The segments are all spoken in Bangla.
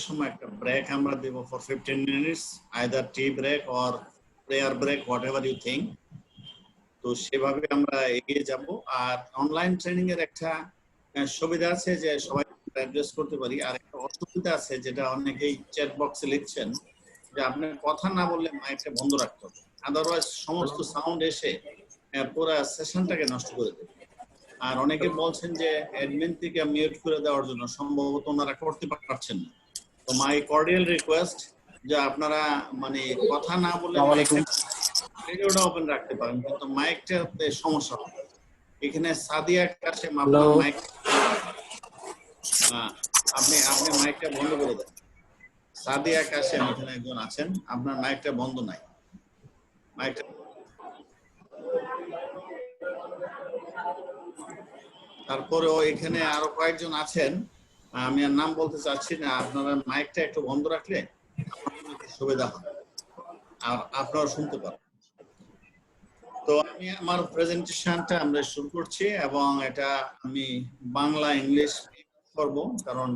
সময় একটা ব্রেক আমরা দেব for 15 minutes, either tea break or prayer break, whatever you think. তো সেভাবে আমরা এগিয়ে যাব। আর অনলাইন ট্রেনিং এর একটা সুবিধা আছে যে সবাই অ্যাড্রেস করতে পারি, আর একটা অসুবিধা আছে যেটা অনেকেই চ্যাট বক্সে লিখছেন যে আপনি কথা না বললে মাইকটা বন্ধ রাখতে হবে, আদারওয়াইজ সমস্ত সাউন্ড এসে পুরো সেশনটাকে নষ্ট করে দেবে। আর অনেকে বলছেন যে অ্যাডমিন থেকে মিউট করে দেওয়ার জন্য, সম্ভবত ওনারা করতে পারছেন না। তো মাই কর্ডিয়াল রিকোয়েস্ট যে আপনারা মানে কথা না বলে রেডিওটা ওপেন রাখতে পারেন, কিন্তু মাইকটাতে সমস্যা হবে। এখানে সাদিয়া কাশেম আপনার মাইক, আপনি মাইকটা বন্ধ করে দেন। সাদিয়া কাশেম এখানে একজন আছেন, আপনার মাইকটা বন্ধ নাই, মাইকটা। তারপরেও এখানে আরো কয়েকজন আছেন, আমি আর নাম বলতে চাচ্ছি না, আপনারা মাইকটা একটু বন্ধ রাখলে সুবিধা হয় আর আপনারা শুনতে পারেন। তো আমি আমার প্রেজেন্টেশনটা আমরা শুরু করছি, এবং এটা আমি বাংলা ইংলিশ করব, কারণ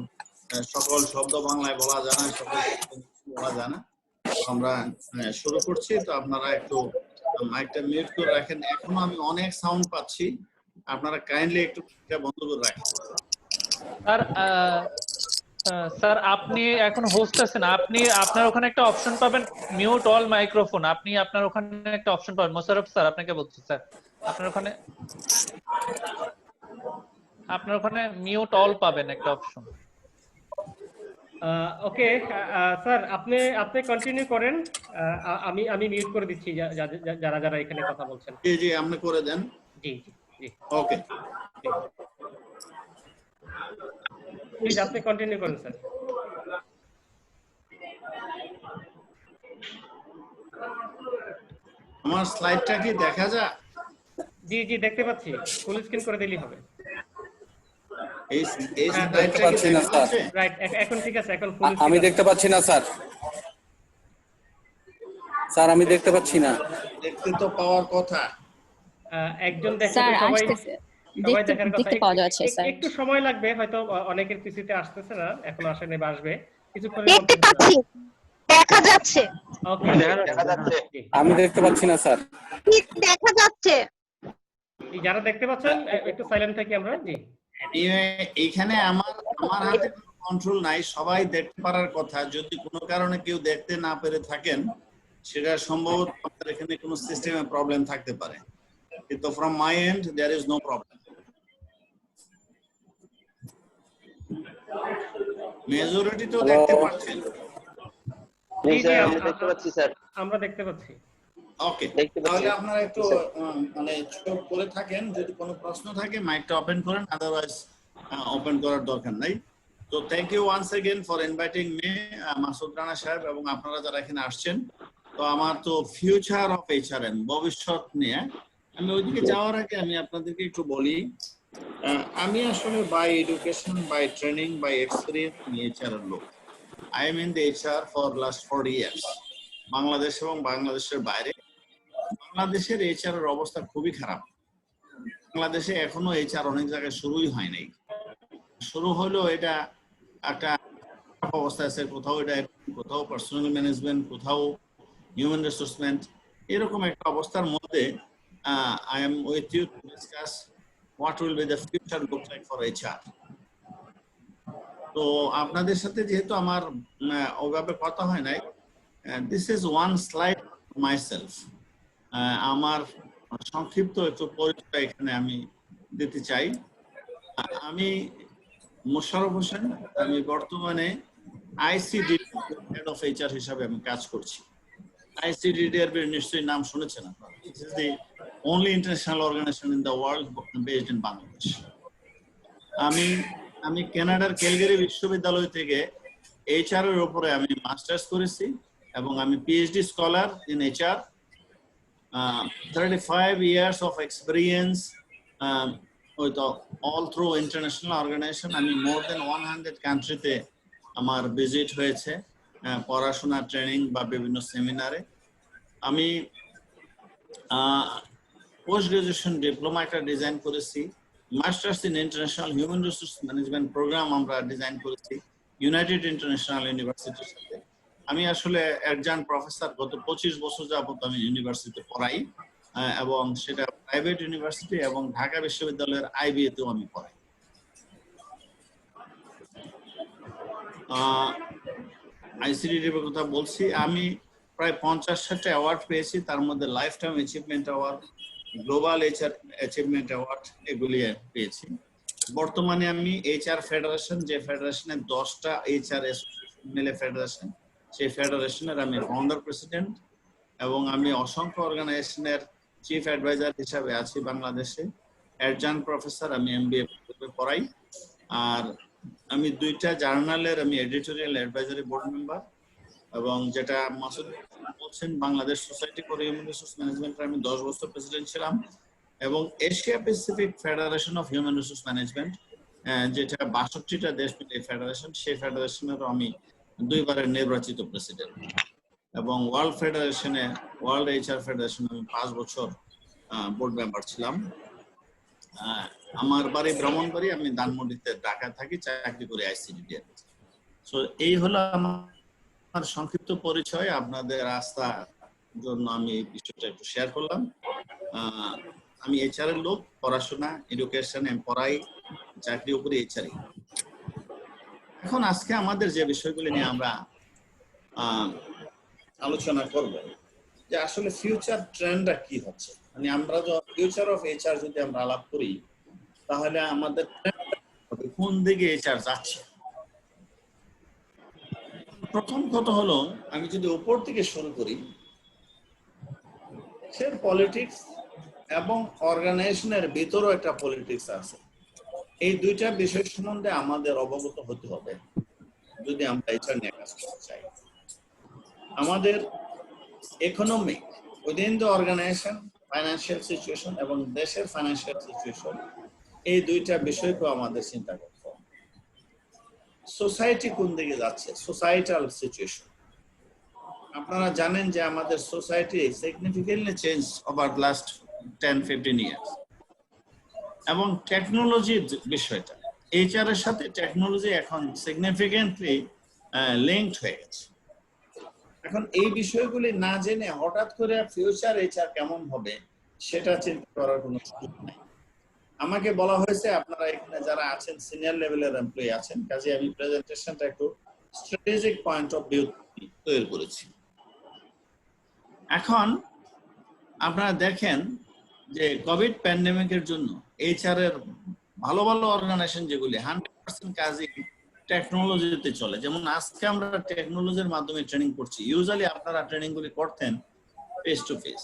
সকল শব্দ বাংলায় বলা যায় না, সকল বলা যায় না। আমরা শুরু করছি, তো আপনারা একটু মাইকটা মিউট করে রাখেন। এখনো আমি অনেক সাউন্ড পাচ্ছি, আপনারা কাইন্ডলি একটু বন্ধ করে রাখেন। স্যার আপনি এখন হোস্ট আছেন, আপনি আপনার ওখানে একটা অপশন পাবেন মিউট অল মাইক্রোফোন, আপনি আপনার ওখানে একটা অপশন পাবেন। মোশাররফ স্যার আপনাকে বলছি, স্যার আপনার ওখানে মিউট অল পাবেন একটা অপশন। ওকে স্যার, আপনি কন্টিনিউ করেন, আমি মিউট করে দিচ্ছি যারা যারা এখানে কথা বলছেন। জি জি, আপনি করে দেন। জি জি জি, ওকে, প্লিজ আপনি কন্টিনিউ করেন স্যার। আমার স্লাইডটা কি দেখা যায়? জি জি, দেখতে পাচ্ছি, ফুল স্ক্রিন করে দিলেই হবে। এই স্লাইডটা কি দেখা যাচ্ছে? রাইট, এখন ঠিক আছে, এখন ফুল আমি দেখতে পাচ্ছি না স্যার, আমি দেখতে পাচ্ছি না। দেখতে তো পাওয়ার কথা। একজন দেখে, সবাই দেখার কথা। দেখতে পাওয়া যাচ্ছে স্যার, একটু সময় লাগবে হয়তো, অনেকের পিসিতে আসতেছে না, এখন আসে নেই, আসবে কিছুক্ষণ। দেখতে পাচ্ছি, দেখা যাচ্ছে। ওকে, দেখা যাচ্ছে। আমি দেখতে পাচ্ছি না স্যার। দেখা যাচ্ছে। যারা দেখতে পাচ্ছেন একটু সাইলেন্ট থাকি আমরা। জি, এইখানে আমার হাতে কোনো কন্ট্রোল নাই, সবাই দেখতে পারার কথা। যদি কোনো কারণে কেউ দেখতে না পেরে থাকেন, সেটা সম্ভবত আপনার এখানে কোনো সিস্টেমে প্রবলেম থাকতে পারে, কিন্তু from my end there is no problem. Majority তো দেখতে পাচ্ছেন। দেখতে পাচ্ছি স্যার, আমরা দেখতে পাচ্ছি। ওকে, তাহলে আপনারা একটু মানে চুপ করে থাকেন, যদি কোনো প্রশ্ন থাকে মাইকটা ওপেন করেন, আদারওয়াইজ ওপেন করার দরকার নাই। তো thank you once again for inviting me, Masud Rana সাহেব, এবং আপনারা যারা এখানে আসছেন। তো আমার তো ফিউচার অফ এইচআরএম, ভবিষ্যৎ নিয়ে, আমি ওইদিকে যাওয়ার আগে আমি আপনাদেরকে একটু বলি, আমি আসলে by education, by training, by experience HR এর লোক। I am in the HR for last 40 years, Bangladesh এবং বাংলাদেশের বাইরে। বাংলাদেশের এইচআর এর অবস্থা খুবই খারাপ। বাংলাদেশে এখনো এইচআর অনেক জায়গায় শুরুই হয় নাই। শুরু হলো এটা একটা অবস্থায় আছে, কোথাও পার্সোনাল ম্যানেজমেন্ট, কোথাও হিউম্যান রিসোর্সমেন্ট, এরকম একটা অবস্থার মধ্যে I am with you to discuss what will be the future look like for HR. তো আপনাদের সাথে যেহেতু আমার ওইভাবে কথা হয় নাই, this is one slide myself. আমার সংক্ষিপ্ত একটু পরিচয় এখানে আমি দিতে চাই। আমি মোশাররফ হোসেন, আমি বর্তমানে আইসিডি হেড অফ এইচআর হিসাবে আমি কাজ করছি। আইসিডিডি এর নিশ্চয়ই নাম শুনেছেন আপনারা। This is the only international organization in the world based in Bangladesh. আমি কানাডার ক্যালগারি বিশ্ববিদ্যালয় থেকে এইচআর এর উপরে আমি মাস্টার্স করেছি, এবং আমি PhD scholar in HR. 35 years of experience with all through international organization. আমি more than 100 কান্ট্রিতে আমার ভিজিট হয়েছে, পড়াশোনা, ট্রেনিং বা বিভিন্ন সেমিনারে। আমি পোস্ট গ্রাজুয়েশন ডিপ্লোমা একটা ডিজাইন করেছি, masters in international human resource management program আমরা ডিজাইন করেছি, ইউনাইটেড ইন্টারন্যাশনাল ইউনিভার্সিটির সাথে। আমি আসলে একজন প্রফেসর, গত 25 বছর যাবত আমি ইউনিভার্সিটিতে পড়াই, এবং সেটা প্রাইভেট ইউনিভার্সিটি এবং ঢাকা বিশ্ববিদ্যালয়ের আইবিএ তেও আমি পড়াই। আইসিডিডির কথা বলছি, আমি প্রায় 50-60টা অ্যাওয়ার্ড পেয়েছি, তার মধ্যে life time achievement award, global HR achievement award এগুলি পেয়েছি। বর্তমানে আমি এইচআর ফেডারেশন, যে ফেডারেশনের 10টা এইচআর মিলে ফেডারেশন, সেই ফেডারেশনের আমি ফাউন্ডার প্রেসিডেন্ট, এবং আমি অসংখ্য অর্গানাইজেশনের চিফ অ্যাডভাইজার হিসাবে আছি বাংলাদেশে। অ্যাডজান্ট প্রফেসর, আমি এমবিএ পড়াই। আর আমি 2টা জার্নালের আমি এডিটোরিয়াল অ্যাডভাইজারি বোর্ড মেম্বার, এবং যেটা মাসুদ বলছেন Bangladesh society for human resource ম্যানেজমেন্টের আমি 10 বছর প্রেসিডেন্ট ছিলাম, এবং Asia Pacific federation of human resource management, যেটা 62টা দেশ মিলে ফেডারেশন, সেই ফেডারেশনেরও আমি 2বারের নির্বাচিত প্রেসিডেন্ট, এবং ওয়ার্ল্ড ফেডারেশনে, ওয়ার্ল্ড এইচআর ফেডারেশনে আমি 5 বছর বোর্ড মেম্বার ছিলাম। আমার বাড়ি ব্রাহ্মণবাড়ি, আমি ধানমন্ডিতে ঢাকা থাকি, চাকরি করি আইসিডিডি। সো এই হলো আমার সংক্ষিপ্ত পরিচয়। আপনাদের আস্থার জন্য আমি এই বিষয়টা একটু শেয়ার করলাম। আমি এইচআর এর লোক, পড়াশোনা এডুকেশন আমি পড়াই, চাকরিও করি এইচআর। এখন আজকে আমাদের যে বিষয়গুলি নিয়ে আমরা আলোচনা করব, যে আসলে ফিউচার ট্রেন্ডটা কি হচ্ছে, মানে আমরা তো ফিউচার অফ এইচআর যদি আমরা আলাপ করি, তাহলে আমাদের কোন দিকে এইচআর যাচ্ছে। প্রথম কথা হলো, আমি যদি উপর থেকে শুরু করি, দেশের পলিটিক্স এবং অর্গানাইজেশনের ভিতরেও একটা পলিটিক্স আছে। এই 2টা বিষয় সম্বন্ধে আমাদের অবগত হতে হবে যদি আমরা এইচআর নিয়ে কাজ করতে চাই। আমাদের economic within the organization, financial situation এবং দেশের ফাইন্যান্সিয়াল সিচুয়েশন, এই 2টা বিষয়কেও আমাদের চিন্তা করতে হবে। সোসাইটি কোন দিকে যাচ্ছে, সোসাইটাল সিচুয়েশন। আপনারা জানেন যে আমাদের society significantly change over last 10-15 years, এবং টেকনোলজির বিষয়টা, এইচআর এর সাথে টেকনোলজি এখন সিগনিফিকেন্টলি লিঙ্কড হয়ে গেছে। এখন এই বিষয়গুলি না জেনে হঠাৎ করে ফিউচার এইচআর কেমন হবে সেটা চিন্তা করার কোনো সুযোগ নেই। আমাকে বলা হয়েছে আপনারা এখানে যারা আছেন সিনিয়র লেভেলের এমপ্লয়ি আছেন, কাজে আমি প্রেজেন্টেশনটা একটু স্ট্র্যাটেজিক পয়েন্ট অফ ভিউ তৈরি করেছি। এখন আপনারা দেখেন যে কোভিড প্যান্ডেমিকের জন্য এইচআর এর ভালো ভালো অর্গানাইজেশন যেগুলি 100% কাজই টেকনোলজিতে চলে, যেমন আজকে আমরা টেকনোলজির মাধ্যমে ট্রেনিং করছি। ইউজুয়ালি আপনারা ট্রেনিং গুলি করতেন ফেস টু ফেস।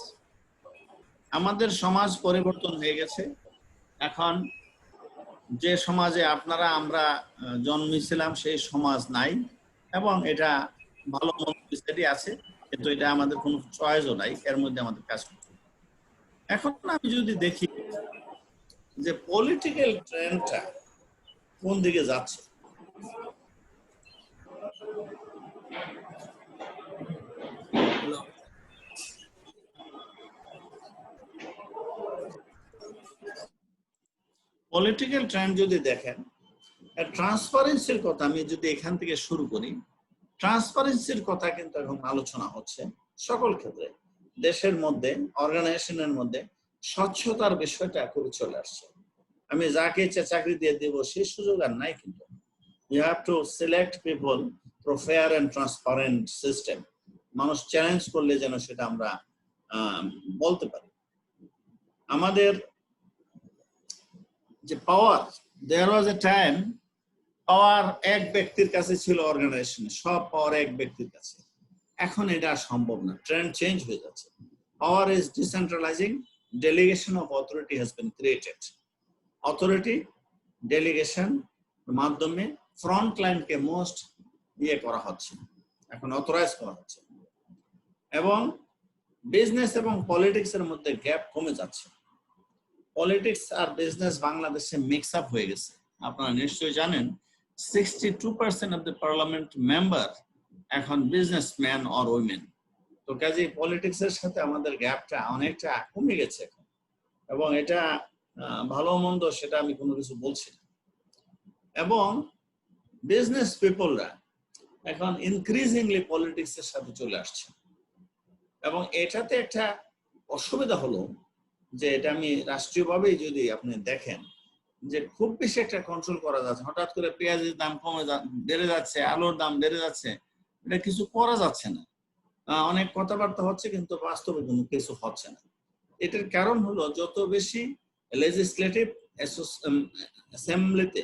আমাদের সমাজ পরিবর্তন হয়ে গেছে। এখন যে সমাজে আপনারা আমরা জন্মেছিলাম সেই সমাজ নাই, এবং এটা ভালো মন্দিরই আছে, কিন্তু এটা আমাদের কোনো চয়েসও নাই, এর মধ্যে আমাদের কাজ করতে হবে। এখন আমি যদি দেখি যে পলিটিক্যাল ট্রেন্ডটা কোন দিকে যাচ্ছে, পলিটিক্যাল ট্রেন্ড যদি দেখেন, ট্রান্সপারেন্সির কথা আমি যদি এখান থেকে শুরু করি, ট্রান্সপারেন্সির কথা কিন্তু এখন আলোচনা হচ্ছে সকল ক্ষেত্রে। দেশের মধ্যে, অর্গানাইজেশনের মধ্যে স্বচ্ছতার বিষয়টা করে চলে আসছে। আমি যাকে ইচ্ছা চাকরি দিয়ে দেবো সেই সুযোগ আর নাই, কিন্তু you have to select people through fair and transparent system. মানুষ চ্যালেঞ্জ করলে যেন সেটা আমরা বলতে পারি। আমাদের যে পাওয়ার, দেয়ার ওয়াজ এ টাইম পাওয়ার এক ব্যক্তির কাছে ছিল, অর্গানাইজেশনে সব পাওয়ার এক ব্যক্তির কাছে। এখন এটা সম্ভব না, ট্রেন্ড চেঞ্জ হয়ে যাচ্ছে। Power is decentralising, delegation of authority has been created. Authority delegation মাধ্যমে ফ্রন্ট লাইনকে মোস্ট দিয়ে করা হচ্ছে, এখন অথরাইজ করা হচ্ছে, এবং বিজনেস এবং পলিটিক্স এর মধ্যে গ্যাপ কমে যাচ্ছে। পলিটিক্স আর বিজনেস বাংলাদেশে মিক্স আপ হয়ে গেছে। আপনারা নিশ্চয়ই জানেন 62% of the parliament member এখন বিজনেসম্যান অর উইমেন। তো কাজে পলিটিক্স এর সাথে আমাদের গ্যাপটা অনেকটা কমে গেছে এখন, এবং এটা ভালো মন্দ সেটা আমি কোনো কিছু বলছি না। এবং বিজনেস পিপলরা এখন ইনক্রিজিংলি পলিটিক্স এর সাথে চলে আসছে, এবং এটাতে একটা অসুবিধা হলো যে এটা আমি রাষ্ট্রীয়ভাবেই যদি আপনি দেখেন যে খুব বেশি একটা কন্ট্রোল করা যাচ্ছে, হঠাৎ করে পেঁয়াজের দাম বেড়ে যাচ্ছে, আলুর দাম বেড়ে যাচ্ছে, এটা কিছু করা যাচ্ছে না। অনেক কথাবার্তা হচ্ছে কিন্তু বাস্তবে কোনো কিছু হচ্ছে না। এটার কারণ হলো যত বেশি লেজিসলেটিভ অ্যাসেম্বলিতে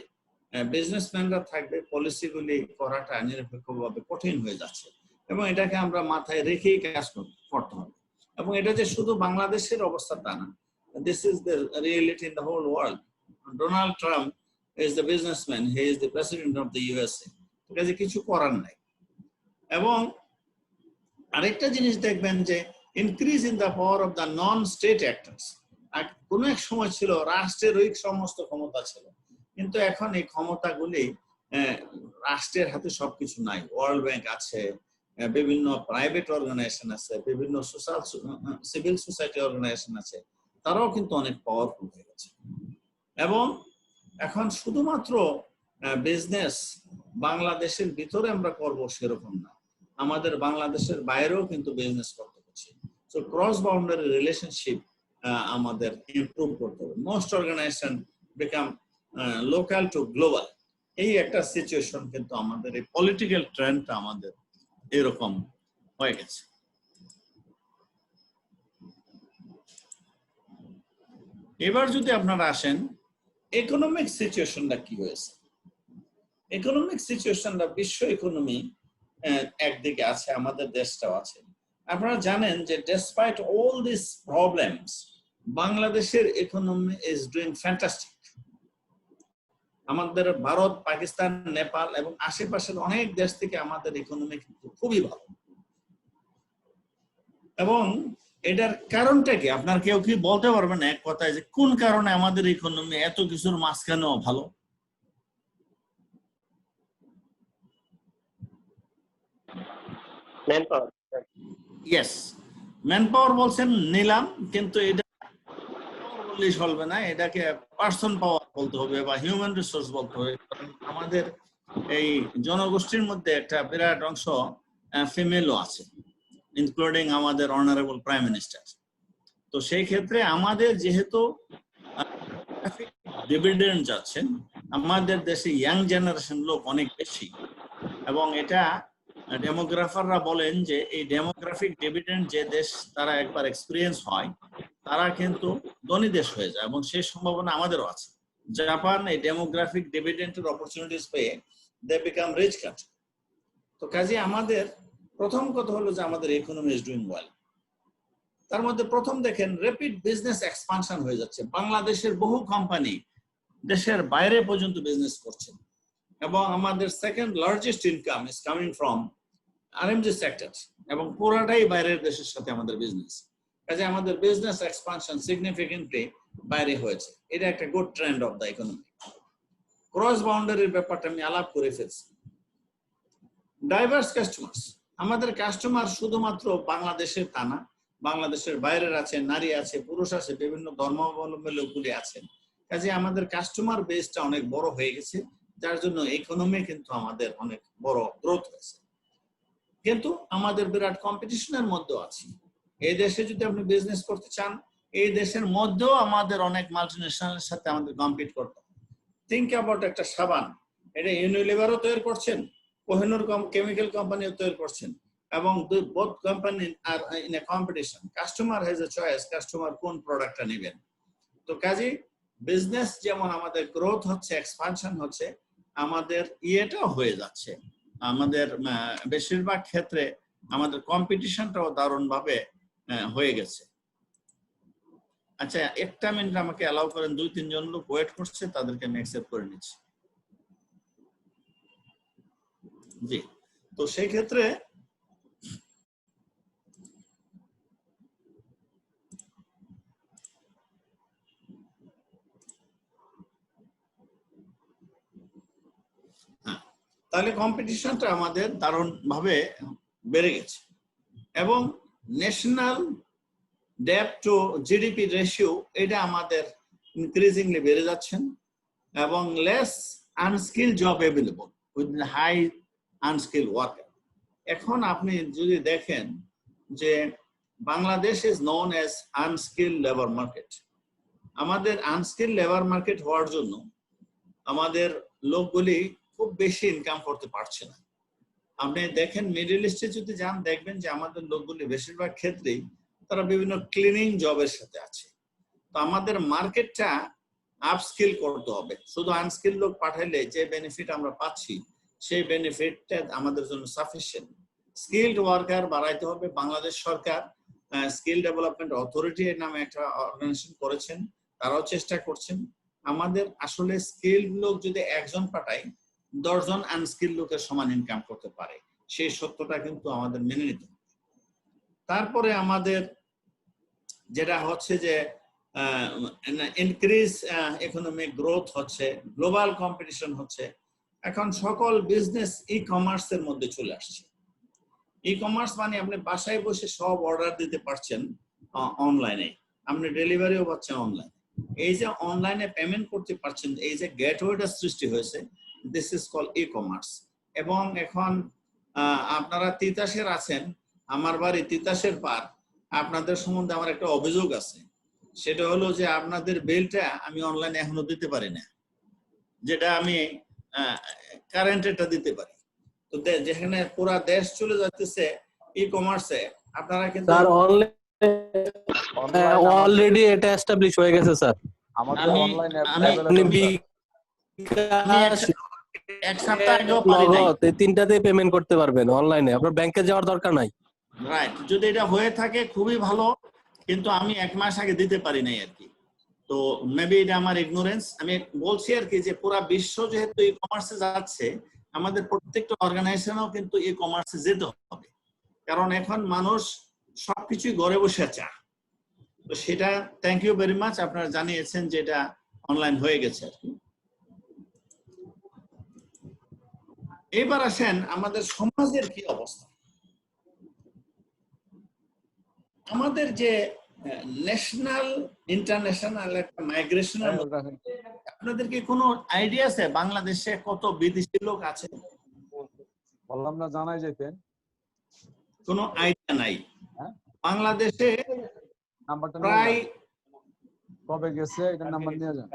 বিজনেসম্যানরা থাকবে, পলিসিগুলি করাটা নিরপেক্ষভাবে কঠিন হয়ে যাচ্ছে, এবং এটাকে আমরা মাথায় রেখেই কাজ করতে হবে। এবং এটা যে শুধু বাংলাদেশের অবস্থা তা না, this is the reality in the whole world. Donald Trump is the businessman, he is the president of the USA, ঠিক আছে, কিছু করার নাই। এবং আরেকটা জিনিস দেখবেন যে increase in the power of the non state actors. কোন এক সময় ছিল রাষ্ট্রের ওই সমস্ত ক্ষমতা ছিল, কিন্তু এখন এই ক্ষমতাগুলি রাষ্ট্রের হাতে সবকিছু নাই। ওয়ার্ল্ড ব্যাংক আছে, বিভিন্ন প্রাইভেট অর্গানাইজেশন আছে, বিভিন্ন সোশ্যাল সিভিল সোসাইটি অর্গানাইজেশন আছে, তারাও কিন্তু অনেক পাওয়ারফুল হয়ে গেছে। এবং এখন শুধুমাত্র বিজনেস বাংলাদেশের ভিতরে আমরা করব সেরকম না, আমাদের বাংলাদেশের বাইরেও কিন্তু বিজনেস করতে হচ্ছে। সো ক্রস বাউন্ডারি রিলেশনশিপ আমাদের ইমপ্রুভ করতে হবে। Most organization become local to global, এই একটা সিচুয়েশন কিন্তু আমাদের এই পলিটিক্যাল ট্রেন্ডটা আমাদের এরকম হয়ে গেছে। এবার যদি আপনারা আসেন ইকোনমিক সিচুয়েশনটা কি হয়েছে। ইকোনমিক সিচুয়েশনটা বিশ্ব ইকোনমি একদিকে আছে, আমাদের দেশটাও আছে। আপনারা জানেন যে ডেসপাইট অল দিস প্রবলেমস, বাংলাদেশের ইকোনমি ইজ ডুইং ফ্যান্টাস্টিক। আমাদের ভারত, পাকিস্তান, নেপাল এবং আশেপাশের অনেক দেশ থেকে আমাদের ইকোনমি কিন্তু খুবই ভালো। এবং এটার কারণটা কি আপনার কেউ কি বলতে পারবেন এক কথায় যে কোন কারণে আমাদের ইকোনমি এত কিছুর মাঝখানেও ভালো? ইয়েস, ম্যান পাওয়ার বলছেন নিলাম, কিন্তু এটা বললেই চলবে না, এটাকে পার্সন পাওয়ার বলতে হবে বা হিউম্যান রিসোর্স বলতে হবে। কারণ আমাদের এই জনগোষ্ঠীর মধ্যে একটা বিরাট অংশ ফিমেলও আছে, ইনক্লুডিং আমাদের অনারেবল প্রাইম মিনিস্টার। তো সেই ক্ষেত্রে আমাদের যেহেতু ডিভিডেন্ড যাচ্ছে, আমাদের দেশে ইয়াং জেনারেশন লোক অনেক বেশি, এবং এটা ডেমোগ্রাফাররা বলেন যে এই ডেমোগ্রাফিক ডিভিডেন্ড যে দেশ তারা একবার এক্সপিরিয়েন্স হয় তারা কিন্তু ধনী দেশ হয়ে যায়, এবং সেই সম্ভাবনা আমাদেরও আছে। জাপান এই ডেমোগ্রাফিক ডিভিডেন্টের অপরচুনিটিস পেয়ে দে বিকাম রিচ কান্ট্রি। তো কাজে আমাদের প্রথম কথা হলো যে আমাদের ইকোনমি ইজ ডুইং ওয়েল। তার মধ্যে প্রথম দেখেন র্যাপিড বিজনেস এক্সপানশন হয়ে যাচ্ছে, বাংলাদেশের বহু কোম্পানি দেশের বাইরে পর্যন্ত বিজনেস করছে, এবং আমাদের second largest income is coming from RMG sector, এবং পুরাটাই বাইরের দেশের সাথে আমাদের বিজনেস। কাজে আমাদের বিজনেস এক্সপানশন সিগনিফিকেন্টলি বাইরে হয়েছে, এটা একটা good trend of the economy. Cross বাউন্ডারির ব্যাপারটা আমি আলাপ করে ফেলছি। ডাইভার্স কাস্টমার্স, আমাদের কাস্টমার শুধুমাত্র বাংলাদেশের তা না, বাংলাদেশের বাইরের আছে, নারী আছে, পুরুষ আছে, বিভিন্ন ধর্মাবলম্বী লোকগুলি আছেন। কাজে আমাদের কাস্টমার বেসটা অনেক বড় হয়ে গেছে, যার জন্য ইকোনমি কিন্তু আমাদের অনেক বড় গ্রোথ হয়েছে। কিন্তু আমাদের বিরাট কম্পিটিশনের মধ্যেও আছি। এই দেশে যদি আপনি বিজনেস করতে চান, এই দেশের মধ্যেও আমাদের অনেক মাল্টিনেশনালের সাথে আমাদের কম্পিট করতে হবে। থিঙ্ক অ্যাবাউট একটা সাবান, এটা ইউনিলিভারও তৈরি করছেন, কোহিনুর কেমিক্যাল কোম্পানিও তৈরি করছেন, এবং both company are in a competition. Customer has a choice, customer কোন প্রোডাক্টটা নেবেন। তো কাজে বিজনেস যেমন আমাদের গ্রোথ হচ্ছে, এক্সপানশন হচ্ছে, আমাদের ইয়েটাও হয়ে যাচ্ছে। আমাদের বেশিরভাগ ক্ষেত্রে আমাদের কম্পিটিশনটাও দারুণভাবে হয়ে গেছে। আচ্ছা, একটা মিনিট আমাকে অ্যালাউ করেন, 2-3 জন লোক ওয়েট করছে, তাদেরকে আমি অ্যাকসেপ্ট করে নিচ্ছি। জি, তো সেই ক্ষেত্রে তাহলে কম্পিটিশনটা আমাদের দারুণভাবে বেড়ে গেছে, এবং national debt to GDP ratio এটা আমাদের ইনক্রিজিংলি বেড়ে যাচ্ছেন, এবং less unskill job available, with high unskill worker. এখন আপনি যদি দেখেন যে Bangladesh is known as unskill labour market. আমাদের আনস্কিল লেবার মার্কেট হওয়ার জন্য আমাদের লোকগুলি খুব বেশি ইনকাম করতে পারছে না। আপনি দেখেন মিডল ইস্টে যদি যান দেখবেন যে আমাদের লোকগুলি বেশিরভাগ ক্ষেত্রেই তারা বিভিন্ন ক্লিনিং জবের সাথে আছে। তো আমাদের মার্কেটটা আপস্কিল করতে হবে। শুধু আনস্কিল লোক পাঠাইলে যে বেনিফিট আমরা পাচ্ছি সেই বেনিফিটটা আমাদের জন্য সাফিসিয়েন্ট। স্কিলড ওয়ার্কার বাড়াইতে হবে। বাংলাদেশ সরকার স্কিল ডেভেলপমেন্ট অথরিটি এর নামে একটা অর্গানাইজেশন করেছেন, তারাও চেষ্টা করছেন। আমাদের আসলে স্কিলড লোক যদি একজন পাঠাই 10 জন আনস্কিল লোকের সমান ইনকাম করতে পারে, সেই সত্যটা কিন্তু আমাদের মেনে নিতে হবে। তারপরে আমাদের যেটা হচ্ছে যে ইনক্রিজ ইকোনমিক গ্রোথ হচ্ছে, গ্লোবাল কম্পিটিশন হচ্ছে। এখন সকল বিজনেস ই কমার্সের মধ্যে চলে আসছে। ই কমার্স মানে আপনি বাসায় বসে সব অর্ডার দিতে পারছেন অনলাইনে, আপনি ডেলিভারিও পাচ্ছেন অনলাইনে। এই যে অনলাইনে পেমেন্ট করতে পারছেন, এই যে গেটওয়েটা সৃষ্টি হয়েছে, this is call e commerce. এবং এখন আপনারা তিতাসের আছেন, আমার বাড়ি তিতাসের পার। আপনাদের সম্বন্ধে আমার একটা অভিযোগ আছে, সেটা হলো যে আপনাদের বিলটা আমি অনলাইনে এখনো দিতে পারি না, যেটা আমি কারেন্টেরটা দিতে পারি। তো যেখানে পুরা দেশ চলে যাচ্ছে ই কমার্সে, আপনারা কিন্তু স্যার অলরেডি এটা এস্টাবলিশ হয়ে গেছে স্যার। আমাদের অনলাইন আপনি এক সপ্তাহ আগেও পারি নাই। নগদ এই তিনটাতেই পেমেন্ট করতে পারবেন অনলাইনে, আপনার ব্যাংকে যাওয়ার দরকার নাই। রাইট, যদি এটা হয়ে থাকে খুবই ভালো, কিন্তু আমি 1 মাস আগে দিতে পারি নাই আর কি। তো মেবি এটা আমার ইগনোরেন্স। আমি বলছি আর কি যে পুরা বিশ্ব যেহেতু ই কমার্সে যাচ্ছে, আমাদের প্রত্যেকটা অর্গানাইজেশনও কিন্তু ই কমার্সে যেতে হবে, কারণ এখন মানুষ সবকিছুই ঘরে বসে চায়। তো সেটা থ্যাংক ইউ ভেরি মাচ, আপনারা জানিয়েছেন যে এটা অনলাইন হয়ে গেছে আর কি। এবার আসেন আমাদের সমাজের কি অবস্থা। আমাদের যে ন্যাশনাল ইন্টারন্যাশনাল একটা মাইগ্রেশন, আপনাদের কি কোনো আইডিয়া আছে বাংলাদেশে কত বিদেশি লোক আছে? বললাম না, জানাই যেতেন। কোনো আইডিয়া নাই। বাংলাদেশে নাম্বারটা প্রায় কবে গেছে এটা নাম্বার নিয়ে যান।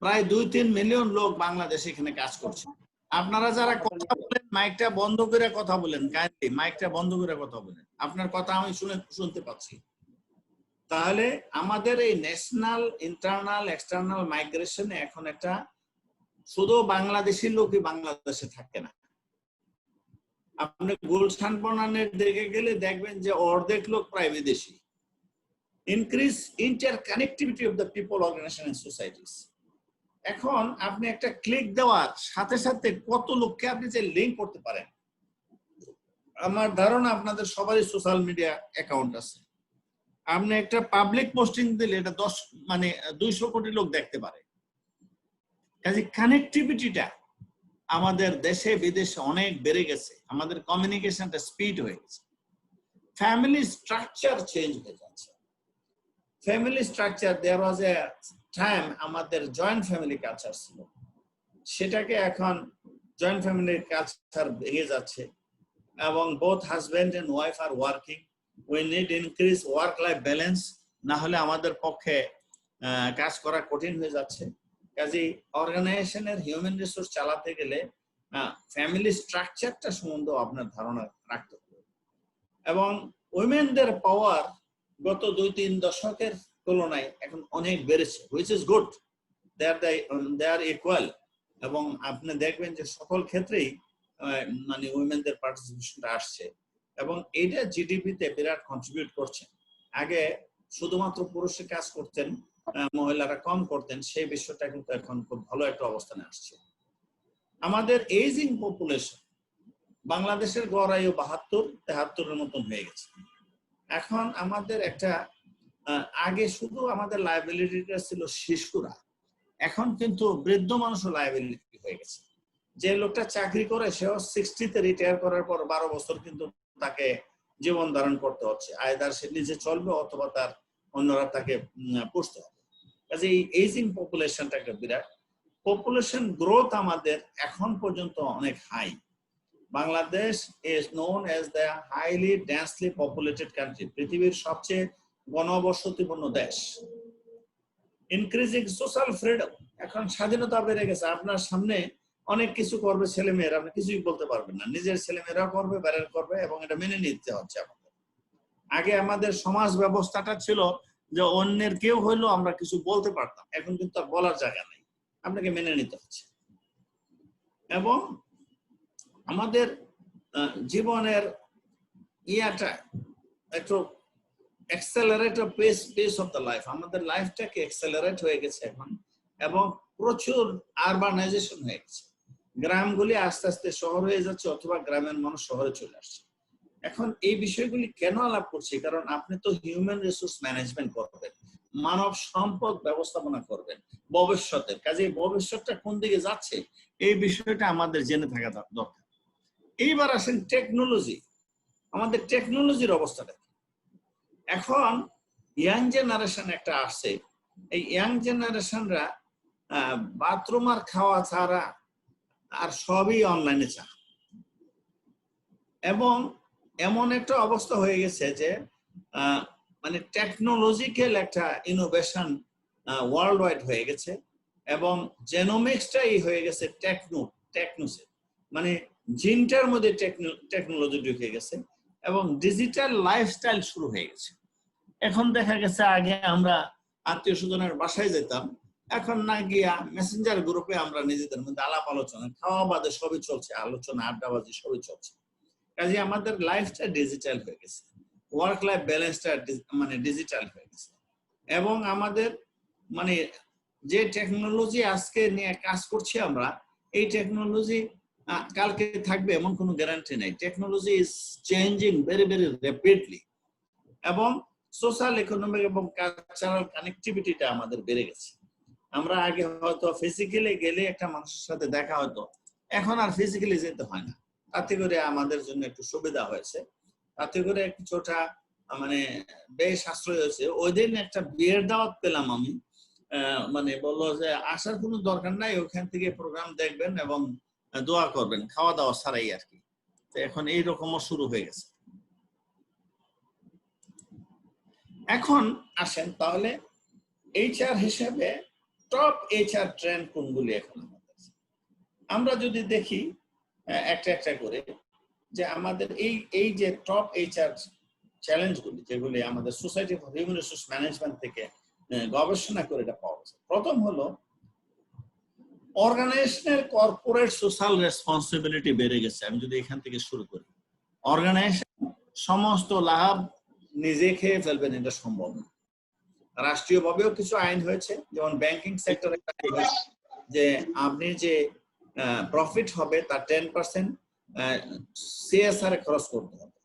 প্রায় 2-3 মিলিয়ন লোক বাংলাদেশে এখানে কাজ করছে। আপনারা যারা কথা বলেন মাইকটা বন্ধ করে কথা বলেন, কাইন্ডলি মাইকটা বন্ধ করে কথা বলেন, আপনার কথা আমি শুনতে পাচ্ছি। তাহলে আমাদের এই ন্যাশনাল ইন্টারনাল এক্সটার্নাল মাইগ্রেশনে এখন একটা শুধু বাংলাদেশি লোকই বাংলাদেশে থাকে না। আপনি গুলশান বনানের দিকে গেলে দেখবেন যে অর্ধেক লোক প্রায় বিদেশি। Increase interconnectivity of the people, organisation and societies. এখন আপনি একটা ক্লিক দেওয়ার সাথে সাথে কত লোককে আপনি যে লিংক করতে পারেন। আমার ধারণা আপনাদের সবারই সোশ্যাল মিডিয়া অ্যাকাউন্ট আছে। আপনি একটা পাবলিক পোস্টিং দিলে এটা 200 কোটি লোক দেখতে পারে। কাজে কানেক্টিভিটিটা আমাদের দেশে বিদেশে অনেক বেড়ে গেছে, আমাদের কমিউনিকেশনটা স্পিড হয়ে গেছে। ফ্যামিলি স্ট্রাকচার চেঞ্জ হয়ে যাচ্ছে। Family structure, there was a time আমাদের জয়েন্ট ফ্যামিলি কালচার ছিল, সেটাকে এখন জয়েন্ট ফ্যামিলি কালচার ভেঙে যাচ্ছে এবং both husband and wife are working. We need increase work life balance, না হলে আমাদের পক্ষে কাজ করা কঠিন হয়ে যাচ্ছে। কাজেই অর্গানাইজেশনের হিউম্যান রিসোর্স চালাতে গেলে ফ্যামিলি স্ট্রাকচারটা সম্বন্ধে আপনার ধারণা রাখতে হবে। এবং উইমেনদের পাওয়ার গত 2-3 দশকের তুলনায় এখন অনেক বেড়েছে, which is good. They are equal. এবং আপনি দেখবেন যে সকল ক্ষেত্রেই উইমেনদের পার্টিসিপেশনটা আসছে এবং এটা জিডিপিতে বিরাট কন্ট্রিবিউট করছে। আগে শুধুমাত্র পুরুষের কাজ করতেন, মহিলারা কম করতেন, সেই বিষয়টা কিন্তু এখন খুব ভালো একটা অবস্থানে আসছে। আমাদের এইজিং পপুলেশন, বাংলাদেশের গড় আয়ু 72-73 মতন হয়ে গেছে। এখন আমাদের একটা আগে শুধু আমাদের লায়াবিলিটিটা ছিল শিশুরা, এখন কিন্তু বৃদ্ধ মানুষও লায়াবিলিটি হয়ে গেছে। যে লোকটা চাকরি করে সেও 60-তে রিটায়ার করার পর 12 বছর কিন্তু তাকে জীবন ধারণ করতে হচ্ছে, আয়দার সে নিজে চলবে অথবা তার অন্যরা তাকে পুষতে হবে। কাজে এই এইজিং পপুলেশনটা একটা বিরাট। পপুলেশন গ্রোথ আমাদের এখন পর্যন্ত অনেক high. Bangladesh is known as the highly densely populated country, পৃথিবীর সবচেয়ে ঘনবসতিপূর্ণ দেশ। ইনক্রিজিং সোশ্যাল ফ্রিডম, এখন স্বাধীনতা বেড়ে গেছে, আপনার সামনে অনেক কিছু করবে ছেলেমেয়েরা, আপনি কিছুই বলতে পারবেন না, নিজের ছেলেমেয়েরা করবে, বাইরের করবে, এবং এটা মেনে নিতে হচ্ছে আমাদের। আগে আমাদের সমাজ ব্যবস্থাটা ছিল যে অন্যের কেউ হইলো আমরা কিছু বলতে পারতাম, এখন কিন্তু আর বলার জায়গা নেই, আপনাকে মেনে নিতে হচ্ছে। এবং আমাদের জীবনের ইয়াটা একটু accelerator pace of the life, আমাদের লাইফটাকে অ্যাক্সেলারেট হয়ে গেছে এখন, এবং প্রচুর আরবানাইজেশন হয়ে গেছে। গ্রামগুলি আস্তে আস্তে শহর হয়ে যাচ্ছে, অথবা গ্রামের মানুষ শহরে চলে আসছে। এখন এই বিষয়গুলি কেন আলাপ করছি, কারণ আপনি তো হিউম্যান রিসোর্স ম্যানেজমেন্ট করবেন, মানব সম্পদ ব্যবস্থাপনা করবেন ভবিষ্যতের কাজে। ভবিষ্যৎটা কোন দিকে যাচ্ছে এই বিষয়টা আমাদের জেনে থাকা দরকার। এইবার আসেন টেকনোলজি, আমাদের টেকনোলজির অবস্থাটা। এখন ইয়াং জেনারেশন একটা আসছে, এই ইয়াং জেনারেশনরা বাথরুম আর খাওয়া ছাড়া আর সবই অনলাইনে চা। এবং এমন একটা অবস্থা হয়ে গেছে যে মানে টেকনোলজিক্যাল একটা ইনোভেশন ওয়ার্ল্ড ওয়াইড হয়ে গেছে, এবং জেনোমিক্সটাই হয়ে গেছে টেকনোসে, মানে জিনটার মধ্যে টেকনোলজি ঢুকে গেছে, এবং ডিজিটাল লাইফস্টাইল শুরু হয়ে গেছে। এখন দেখা গেছে আগে আমরা আত্মীয় স্বজনের বাসায় যেতাম, এখন না গিয়া মেসেঞ্জার গ্রুপে আমরা নিজেদের মধ্যে আলাপ আলোচনা, খাওয়া বাদে সবই চলছে, আলোচনা আড্ডাবাজি সবই চলছে। কাজে আমাদের লাইফটা ডিজিটাল হয়ে গেছে, ওয়ার্ক লাইফ ব্যালেন্সটা মানে ডিজিটাল হয়ে গেছে। এবং আমাদের মানে যে টেকনোলজি আজকে নিয়ে কাজ করছি আমরা, এই টেকনোলজি কালকে থাকবে এমন কোনো গ্যারান্টি নেই। Technology is changing very very rapidly, এবং সোশ্যাল ইকোনমিক এবং কালচারাল কানেক্টিভিটিটা আমাদের বেড়ে গেছে। আমরা আগে হয়তো ফিজিক্যালি গেলে একটা মানুষের সাথে দেখা হতো, এখন আর ফিজিক্যালি যেতে হয় না। তাতে করে আমাদের জন্য একটু সুবিধা হয়েছে, তাতে করে কিছুটা মানে বেশ সাশ্রয় হয়েছে। ওই দিন একটা বিয়ের দাওয়াত পেলাম আমি, মানে বললো যে আসার কোনো দরকার নাই, ওখান থেকে প্রোগ্রাম দেখবেন এবং দোয়া করবেন, খাওয়া দাওয়া ছাড়াই আর কি। তো এখন এইরকমও শুরু হয়ে গেছে। এখন আসেন তাহলে এইচআর হিসেবে টপ এইচআর ট্রেন্ড কোনগুলি এখন আমাদের। আমরা যদি দেখি একটা একটা করে যে আমাদের এই যে টপ এইচআর চ্যালেঞ্জগুলি, যেগুলি আমাদের society for human resource management থেকে গবেষণা করে এটা পাওয়া যায়। প্রথম হলো অর্গানাইজেশনের কর্পোরেট সোশ্যাল রেসপন্সিবিলিটি বেড়ে গেছে। আমি যদি এখান থেকে শুরু করি, অর্গানাইজেশন সমস্ত লাভ নিজে খেয়ে ফেলবেন, এটা সম্ভব না। রাষ্ট্রীয়ভাবেও কিছু আইন হয়েছে, যেমন ব্যাংকিং সেক্টরে যে আপনি যে প্রফিট হবে তার 10% সিএসআর এ খরচ করতে হবে।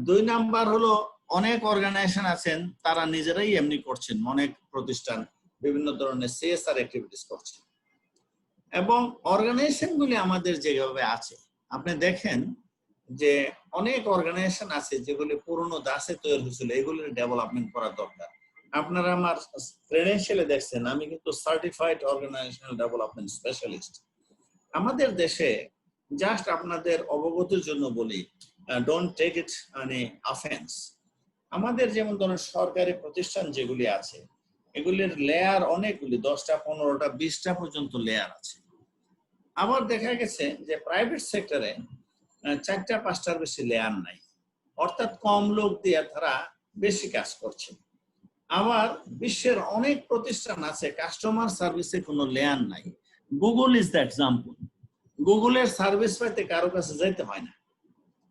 2 নাম্বার হলো অনেক অর্গানাইজেশন আছেন তারা নিজেরাই এমনি করছেন, অনেক প্রতিষ্ঠান বিভিন্ন ধরনের সিএসআর অ্যাক্টিভিটিস করছে। এবং অর্গানাইজেশনগুলি আমাদের যেভাবে আছে, আপনি দেখেন যে অনেক অর্গানাইজেশন আছে যেগুলি পুরনো দাসে তৈরি হয়েছিল, এগুলির ডেভেলপমেন্ট করা দরকার। আপনারা আমার ক্রেডেনশিয়ালে দেখছেন আমি কিন্তু সার্টিফাইড অর্গানাইজেশনাল ডেভেলপমেন্ট স্পেশালিস্ট। আমাদের দেশে জাস্ট আপনাদের অবগতির জন্য বলি, ডোন্ট টেক ইট মানে অফেন্স, আমাদের যেমন ধরুন সরকারি প্রতিষ্ঠান যেগুলি আছে এগুলির লেয়ার অনেকগুলি, 10টা 15টা 20টা পর্যন্ত লেয়ার আছে। আবার দেখা গেছে যে প্রাইভেট সেক্টরে 4টা 5টার বেশি লেয়ার নাই, অর্থাৎ কম লোক দিয়ে তারা বেশি কাজ করছে। আবার বিশ্বের অনেক প্রতিষ্ঠান আছে কাস্টমার সার্ভিসে কোনো লেয়ার নাই। Google is the example. গুগলের সার্ভিস পাইতে কারো কাছে যেতে হয় না,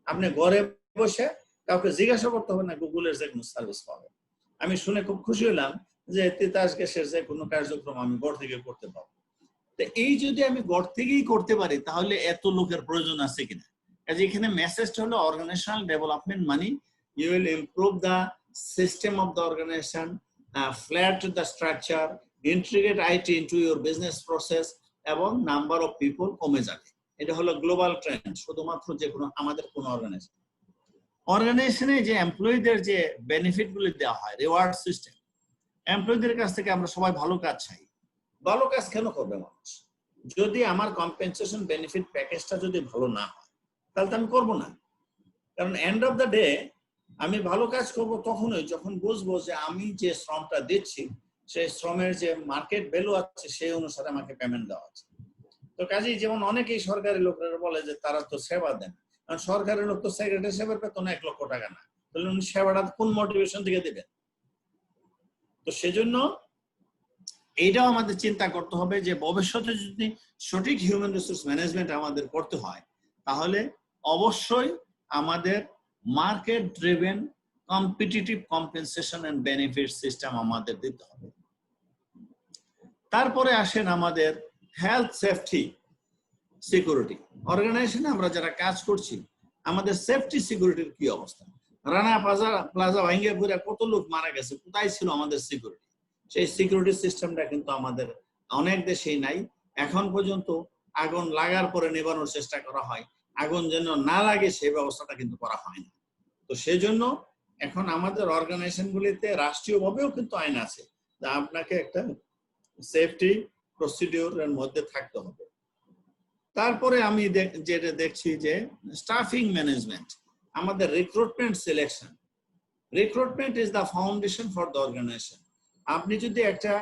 আপনি ঘরে বসে কাউকে জিজ্ঞাসা করতে হবে না, গুগলের যে কোনো সার্ভিস পাবেন। আমি শুনে খুব খুশি হলাম যে তিতাস গ্যাসের যে কোনো কার্যক্রম আমি ঘর থেকে করতে পারবো। তো এই যদি আমি ঘর থেকেই করতে পারি তাহলে এত লোকের প্রয়োজন আছে কিনা। কাজে এখানে মেসেজটা হলো অর্গানাইজেশনাল ডেভেলপমেন্ট মানে you will improve the system of the organization, flat the structure, integrate IT into your business process, এবং নাম্বার অফ পিপল কমে যাবে। এটা হলো গ্লোবাল ট্রেন্ড, শুধুমাত্র যে কোনো আমাদের কোনো অর্গানাইজেশনে যে এমপ্লয়ীদের যে বেনিফিট গুলি দেওয়া হয়, রিওয়ার্ড সিস্টেম, এমপ্লয়ীদের কাছ থেকে আমরা সবাই ভালো কাজ চাই, ভালো কাজ কেন করবে মানুষ? যদি আমার কম্পেনসেশন বেনিফিট প্যাকেজটা যদি ভালো না হয় তাহলে তো আমি করবো না। কারণ এন্ড অফ দ্য ডে আমি ভালো কাজ করব তখনই যখন বুঝবো যে আমি যে শ্রমটা দিচ্ছি সেই শ্রমের যে মার্কেট ভ্যালু আছে সেই অনুসারে আমাকে পেমেন্ট দেওয়া আছে। তো কাজেই যেমন অনেকেই সরকারি লোকেরা বলে যে তারা তো সেবা দেন, কারণ সরকারি লোক তো সেক্রেটারি সেবার বেতন 1 লক্ষ টাকা না, তাহলে উনি সেবাটা কোন মোটিভেশন থেকে দেবেন? তো সেজন্য এইটাও আমাদের চিন্তা করতে হবে যে ভবিষ্যতে যদি সঠিক হিউম্যান রিসোর্স ম্যানেজমেন্ট আমাদের করতে হয় তাহলে অবশ্যই আমাদের market driven competitive compensation and benefit system আমাদের দিতে হবে। তারপরে আসেন আমাদের হেলথ সেফটি সিকিউরিটি। অর্গানাইজেশনে আমরা যারা কাজ করছি আমাদের সেফটি সিকিউরিটির কি অবস্থা? রানা প্লাজা ভাঙ্গিয়া ঘুরে কত লোক মারা গেছে, কোথায় ছিল আমাদের সিকিউরিটি? সেই সিকিউরিটি সিস্টেমটা কিন্তু আমাদের অনেক দেশেই নাই। এখন পর্যন্ত আগুন লাগার পরে নেভানোর চেষ্টা করা হয়, আগুন যেন না লাগে সেই ব্যবস্থাটা কিন্তু করা হয় না। তো সেজন্য এখন আমাদের অর্গানাইজেশনগুলিতে রাষ্ট্রীয়ভাবেও কিন্তু আইন আছে যে আপনাকে একটা সেফটি প্রসিডিউরের মধ্যে থাকতে হবে। তারপরে আমি যেটা দেখছি যে স্টাফিং ম্যানেজমেন্ট, আমাদের recruitment selection. Recruitment is the foundation for the organization. আপনি যদি একটা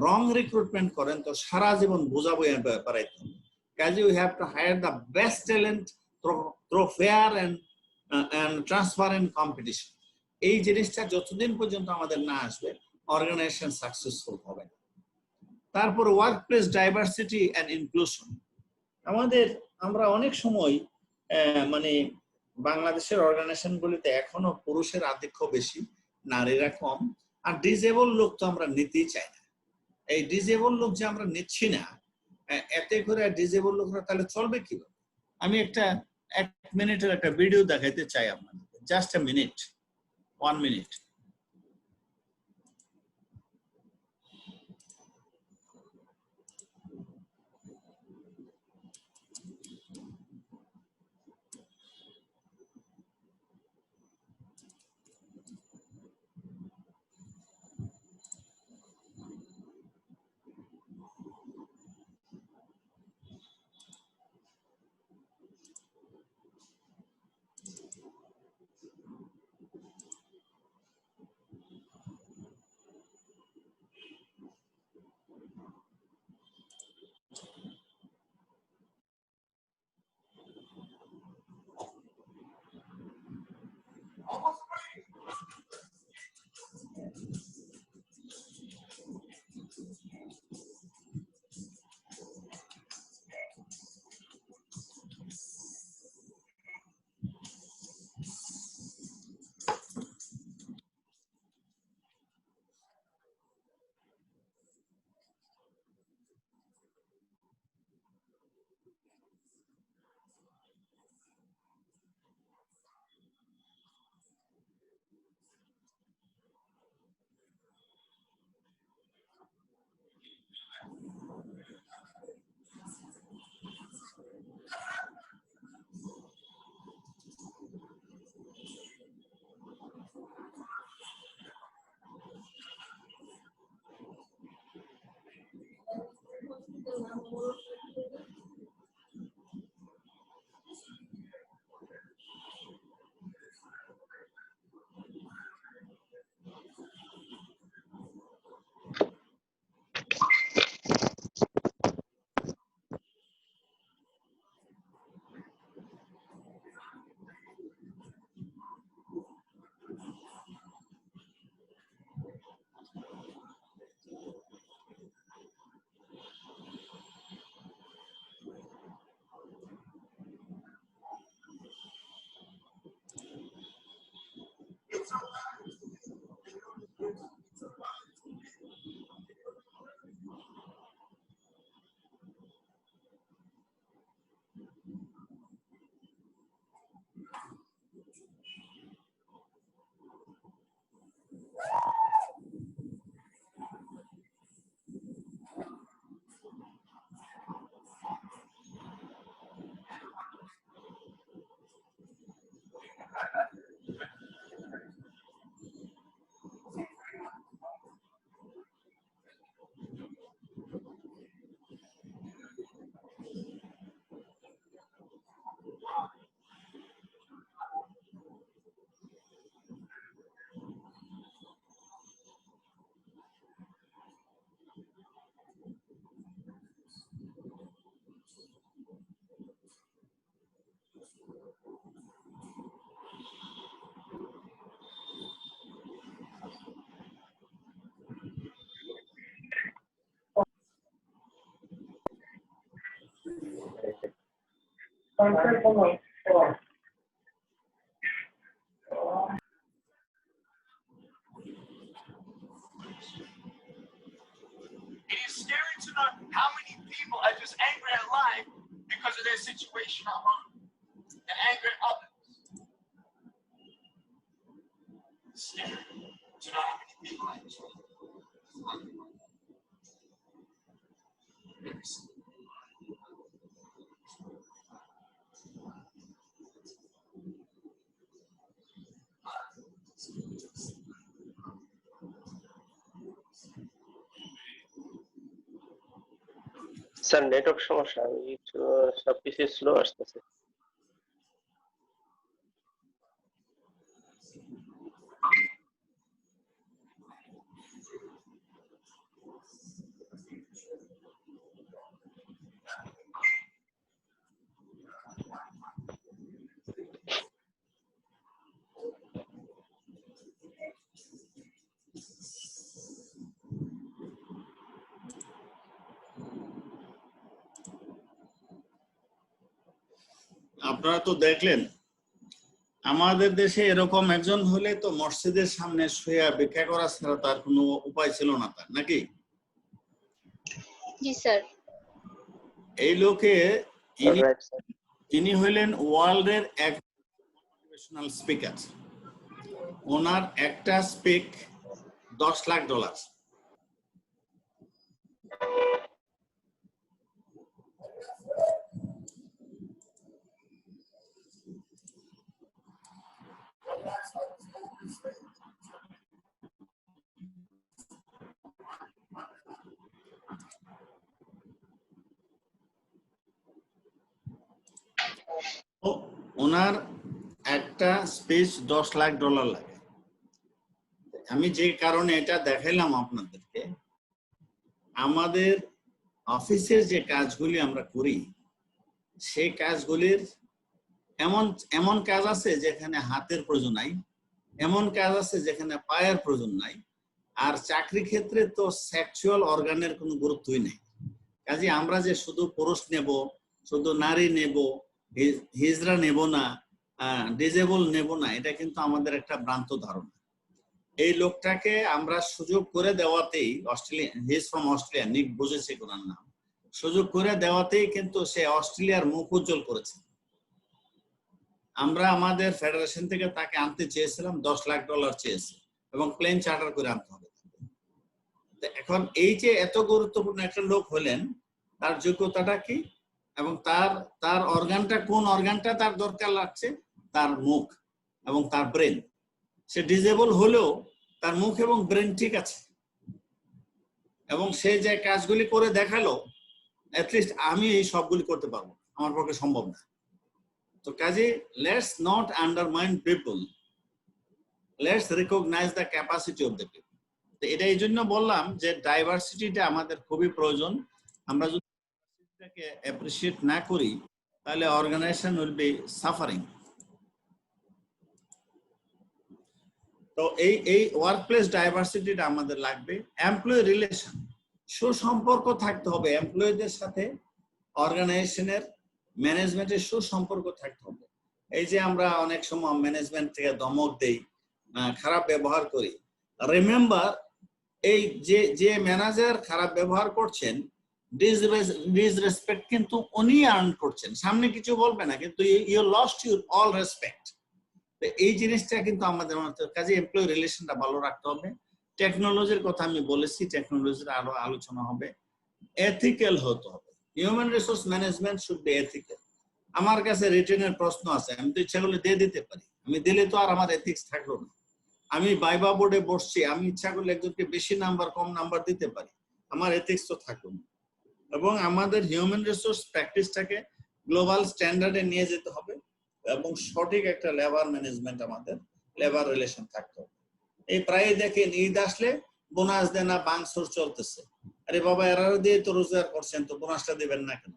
রং রিক্রুটমেন্ট করেন তো সারা জীবন বোঝা বইয়া বেড়াইতে হবে। কাজে we have to hire the best talent through fair and transparent competition. এই জিনিসটা যতদিন পর্যন্ত আমাদের না আসবে অর্গানাইজেশন সাকসেসফুল হবে না। তারপর workplace diversity and inclusion. আমরা অনেক সময় মানে বাংলাদেশের অর্গানাইজেশনগুলিতে এখনো পুরুষের আধিক্য বেশি, নারীরা কম। আর ডিজেবল লোক তো আমরা নিতেই চাই না। এই ডিজেবল লোক যে আমরা নিচ্ছি না, এতে করে ডিজেবল লোকরা তাহলে চলবে কিভাবে? আমি একটা 1 মিনিটের একটা ভিডিও দেখাইতে চাই আপনাদের, just a minute, 1 minute. It is scary to know how many people are just angry at life because of their situation at home. They're angry at others. It's scary to know how many people are just sir network সমস্যা, একটু সবকিছু স্লো আসতেছে। আপনারা তো দেখলেন আমাদের দেশে এরকম একজন হলে তো মসজিদের সামনে শুয়ে ভিক্ষা করা ছাড়া তার কোনো উপায় ছিল না, তার নাকি? জি স্যার। এই লোকে ইনি হইলেন ওয়ার্ল্ডের এক মোটিভেশনাল স্পিকার। ওনার একটা স্পিক $10 লাখ। ওনার একটা স্পিচ $10 লাখ লাগে। আমি যে কারণে এটা দেখাইলাম আপনাদেরকে, আমাদের অফিসের যে কাজগুলি আমরা করি সেই কাজগুলির এমন কাজ আছে যেখানে হাতের প্রয়োজন নাই, এমন কাজ আছে যেখানে পায়ের প্রয়োজন নাই, আর চাকরি ক্ষেত্রে তো সেক্সুয়াল অর্গানের কোনো গুরুত্বই নেই। কাজে আমরা যে শুধু পুরুষ নেব, শুধু নারী নেব, হিজড়া নেব না, ডিজেবল নেব না, এটা কিন্তু আমাদের একটা ভ্রান্ত ধারণা। এই লোকটাকে আমরা সুযোগ করে দেওয়াতেই, Australia, he is from Australia, Nick বুঝেছে কোনার নাম, সুযোগ করে দেওয়াতেই কিন্তু সে অস্ট্রেলিয়ার মুখ উজ্জ্বল করেছে। আমরা আমাদের ফেডারেশন থেকে তাকে আনতে চেয়েছিলাম, $10 লাখ চেয়েছে এবং প্লেন চার্টার করে আনতে হবে। এখন এই যে এত গুরুত্বপূর্ণ একটা লোক হলেন, তার যোগ্যতাটা কি এবং তার অর্গানটা, কোন অর্গানটা তার দরকার লাগছে? তার মুখ এবং তার ব্রেন। সে ডিজেবল হলেও তার মুখ এবং ব্রেন ঠিক আছে এবং সে যে কাজগুলি করে দেখালো, অ্যাটলিস্ট আমি এই সবগুলি করতে পারবো, আমার পক্ষে সম্ভব না। তো কাজে let's not undermine people, let's recognize the capacity of the people. তো এটা এই জন্য বললাম যে ডাইভার্সিটিটা আমাদের খুবই প্রয়োজন। আমরা যদি এটাকে অ্যাপ্রিশিয়েট না করি তাহলে অর্গানাইজেশন উইল বি সাফারিং। তো এই ওয়ার্কপ্লেস ডাইভার্সিটিটা আমাদের লাগবে। এমপ্লয়ি রিলেশন, সুসম্পর্ক থাকতে হবে এমপ্লয়ীদের সাথে, অর্গানাইজেশনের ম্যানেজমেন্টের সুসম্পর্ক থাকতে হবে। এই যে আমরা অনেক সময় ম্যানেজমেন্ট থেকে ধমক দেই, খারাপ ব্যবহার করি, রিমেম্বার এই যে ম্যানেজার খারাপ ব্যবহার করছেন, ডিসরেসপেক্ট কিন্তু উনি আর্ন করছেন, সামনে কিছু বলবে না কিন্তু you lost your all respect. এই জিনিসটা কিন্তু আমাদের কাজে এমপ্লয়ি রিলেশনটা ভালো রাখতে হবে। টেকনোলজির কথা আমি বলেছি, টেকনোলজির আরো আলোচনা হবে। এথিক্যাল হতে হবে, human resource management should be ethical. আমার কাছে রিটেনের প্রশ্ন আছে, আমি তো ইচ্ছা করলে দিয়ে দিতে পারি, আমি দিলে তো আর আমার এথিক্স থাকলো না। আমি ভাইবা বোর্ডে বসছি, আমি ইচ্ছা করলে একজনকে বেশি নাম্বার কম নাম্বার দিতে পারি, আমার এথিক্স তো থাকলো না। এবং আমাদের হিউম্যান রিসোর্স প্র্যাকটিসটাকে গ্লোবাল স্ট্যান্ডার্ডে নিয়ে যেতে হবে এবং সঠিক একটা লেবার ম্যানেজমেন্ট, আমাদের লেবার রিলেশন থাকতে হবে। এই প্রায় দেখেন ঈদ আসলে বোনাস দেন না, বাংসুর চলতেছে। আরে বাবা, এরা দিয়ে তো রোজগার করছেন, তো বোনাসটা দিবেন না কেন?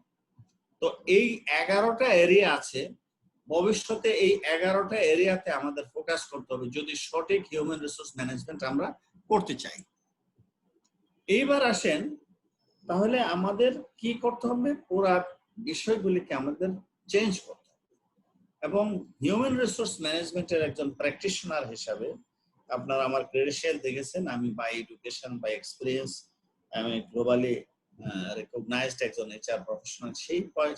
তো এই 11টা এরিয়া আছে, ভবিষ্যতে এই 11টা এরিয়াতে আমাদের ফোকাস করতে হবে যদি সঠিক হিউম্যান রিসোর্স ম্যানেজমেন্ট আমরা করতে চাই। এইবার আসেন, তাহলে আমাদের কি করতে হবে? পুরা বিষয়গুলিকে আমাদের চেঞ্জ করতে হবে। এবং হিউম্যান রিসোর্স ম্যানেজমেন্টের একজন প্র্যাকটিশনার হিসাবে আপনারা আমার ক্রেডেনশিয়াল দেখেছেন, আমি বাই এডুকেশন বাই এক্সপিরিয়েন্স আমি গ্লোবালি রেকগনাইজড একজন এইচআর প্রফেশনাল।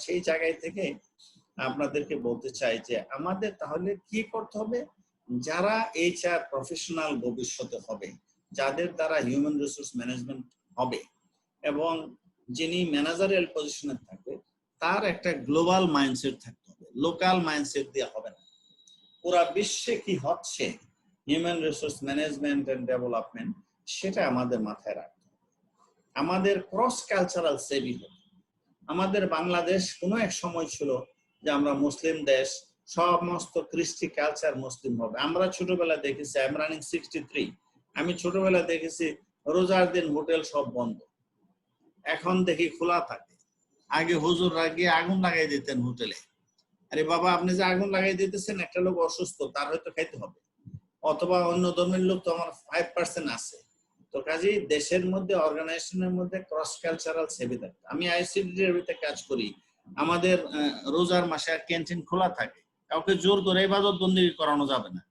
সেই জায়গায় থেকে আপনাদেরকে বলতে চাই যে আমাদের তাহলে কি করতে হবে, যারা এইচআর প্রফেশনাল ভবিষ্যতে হবে, যাদের দ্বারা হিউম্যান রিসোর্স ম্যানেজমেন্ট হবে এবং যিনি ম্যানেজারিয়াল পজিশনে থাকবে, তার একটা গ্লোবাল মাইন্ডসেট থাকতে হবে, লোকাল মাইন্ডসেট দিয়ে হবে না। পুরা বিশ্বে কি হচ্ছে human resource management and development, সেটা আমাদের মাথায় রাখতে হবে। আমাদের ক্রস কালচারাল সেভি হবে। আমাদের বাংলাদেশ কোনো এক সময় ছিল যে আমরা মুসলিম দেশ, সমস্ত কৃষ্টি কালচার মুসলিম হবে। আমরা ছোটবেলা দেখেছি, আই এম রানিং 63, আমি ছোটবেলা দেখেছি রোজার দিন হোটেল সব বন্ধ, এখন দেখি খোলা থাকে। আগে হুজুররা গিয়ে আগুন লাগাই দিতেন হোটেলে। আরে বাবা, আপনি যে আগুন লাগাই দিতেছেন, একটা লোক অসুস্থ, তার হয়তো খাইতে হবে, অথবা অন্য ধর্মের লোক তো আমার 5% আছে। তো কাজেই দেশের মধ্যে, অর্গানাইজেশনের মধ্যে ক্রস কালচারাল সেভি থাকে। আমি আইসিডি এর ভিতরে কাজ করি, আমাদের রোজার মাসে ক্যান্টিন খোলা থাকে, কাউকে জোর করে ইবাদত বন্দেগী করানো যাবে না।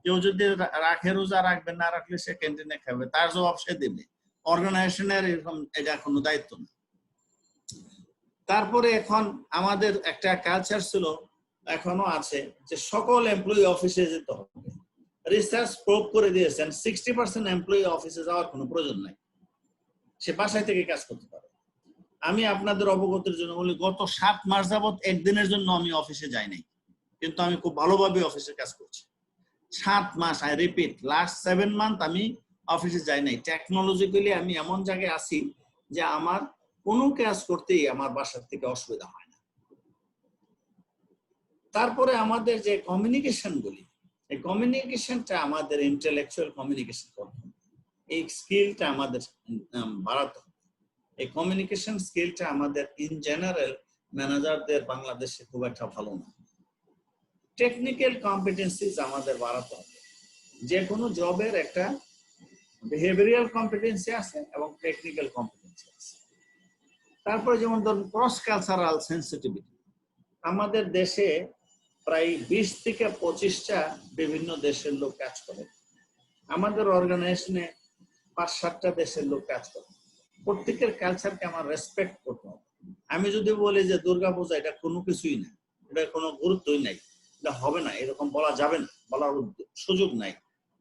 কেউ যদি রাখে রোজা, রাখবে, না রাখলে সে ক্যান্টিনে খাবে, তার জবাব সে দেবে। অর্গানাইজেশনের এরকম এটা কোনো দায়িত্ব না। তারপরে এখন আমাদের একটা কালচার ছিল, এখনো আছে, যে সকল এমপ্লয়ি অফিসে যেতে হবে। রিসার্চ প্রুভ করে দিয়েছেন 60% এমপ্লয়ি অফিসে যাওয়ার কোনো প্রয়োজন নাই, সে বাসায় থেকে কাজ করতে পারে। আমি আপনাদের অবগতির জন্য বলি, গত 7 মাস যাবত একদিনের জন্য আমি অফিসে যাই নাই, কিন্তু আমি খুব ভালোভাবে অফিসে কাজ করছি। 7 মাস, আই রিপিট, লাস্ট 7 মান্থ আমি অফিসে যাই নাই। টেকনোলজিক্যালি আমি এমন জায়গায় আছি যে আমার কোনো কাজ করতেই আমার বাসার থেকে অসুবিধা হয় না। তারপরে আমাদের যে কমিউনিকেশন গুলি, এই কমিউনিকেশনটা আমাদের ইন্টেলেকচুয়াল কমিউনিকেশন করতে হবে, এই স্কিলটা আমাদের বাড়াতে হবে। এই কমিউনিকেশন স্কিলটা আমাদের ইন জেনারেল ম্যানেজারদের বাংলাদেশে খুব একটা ভালো না। টেকনিক্যাল কম্পিটেন্সিজ আমাদের বাড়াতে হবে। যে কোনো জবের একটা বিহেভিয়ারাল কম্পিটেন্সি আছে এবং টেকনিক্যাল কম্পিটেন্সি আছে। তারপরে যেমন ধরুন ক্রস কালচারাল সেন্সিটিভিটি। আমাদের দেশে প্রায় 20 থেকে 25টা বিভিন্ন দেশের লোক কাজ করে। আমাদের অর্গানাইজেশনে 5-7টা দেশের লোক কাজ করে। প্রত্যেকের কালচারকে আমার রেসপেক্ট করতে হবে। আমি যদি বলি যে দুর্গাপূজা এটা কোনো কিছুই না, এটা কোনো গুরুত্বই নাই, এটা হবে না, এরকম বলা যাবে না, বলার সুযোগ নাই।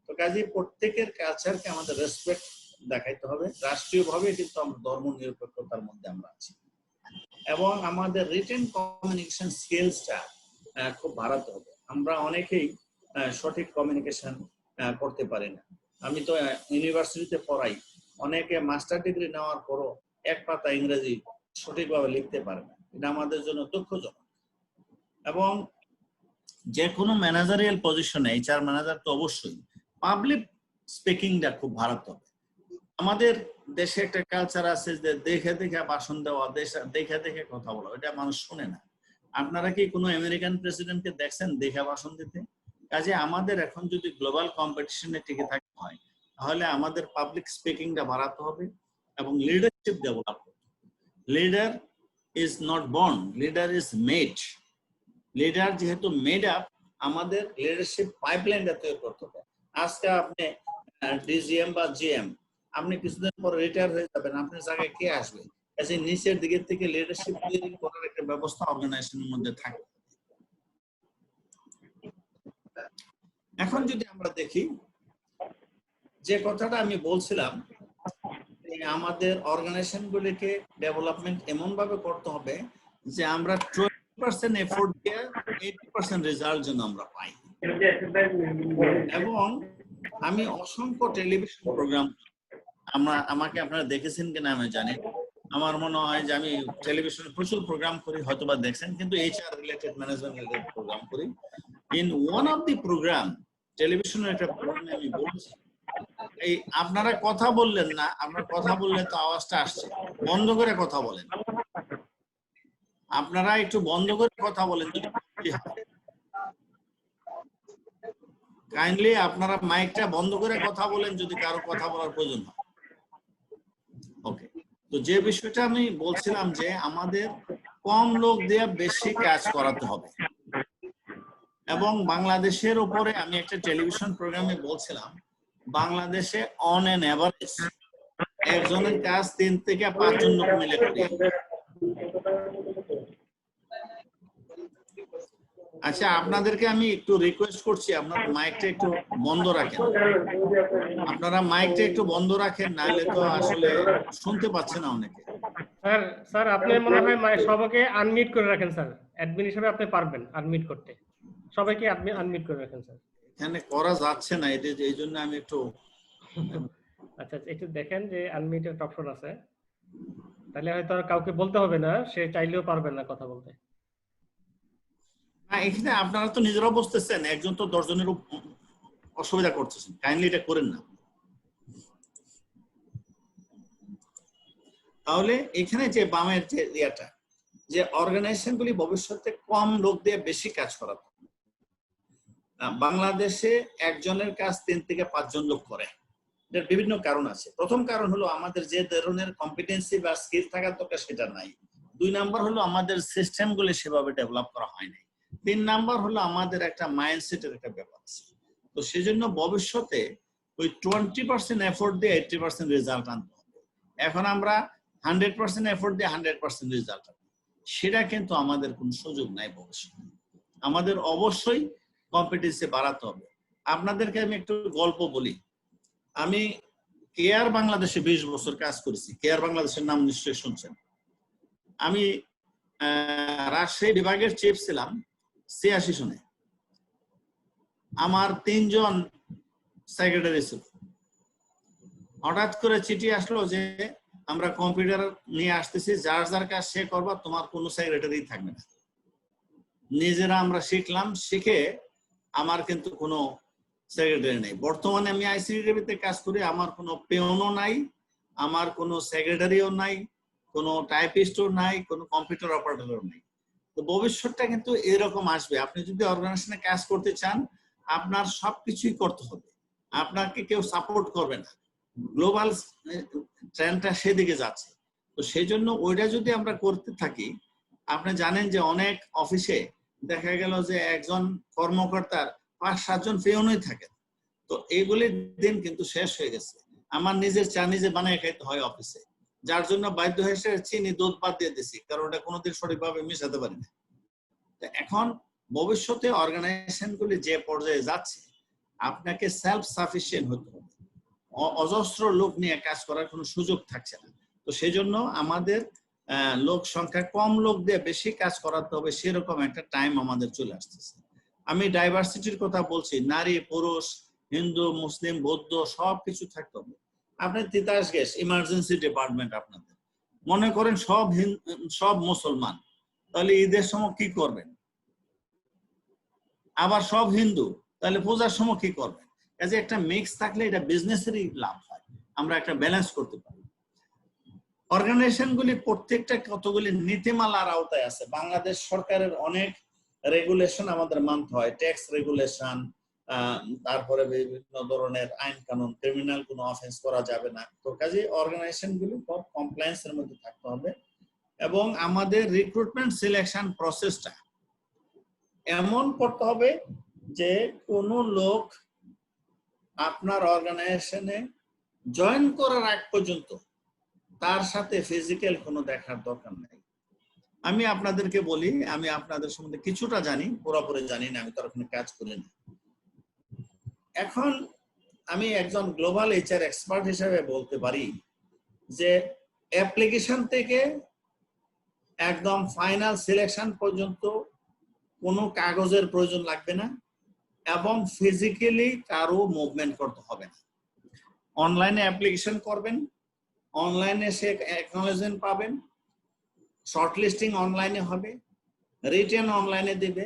তো কাজে প্রত্যেকের কালচারকে আমাদের রেসপেক্ট দেখাইতে হবে। রাষ্ট্রীয়ভাবে কিন্তু আমরা ধর্ম নিরপেক্ষতার মধ্যে আমরা আছি, এবং আমাদের রিটেন কমিউনিকেশন স্কিলসটা খুব বাড়াতে হবে। আমরা অনেকেই সঠিক কমিউনিকেশন করতে পারি না। আমি তো ইউনিভার্সিটিতে পড়াই, অনেকে মাস্টার ডিগ্রি নেওয়ার পরও এক পাতা ইংরেজি সঠিকভাবে লিখতে পারে না, এটা আমাদের জন্য দুঃখজনক। এবং যে কোনো ম্যানেজারিয়াল পজিশনে, এইচআর ম্যানেজার তো অবশ্যই পাবলিক স্পিকিংটা খুব বাড়াতে হবে। আমাদের দেশে একটা কালচার আছে যে দেখে দেখে ভাষণ দেওয়া, দেখে দেখে কথা বলা, এটা মানুষ শুনে না। আপনারা কি কোনো আমেরিকান প্রেসিডেন্টকে দেখছেন দেখে ভাষণ দিতে? কাজে আমাদের এখন যদি গ্লোবাল কম্পিটিশনে টিকে থাকতে হয়, তাহলে আমাদের পাবলিক স্পিকিংটা বাড়াতে হবে এবং লিডারশিপ ডেভেলপ করতে হবে। Leader is not born, leader is made. Leader যেহেতু মেড আপ, আমাদের লিডারশিপ পাইপলাইনটা তৈরি করতে হবে। আজকে আপনি ডিজিএম বা জিএম, আপনি কিছুদিন পর রিটায়ার হয়ে যাবেন, আপনার জায়গায় কে আসবে? কাজে নিচের দিকের থেকে লিডারশিপ তৈরি করার একটা ব্যবস্থা অর্গানাইজেশনের মধ্যে থাকে। এখন যদি আমরা দেখি, যে কথাটা আমি বলছিলাম, আমাদের অর্গানাইজেশন গুলিকে ডেভেলপমেন্ট এমন ভাবে করতে হবে যে আমরা 20% এফোর্ট দিয়ে 80% রেজাল্ট যেন আমরা পাই। এবং আমি অসংখ্য টেলিভিশন প্রোগ্রাম, আমাকে আপনারা দেখেছেন কিনা আমি জানি, আমার মনে হয় যে আমি টেলিভিশনে প্রচুর প্রোগ্রাম করি, হয়তোবা দেখছেন, কিন্তু HR related, management related programme করি। In one of the programme, টেলিভিশনের একটা প্রোগ্রামে আমি বলছি, এই আপনারা কথা বললেন না, আপনারা কথা বললে তো আওয়াজটা আসছে, বন্ধ করে কথা বলেন। আপনারা একটু বন্ধ করে কথা বলেন, কাইন্ডলি আপনারা মাইকটা বন্ধ করে কথা বলেন যদি কারো কথা বলার প্রয়োজন হয়। ওকে, তো যে বিষয়টা আমি বলছিলাম যে আমাদের কম লোক দিয়ে বেশি কাজ করাতে হবে। এবং বাংলাদেশের উপরে আমি একটা টেলিভিশন প্রোগ্রামে বলছিলাম, বাংলাদেশে অন এন এভারেজ একজনের কাজ 3 থেকে 5 জন লোক মিলে করি। আচ্ছা, আপনাদেরকে আমি একটু রিকোয়েস্ট করছি, আপনারা মাইকটা একটু বন্ধ রাখেন। আপনারা মাইকটা একটু বন্ধ রাখেন, নাহলে তো আসলে শুনতে পাচ্ছে না অনেকে। স্যার আপনি মনে হয় সবাইকে আনমিউট করে রাখেন স্যার, অ্যাডমিন হিসেবে আপনি পারবেন আনমিউট করতে, সবাইকে আনমিউট করে রাখেন স্যার। এখানে করা যাচ্ছে না, এটা এই জন্য আমি একটু আচ্ছা একটু দেখেন যে আনমিউটের অপশন আছে, তাহলে হয়তো আর কাউকে বলতে হবে না, সে চাইলেও পারবে না কথা বলতে। এখানে আপনারা তো নিজেরাও বুঝতেছেন, একজন তো 10 জনের অসুবিধা করতেছেন, কাইন্ডলি এটা করেন না। তাহলে এখানে যে বামের যে ইয়াটা, যে অর্গানাইজেশন গুলি ভবিষ্যতে কম লোক দিয়ে বেশি কাজ করাবে। বাংলাদেশে একজনের কাজ 3 থেকে 5 জন লোক করে। এর বিভিন্ন কারণ আছে। প্রথম কারণ হলো আমাদের যে ধরনের কম্পিটেন্সি বা স্কিল থাকার দরকার সেটা নাই। 2 নাম্বার হলো আমাদের সিস্টেম গুলি সেভাবে ডেভেলপ করা হয় নাই। 3 নাম্বার হলো আমাদের একটা মাইন্ডসেটের একটা ব্যাপার আছে। তো সেজন্য ভবিষ্যতে ওই 20% এফোর্ট দিয়ে 80% রেজাল্ট আনতে হবে। এখন আমরা 100% এফোর্ট দিয়ে 100% রেজাল্ট আনতে, সেটা কিন্তু আমাদের কোনো সুযোগ নাই ভবিষ্যতে। আমাদের অবশ্যই কম্পিটেন্সি বাড়াতে হবে। আপনাদেরকে আমি একটু গল্প বলি। আমি কেয়ার বাংলাদেশে 20 বছর কাজ করেছি। কেয়ার বাংলাদেশের নাম নিশ্চয়ই শুনছেন। আমি রাজশাহী বিভাগের চিফ ছিলাম 86 সনে। আমার 3 জন সেক্রেটারি ছিল। হঠাৎ করে চিঠি আসলো যে আমরা কম্পিউটার নিয়ে আসতেছি, যার যার কাজ সে করবা, তোমার কোনো সেক্রেটারি থাকবে না। নিজেরা আমরা শিখলাম, শিখে আমার কিন্তু কোনো সেক্রেটারি নেই। বর্তমানে আমি আইসিডিতে কাজ করি, আমার কোনো পেওনও নাই, আমার কোনো সেক্রেটারিও নাই, কোনো টাইপিস্টও নাই, কোনো কম্পিউটার অপারেটরও নাই। তো ভবিষ্যৎটা কিন্তু এরকম আসবে। আপনি যদি অর্গানাইজেশনে কাজ করতে চান, আপনার সবকিছুই করতে হবে, আপনাকে কেউ সাপোর্ট করবে না। গ্লোবাল ট্রেন্ডটা সেদিকে যাচ্ছে। তো সেই জন্য ওইটা যদি আমরা করতে থাকি, আপনি জানেন যে অনেক অফিসে দেখা গেল যে একজন কর্মকর্তার 5-7 জন পেওনই থাকে। তো এইগুলির দিন কিন্তু শেষ হয়ে গেছে। আমার নিজের চা নিজে বানিয়ে খাইতে হয় অফিসে, যার জন্য বাধ্য হয়ে চিনি দুধ বাদ দিয়ে দিছি, কারণ ওটা কোনোদিন সঠিকভাবে মিশাতে পারি না। এখন ভবিষ্যতে অর্গানাইজেশন গুলি যে পর্যায়ে যাচ্ছে, আপনাকে সেলফ সাফিসিয়েন্ট হতে হবে। অজস্র লোক নিয়ে কাজ করার কোনো সুযোগ থাকছে না। তো সেই জন্য আমাদের লোক সংখ্যা কম লোক দিয়ে বেশি কাজ করাতে হবে, সেরকম একটা টাইম আমাদের চলে আসতেছে। আমি ডাইভার্সিটির কথা বলছি, নারী পুরুষ, হিন্দু মুসলিম বৌদ্ধ সবকিছু থাকতে হবে। আপনি তিতাস গ্যাস ইমার্জেন্সি ডিপার্টমেন্ট, আপনাদের মনে করেন সব মুসলমান, তাহলে ঈদের সময় কি করবেন? আবার সব হিন্দু, তাহলে পূজার সময় কি করবেন? কাজে একটা মিক্স থাকলে এটা বিজনেসেরই লাভ হয়, আমরা একটা ব্যালেন্স করতে পারি। অর্গানাইজেশন গুলি প্রত্যেকটা কতগুলি নীতিমালার আওতায় আছে। বাংলাদেশ সরকারের অনেক রেগুলেশন আমাদের মানতে হয়, ট্যাক্স রেগুলেশন, তারপরে বিভিন্ন ধরনের আইন কানুন, ক্রিমিনাল কোনো অফেন্স করা যাবে না। তো কাজে অর্গানাইজেশন গুলি সব কমপ্লায়েন্স এর মধ্যে থাকতে হবে। এবং আমাদের রিক্রুটমেন্ট সিলেকশন প্রসেসটা এমন করতে হবে যে কোনো লোক আপনার অর্গানাইজেশনে জয়েন করার আগ পর্যন্ত তার সাথে ফিজিক্যাল কোনো দেখার দরকার নাই। আমি আপনাদেরকে বলি, আমি আপনাদের সম্বন্ধে কিছুটা জানি, পুরোপুরি জানি না, আমি তার ওখানে কাজ করি না। এখন আমি একজন গ্লোবাল এইচআর এক্সপার্ট হিসেবে বলতে পারি যে অ্যাপ্লিকেশন থেকে একদম ফাইনাল সিলেকশন পর্যন্ত কোনো কাগজের প্রয়োজন লাগবে না, এবং ফিজিক্যালি কারো মুভমেন্ট করতে হবে না। অনলাইনে অ্যাপ্লিকেশন করবেন, অনলাইনে সে অ্যাকনলেজমেন্ট পাবেন, শর্টলিস্টিং অনলাইনে হবে, রিটেন অনলাইনে দেবে,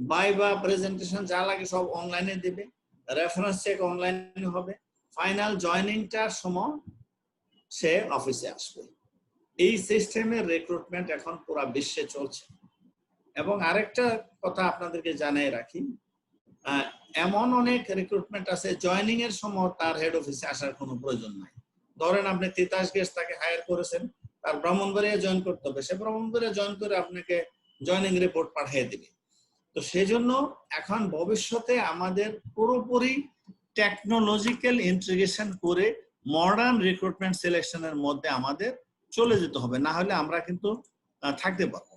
ভাইভা প্রেজেন্টেশন যা লাগে সব অনলাইনে দেবে, রেফারেন্স চেক অনলাইনে হবে, ফাইনাল জয়েনিংটার সময় সে অফিসে আসবে। এই সিস্টেমের রিক্রুটমেন্ট এখন পুরো বিশ্বে চলছে। এবং আরেকটা কথা আপনাদেরকে জানিয়ে রাখি, এমন অনেক রিক্রুটমেন্ট আছে জয়েনিং এর সময় তার হেড অফিসে আসার কোনো প্রয়োজন নাই। ধরেন আপনি তিতাস গ্যাস তাকে হায়ার করেছেন, তার ব্রাহ্মণবাড়িয়া জয়েন করতে হবে, সে ব্রাহ্মণবাড়িয়া জয়েন করে আপনাকে জয়েনিং রিপোর্ট পাঠিয়ে দিবে। তো সেজন্য এখন ভবিষ্যতে আমাদের পুরোপুরি টেকনোলজিক্যাল ইন্টিগ্রেশন করে মডার্ন রিক্রুটমেন্ট সিলেকশনের মধ্যে আমাদের চলে যেতে হবে, না হলে আমরা কিন্তু থাকতে পারবো।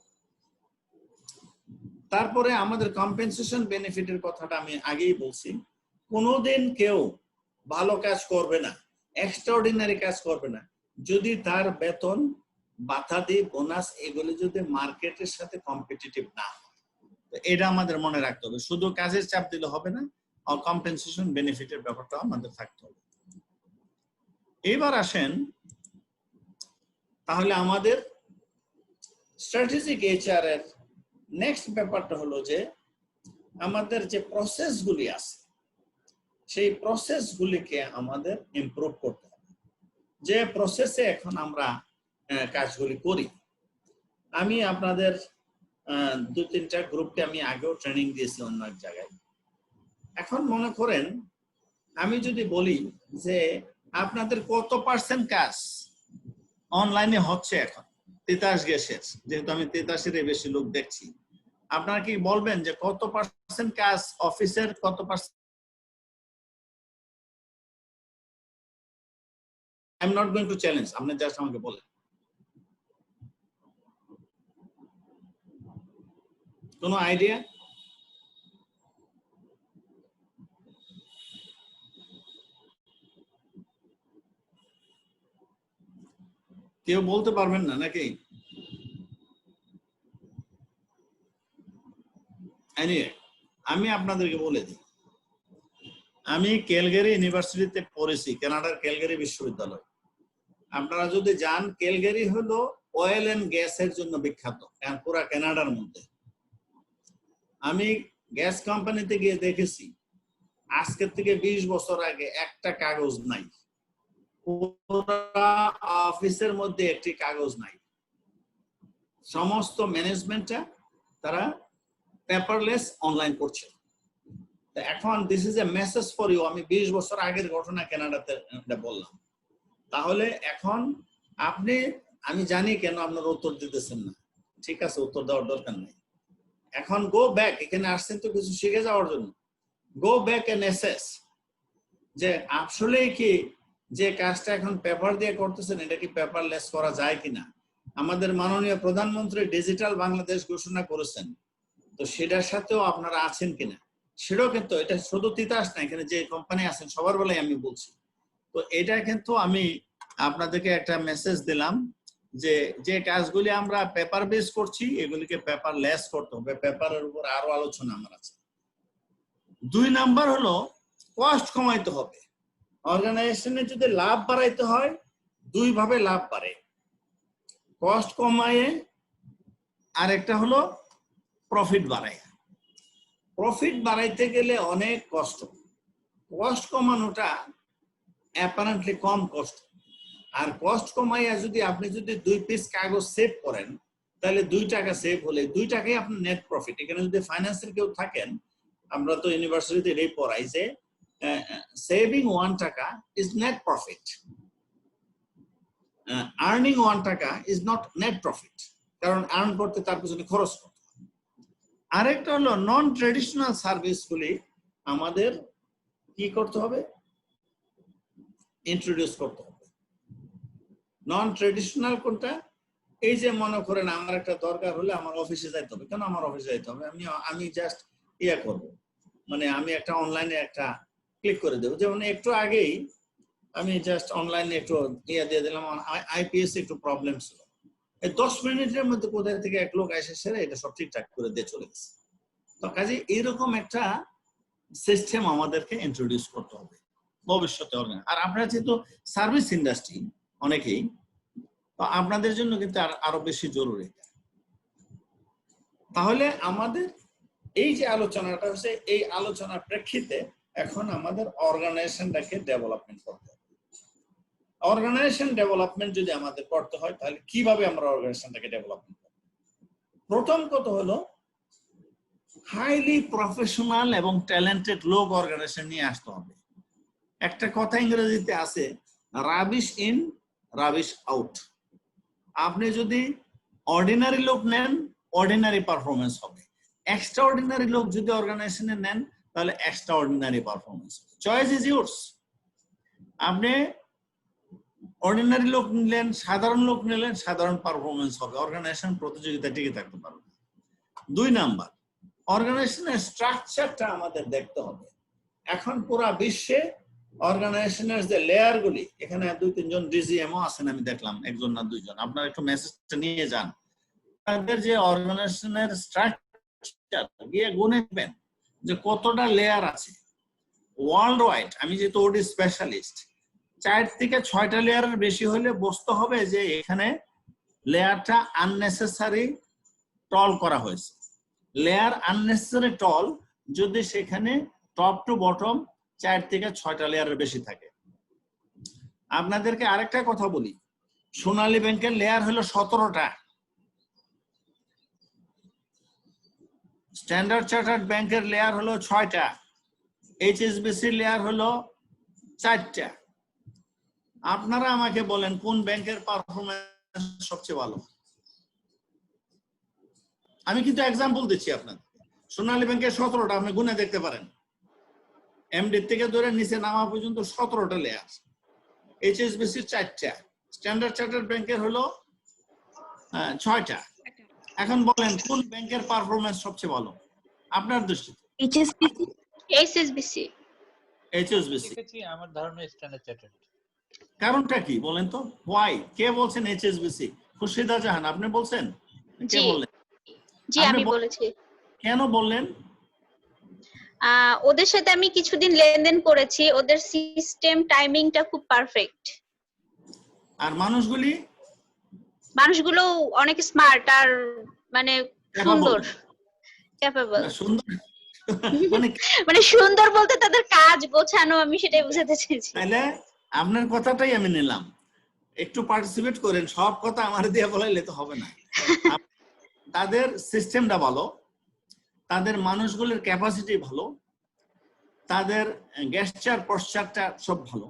তারপরে আমাদের কম্পেনসেশন বেনিফিটের কথাটা আমি আগেই বলছি, কোনোদিন কেউ ভালো কাজ করবে না, এক্সট্রাঅর্ডিনারি কাজ করবে না যদি তার বেতন, বাতাদি, বোনাস এগুলি যদি মার্কেটের সাথে কম্পিটিটিভ না হয়। এটা আমাদের মনে রাখতে হবে, শুধু কাজের চাপ দিলে হবে না, কম্পেনসেশন বেনিফিটের ব্যাপারটা আমাদের থাকতে হবে। এবার আসেন তাহলে আমাদের স্ট্র্যাটেজিক এইচআর এর নেক্সট ব্যাপারটা হলো যে আমাদের যে প্রসেসগুলি আছে সেই প্রসেসগুলিকে আমাদের ইমপ্রুভ করতে হবে। যে প্রসেসে এখন আমরা কাজগুলি করি, আমি আপনাদের 2-3টা গ্রুপকে আমি আগেও ট্রেনিং দিয়েছি অন্য এক জায়গায়। এখন মনে করেন আমি যদি বলি যে আপনাদের কত পার্সেন্ট কাজ অনলাইনে হচ্ছে এখন তিতাস গ্যাসের, যেহেতু আমি তিতাসের বেশি লোক দেখছি, আপনারা কি বলবেন যে কত পার্সেন্ট কাজ অফিসের, কত percent? I am not going to challenge, আপনি জাস্ট আমাকে বলেন। কোনো আইডিয়া? কেউ বলতে পারবেন না নাকি? আমি আপনাদেরকে বলে দিই, আমি ক্যালগারি ইউনিভার্সিটিতে পড়েছি, কানাডার ক্যালগারি বিশ্ববিদ্যালয়। আপনারা যদি যান, ক্যালগারি হলো অয়েল এন্ড গ্যাসের জন্য বিখ্যাত পুরা কানাডার মধ্যে। আমি গ্যাস কোম্পানিতে গিয়ে দেখেছি আজকের থেকে 20 বছর আগে একটা কাগজ নাই, পুরা অফিসের মধ্যে একটি কাগজ নাই, সমস্ত ম্যানেজমেন্টটা তারা পেপারলেস অনলাইন করছে। এখন this is a message for you, আমি 20 বছর আগের ঘটনা কানাডাতে বললাম। তাহলে এখন আপনি, আমি জানি কেন আপনারা উত্তর দিতেছেন না, ঠিক আছে, উত্তর দেওয়ার দরকার নেই। এখন গো ব্যাক, এখানে আসছেন তো কিছু শিখে যাওয়ার জন্য, গো ব্যাক এন্ড অ্যাসেস যে আসলে কি যে কাজটা এখন পেপার দিয়ে করতেছেন এটা কি পেপারলেস করা যায় কিনা। আমাদের মাননীয় প্রধানমন্ত্রী ডিজিটাল বাংলাদেশ ঘোষণা করেছেন, তো সেটার সাথেও আপনারা আছেন কিনা সেটাও কিন্তু, এটা শুধু তিতাস না, এখানে যে কোম্পানি আছেন সবার বেলায় আমি বলছি। তো এটা কিন্তু আমি আপনাদেরকে একটা মেসেজ দিলাম যে যে কাজগুলি আমরা পেপার বেস করছি এগুলিকে পেপারলেস করতে হবে, পেপারের উপর আরো আলোচনা আমার আছে। 2 নাম্বার হলো কস্ট কমাইতে হবে। অর্গানাইজেশনে যদি লাভ বাড়াইতে হয় 2 ভাবে লাভ বাড়ে, কস্ট কমায়ে আর একটা হলো প্রফিট বাড়ায়। প্রফিট বাড়াইতে গেলে অনেক কষ্ট, কস্ট কমানোটা অ্যাপারেন্টলি কম কষ্ট। আর কস্ট কমাইয়া যদি আপনি যদি 2 পিস কাগজ সেভ করেন তাহলে 2 টাকা সেভ হলে 2 টাকাই আপনার নেট প্রফিট। এখানে যদি ফাইন্যান্সের কেউ থাকেন, আমরা তো ইউনিভার্সিটিতে এটাই পড়াই যে সেভিং 1 টাকা ইজ নেট প্রফিট, আর্নিং 1 টাকা ইজ নট নেট প্রফিট, কারণ আর্ন করতে তার পিছনে খরচ করতে। আরেকটা হলো নন ট্রেডিশনাল সার্ভিসগুলি আমাদের কি করতে হবে, ইন্ট্রোডিউস করতে হবে। নন ট্রেডিশনাল কোনটা, এই যে মনে করেন আমার একটা দরকার হলে আমার অফিসে যাইতে হবে। কেন আমার অফিসে যাইতে হবে? আমি জাস্ট ইয়া করব, মানে আমি একটা অনলাইনে একটা ক্লিক করে দেবো। যেমন একটু আগেই আমি জাস্ট অনলাইনে একটু ইয়া দিয়ে দিলাম, আইপিএস একটু প্রবলেম ছিল, এই 10 মিনিটের মধ্যে কোথায় থেকে এক লোক এসে সেরে এটা সব ঠিকঠাক করে দিয়ে চলে গেছে। তো কাজে এইরকম একটা সিস্টেম আমাদেরকে ইন্ট্রোডিউস করতে হবে ভবিষ্যতে। আর আপনারা যেহেতু সার্ভিস ইন্ডাস্ট্রি অনেকেই, তো আপনাদের জন্য কিন্তু আরো বেশি জরুরি। তাহলে আমাদের এই যে আলোচনাটা হচ্ছে, এই আলোচনার প্রেক্ষিতে এখন আমাদের অর্গানাইজেশনটাকে ডেভেলপমেন্ট করতে হবে। অর্গানাইজেশন ডেভেলপমেন্ট যদি আমাদের করতে হয় তাহলে কিভাবে আমরা অর্গানাইজেশনটাকে ডেভেলপমেন্ট করব? প্রথম কথা হলো হাইলি প্রফেশনাল এবং ট্যালেন্টেড লোক অর্গানাইজেশন নিয়ে আসতে হবে। একটা কথা ইংরেজিতে আছে, রাবিশ ইন রাবিশ আউট। আপনি যদি অর্ডিনারি লোক নেন অর্ডিনারি পারফরমেন্স হবে, এক্সট্রা অর্ডিনারি লোক যদি অর্গানাইজেশনে নেন তাহলে extra ordinary performance. Choice is yours. আপনি অর্ডিনারি লোক নিলেন, সাধারণ লোক নিলেন, সাধারণ পারফরমেন্স হবে, অর্গানাইজেশন প্রতিযোগিতা টিকে থাকতে পারবে। 2 নাম্বার, অর্গানাইজেশনের স্ট্রাকচারটা আমাদের দেখতে হবে। এখন পুরো বিশ্বে অর্গানাইজেশনের যে লেয়ার গুলি, এখানে 2-3 জন ডিজিএমও আছেন আমি দেখলাম, 1 জন না 2 জন, আপনারা একটু মেসেজটা নিয়ে যান। তাদের যে অর্গানাইজেশনের স্ট্রাকচার গিয়ে গুনেবেন যে কতটা লেয়ার আছে ওয়ার্ল্ড ওয়াইড। আমি যেহেতু ওডি স্পেশালিস্ট, 4 থেকে 6টা লেয়ারের বেশি হলে বুঝতে হবে যে এখানে লেয়ারটা আননেসেসারি টল করা হয়েছে। লেয়ার আননেসেসারি টল যদি সেখানে টপ টু বটম 4 থেকে 6টা লেয়ারের বেশি থাকে। আপনাদেরকে আরেকটা কথা বলি, সোনালী ব্যাংকের লেয়ার হলো 17টা, স্ট্যান্ডার্ড চার্টার্ড ব্যাংকের লেয়ার হলো 6টা, এইচএসবিসি লেয়ার হলো 4টা। আপনারা আমাকে বলেন কোন ব্যাংকের পারফরমেন্স সবচেয়ে ভালো? আমি কিন্তু এক্সাম্পল দিচ্ছি আপনাদের। সোনালী ব্যাংকের 17টা, আপনি গুনে দেখতে পারেন, এমডি থেকে ধরে নিচে নামা পর্যন্ত 17টা লেয়ার, এইচএসবিসির 4টা, স্ট্যান্ডার্ড চার্টার্ড ব্যাংকের হলো 6টা। এখন বলেন কোন ব্যাংকের পারফরমেন্স সবচেয়ে ভালো আপনার দৃষ্টিতে? এইচএসবিসি। দেখেছি, আমার ধারণা স্ট্যান্ডার্ড চার্টার্ড। কারণটা কি বলেন তো? হোয়াই? কে বলছেন এইচএসবিসি? খুরশিদা জাহান আপনি বলছেন? কে বললেন? জি আমি বলেছি। কেন বললেন? ওদের সাথে আমি কিছুদিন লেনদেন করেছি, ওদের সিস্টেম টাইমিংটা খুব পারফেক্ট। আর মানুষগুলো অনেক স্মার্ট আর মানে সুন্দর, ক্যাপেবল। সুন্দর মানে সুন্দর বলতে তাদের কাজ গোছানো, আমি সেটাই বোঝাতে চেয়েছি। তাহলে আপনার কথাটাই আমি নিলাম, একটু পার্টিসিপেট করেন, সব কথা আমার দিয়ে বলাইলে তো হবে না। তাদের সিস্টেমটা ভালো, তাদের মানুষগুলোর ক্যাপাসিটি ভালো, তাদের গেস্টার পশ্চারটা সব ভালো।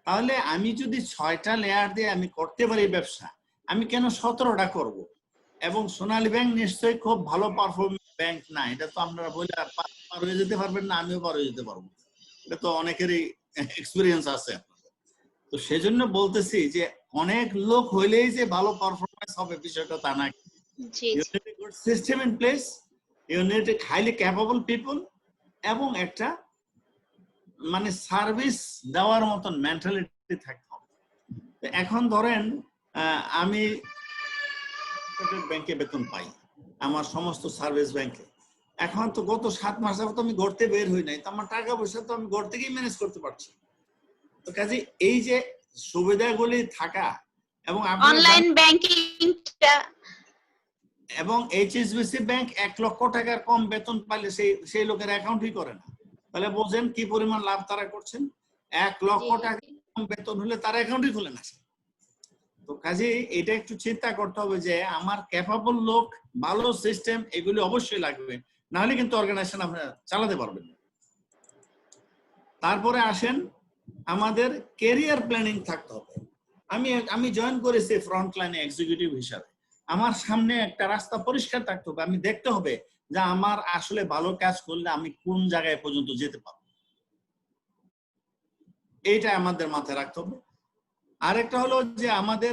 তাহলে আমি যদি 6টা লেয়ার দিয়ে আমি করতে পারি ব্যবসা, আমি কেন 17টা করব? এবং সোনালী ব্যাংক নিশ্চয়ই খুব ভালো পারফরমেন্স ব্যাংক না, এটা তো আপনারা বলে পার হয়ে যেতে পারবেন না, আমিও পার হয়ে যেতে পারবো, এটা তো অনেকেরই এক্সপিরিয়েন্স আছে। তো সেজন্য বলতেছি যে অনেক লোক হইলেই যে ভালো পারফরমেন্স হবে বিষয়টা তা না। You need a good system in place, you need a highly capable people, এবং একটা মানে সার্ভিস দেওয়ার মতন মেন্টালিটি থাকতে হবে। এখন ধরেন আমি ব্যাংকে বেতন পাই, আমার সমস্ত সার্ভিস ব্যাংকে, এখন তো গত 7 মাস যাবত আমি ঘুরতে বের হই নাই, তো আমার টাকা পয়সা তো আমি ঘর থেকেই ম্যানেজ করতে পারছি। তো কাজে এই যে সুবিধাগুলি থাকা এবং অনলাইন ব্যাংকিংটা, এবং এইচএসবিসি ব্যাংক 1 লক্ষ টাকার কম বেতন পাইলে সেই লোকের অ্যাকাউন্টই করে না, তাহলে বোঝেন কি পরিমাণ লাভ তারা করছেন। 1 লক্ষ টাকা কম বেতন হলে তার অ্যাকাউন্টই খুলে না। তো কাজে এটা একটু চিন্তা করতে হবে যে আমার ক্যাপাবল লোক, ভালো সিস্টেম, এগুলি অবশ্যই লাগবে, না হলে কিন্তু অর্গানাইজেশন আপনারা চালাতে পারবেন না। তারপরে আসেন আমাদের ক্যারিয়ার প্ল্যানিং থাকতে হবে। আমি জয়েন করেছি ফ্রন্ট লাইনে এক্সিকিউটিভ হিসাবে, আমার সামনে একটা রাস্তা পরিষ্কার থাকতে হবে, আমি দেখতে হবে যে আমার আসলে ভালো কাজ করলে আমি কোন জায়গায় পর্যন্ত যেতে পারবো, এইটা আমাদের মাথায় রাখতে হবে। আরেকটা হলো যে আমাদের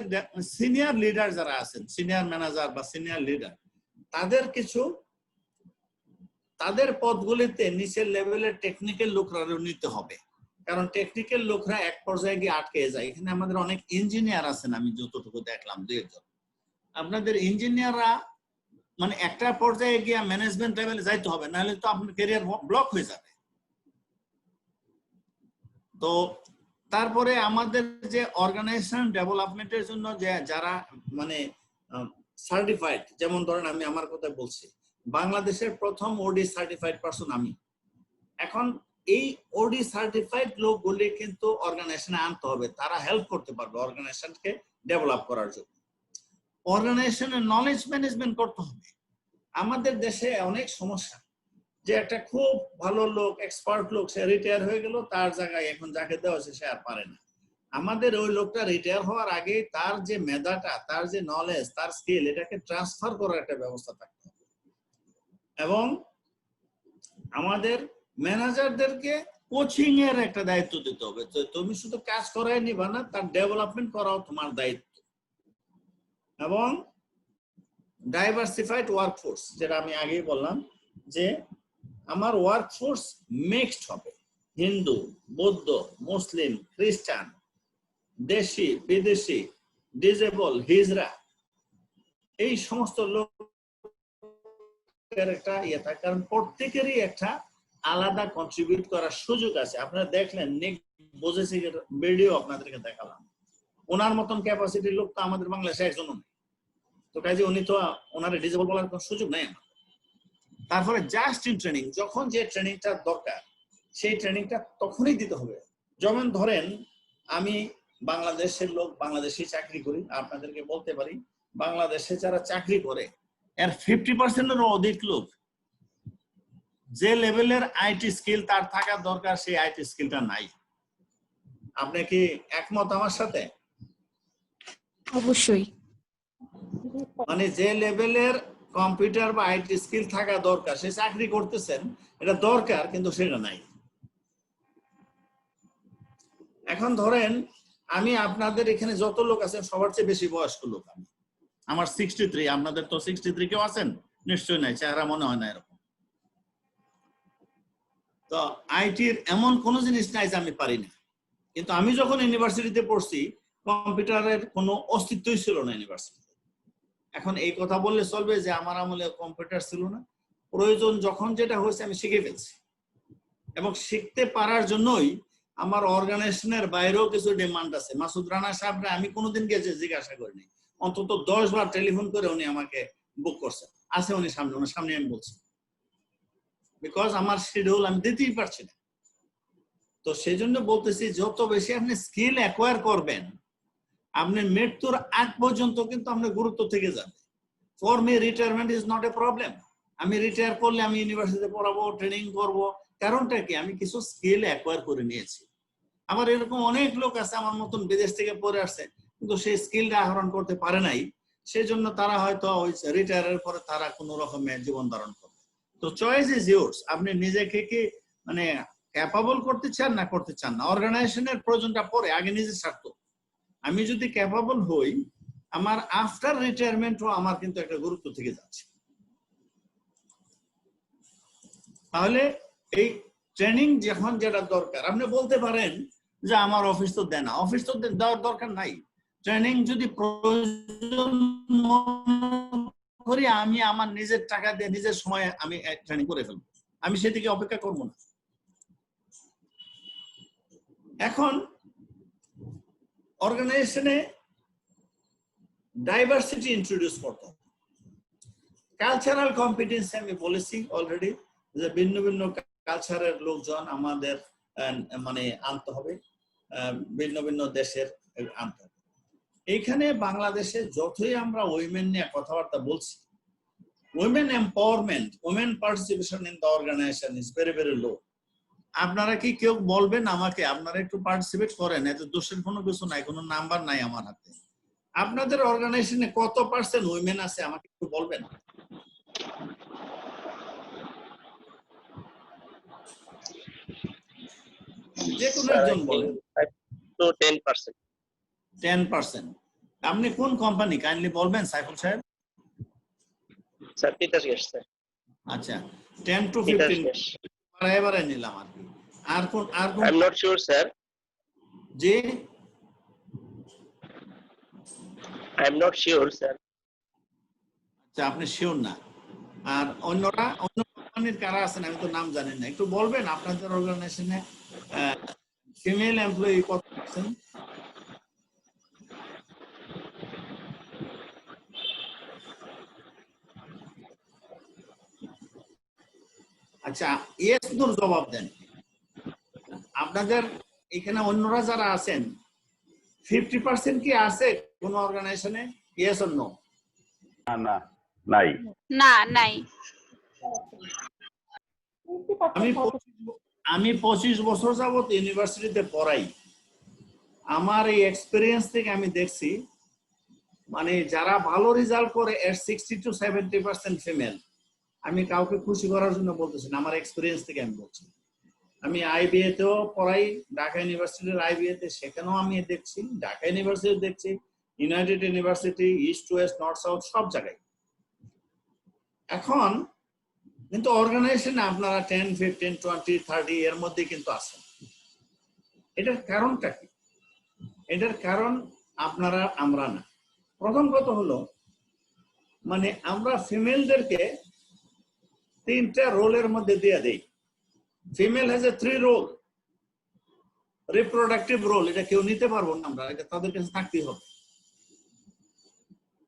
সিনিয়র লিডার যারা আছেন, সিনিয়র ম্যানেজার বা সিনিয়র লিডার, তাদের পদগুলিতে নিচের লেভেলের টেকনিক্যাল লোকরা নিতে হবে, কারণ টেকনিক্যাল লোকরা এক পর্যায়ে গিয়ে আটকে যায়। এখানে আমাদের অনেক ইঞ্জিনিয়ার আছেন, আমি যতটুকু দেখলাম 2 জন। আপনাদের ইঞ্জিনিয়াররা মানে একটা পর্যায়ে গিয়ে ম্যানেজমেন্ট লেভেলে যাইতে হবে, নাহলে তো আপনার ক্যারিয়ার ব্লক হয়ে যাবে। তো তারপরে আমাদের যে অর্গানাইজেশন ডেভেলপমেন্টের জন্য যে যারা মানে সার্টিফাইড, যেমন ধরেন আমি আমার কথা বলছি, বাংলাদেশের প্রথম ওডি সার্টিফাইড পারসন আমি। এখন এই ওডি সার্টিফাইড লোকগুলি কিন্তু অর্গানাইজেশনে আনতে হবে, তারা হেল্প করতে পারবে অর্গানাইজেশনকে ডেভেলপ করার জন্য। অর্গানাইজেশনের নলেজ ম্যানেজমেন্ট করতে হবে। আমাদের দেশে অনেক সমস্যা যে একটা খুব ভালো লোক, এক্সপার্ট লোক, সে রিটায়ার হয়ে গেল, তার জায়গায় এখন যাকে দেওয়া হয়েছে সে আর পারে না। আমাদের ওই লোকটা রিটায়ার হওয়ার আগে তার যে মেধাটা, তার যে নলেজ, তার স্কিল, এটাকে ট্রান্সফার করার একটা ব্যবস্থা থাকতে হবে। এবং আমাদের ম্যানেজারদেরকে কোচিং এর একটা দায়িত্ব দিতে হবে। তো তুমি শুধু কাজ করাই নিবা না, তার ডেভেলপমেন্ট করাও তোমার দায়িত্ব। এবং ডাইভার্সিফাইড ওয়ার্কফোর্স, যেটা আমি আগেই বললাম যে আমার ওয়ার্কফোর্স মিক্সড হবে, হিন্দু, বৌদ্ধ, মুসলিম, খ্রিস্টান, দেশি, বিদেশি, ডিজেবল, হিজরা, এই সমস্ত লোকের একটা ইয়ে থাকে, কারণ প্রত্যেকেরই একটা আলাদা কন্ট্রিবিউট করার সুযোগ আছে। আপনারা দেখলেন নিক বোজেসিকের ভিডিও আপনাদেরকে দেখালাম, ওনার মতন ক্যাপাসিটির লোক তো আমাদের বাংলাদেশে একজনও নেই। তো কাজে উনি তো ওনারে ডিজেবল বলার কোনো সুযোগ নেই আমার। তারপরে জাস্ট ইন ট্রেনিং, যখন যে ট্রেনিংটা দরকার সেই ট্রেনিংটা তখনই দিতে হবে। যেমন ধরেন আমি বাংলাদেশের লোক, বাংলাদেশে চাকরি করি, আপনাদেরকে বলতে পারি বাংলাদেশে যারা চাকরি করে এর 50%-এরও অধিক লোক যে লেভেলের আইটি স্কিল তার থাকা দরকার সেই আইটি স্কিলটা নাই। আপনি কি একমত আমার সাথে? অবশ্যই। মানে যে লেভেলের কম্পিউটার বা আইটি স্কিল থাকা দরকার, সে চাকরি করতেছেন, এটা দরকার কিন্তু সেটা নাই। এখন ধরেন আমি আপনাদের এখানে যত লোক আছেন সবার চেয়ে বেশি বয়স্ক লোক আমি, আমার 63, আপনাদের তো 63 কেউ আছেন? নিশ্চয়ই নাই, চেহারা মনে হয় না এরকম। তো আইটির এমন কোনো জিনিস নাই যে আমি পারি না, কিন্তু আমি যখন ইউনিভার্সিটিতে পড়ছি কম্পিউটারের কোনো অস্তিত্বই ছিল না ইউনিভার্সিটিতে। এখন এই কথা বললে চলবে যে আমার আমলে কম্পিউটার ছিল না? প্রয়োজন যখন যেটা হয়েছে আমি শিখে ফেলছি, এবং শিখতে পারার জন্যই আমার অর্গানাইজেশনের বাইরেও কিছু ডিমান্ড আছে। মাসুদ রানা সাহেবরা আমি কোনোদিন গেছে জিজ্ঞাসা করিনি, অন্তত 10 বার টেলিফোন করে উনি আমাকে বুক করছেন, আছে উনি সামনে, ওনার সামনে আমি বলছি, বিকজ আমার শিডিউল আমি দিতেই পারছি না। তো সেই জন্য বলতেছি যত বেশি আপনি স্কিল অ্যাকোয়ার করবেন, আপনি মৃত্যুর আগ পর্যন্ত কিন্তু আপনার গুরুত্ব থেকে যাবে। For me retirement is not a problem. আমি রিটায়ার করলে আমি ইউনিভার্সিটিতে পড়াবো, ট্রেনিং করব, কারণটা কি আমি কিছু স্কিল অ্যাকোয়ার করে নিয়েছি। আমার এরকম অনেক লোক আছে আমার মতন বিদেশ থেকে পড়ে আসছে কিন্তু সেই স্কিলটা আহরণ করতে পারে নাই, সেই জন্য তারা হয়তো ওই রিটায়ারের পরে তারা কোনো রকমে জীবন ধারণ করবে। তো চয়েস ইজ ইয়োর্স, আপনি নিজেকে কি মানে ক্যাপাবল করতে চান না করতে চান না। অর্গানাইজেশনের প্রয়োজনটা পরে, আগে নিজের স্বার্থ। আমি যদি ক্যাপাবল হই, আমার আফটার রিটায়ারমেন্টও আমার কিন্তু একটা গুরুত্ব থেকে যাচ্ছে। তাহলে এই ট্রেনিং যখন যেটা দরকার, আপনি বলতে পারেন যে আমার অফিস তো দেয় না, অফিস তো দেওয়ার দরকার নাই। ট্রেনিং যদি প্রয়োজন করি আমি আমার নিজের টাকা দিয়ে নিজের সময় আমি ট্রেনিং করে ফেলবো, আমি সেদিকে অপেক্ষা করবো না। এখন অর্গানাইজেশনে ডাইভার্সিটি ইন্ট্রোডিউস করতে হবে। কালচারাল কম্পিটেন্সি আমি বলেছি অলরেডি যে ভিন্ন ভিন্ন কালচারের লোকজন আমাদের মানে আনতে হবে, ভিন্ন ভিন্ন দেশের আনতে হবে। এইখানে বাংলাদেশে যতই আমরা উইমেন নিয়ে কথাবার্তা বলছি, women empowerment, women participation in the organization is very very low. আপনারা কি কেউ বলবেন আমাকে আপনারা একটু পার্টিসিপেট করেন? এত দোষের কোনো কিছু নাই, কোনো নাম্বার নাই আমার হাতে। আপনাদের অর্গানাইজেশনে কত পার্সেন্ট উইমেন আছে আমাকে একটু বলবেন? যে কোনো একজন বলেন। 10%। 10%। আপনি কোন কোম্পানি কাইন্ডলি বলবেন সাইফুল সাহেব? Sir Titas gas sir. আচ্ছা 10 to 15 এবারে নিলাম আর কি। আর কোন I am not sure sir. G I am not sure sir. আচ্ছা আপনি শিওর না। আর অন্যরা অন্য কোম্পানির কারা আছেন আমি তো নাম জানি না, একটু বলবেন আপনাদের অর্গানাইজেশনে ফিমেল এমপ্লয়ি কত আছেন? আচ্ছা ইয়েস নো জবাব দেন। আপনাদের এখানে অন্যরা যারা আছেন 50% কি আছে কোন অর্গানাইজেশনে? Yes or no? না নাই। না নাই। আমি 25 বছর যাবত ইউনিভার্সিটিতে পড়াই। আমার এই এক্সপেরিয়েন্স থেকে আমি দেখছি মানে যারা ভালো রেজাল্ট করে এর 60 to 70% ফিমেল। আমি কাউকে খুশি করার জন্য বলতেছি না, আমার এক্সপেরিয়েন্স থেকে আমি বলছি। আমি আইবিএ তেও পড়াই, ঢাকা ইউনিভার্সিটির আইবিএ তে, সেখানেও আমি দেখছি, ঢাকা ইউনিভার্সিটি দেখছি, United university, east West, north south সব জায়গায়। এখন কিন্তু অর্গানাইজেশনে আপনারা 10, 15, 20, 30 এর মধ্যে কিন্তু আছেন। এটার কারণটা কি? এটার কারণ আপনারা, আমরা না। প্রথম কথা হলো মানে আমরা ফিমেলদেরকে 3টা রোলের মধ্যে দিয়ে দেই। Female has a 3 role. Reproductive role, এটা কেউ নিতে পারবো না আমরা, এটা তাদের কাছে থাকতেই হবে।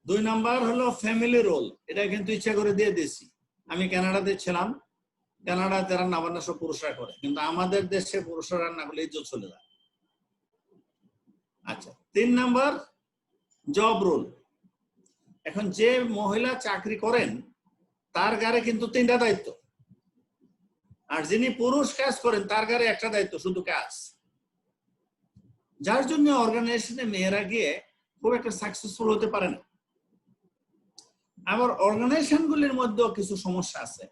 2 নাম্বার হলো ফ্যামিলি রোল, এটা কিন্তু ইচ্ছা করে দিয়ে দিয়েছি। আমি কানাডাতে ছিলাম, কানাডাতে রান্না বান্না সব পুরুষরা করে, কিন্তু আমাদের দেশে পুরুষরা রান্না করলে ইজ্জত চলে যায়। আচ্ছা, 3 নাম্বার জব রোল। এখন যে মহিলা চাকরি করেন তার ঘরে কিন্তু 3টা দায়িত্ব, আর যিনি পুরুষ কাজ করেন তার ঘরে একটা দায়িত্ব, শুধু কাজ। যার জন্য অর্গানাইজেশনে মেয়েরা গিয়ে খুব একটা সাকসেসফুল হতে পারে না। আবার অর্গানাইজেশন গুলির মধ্যেও কিছু সমস্যা আছে।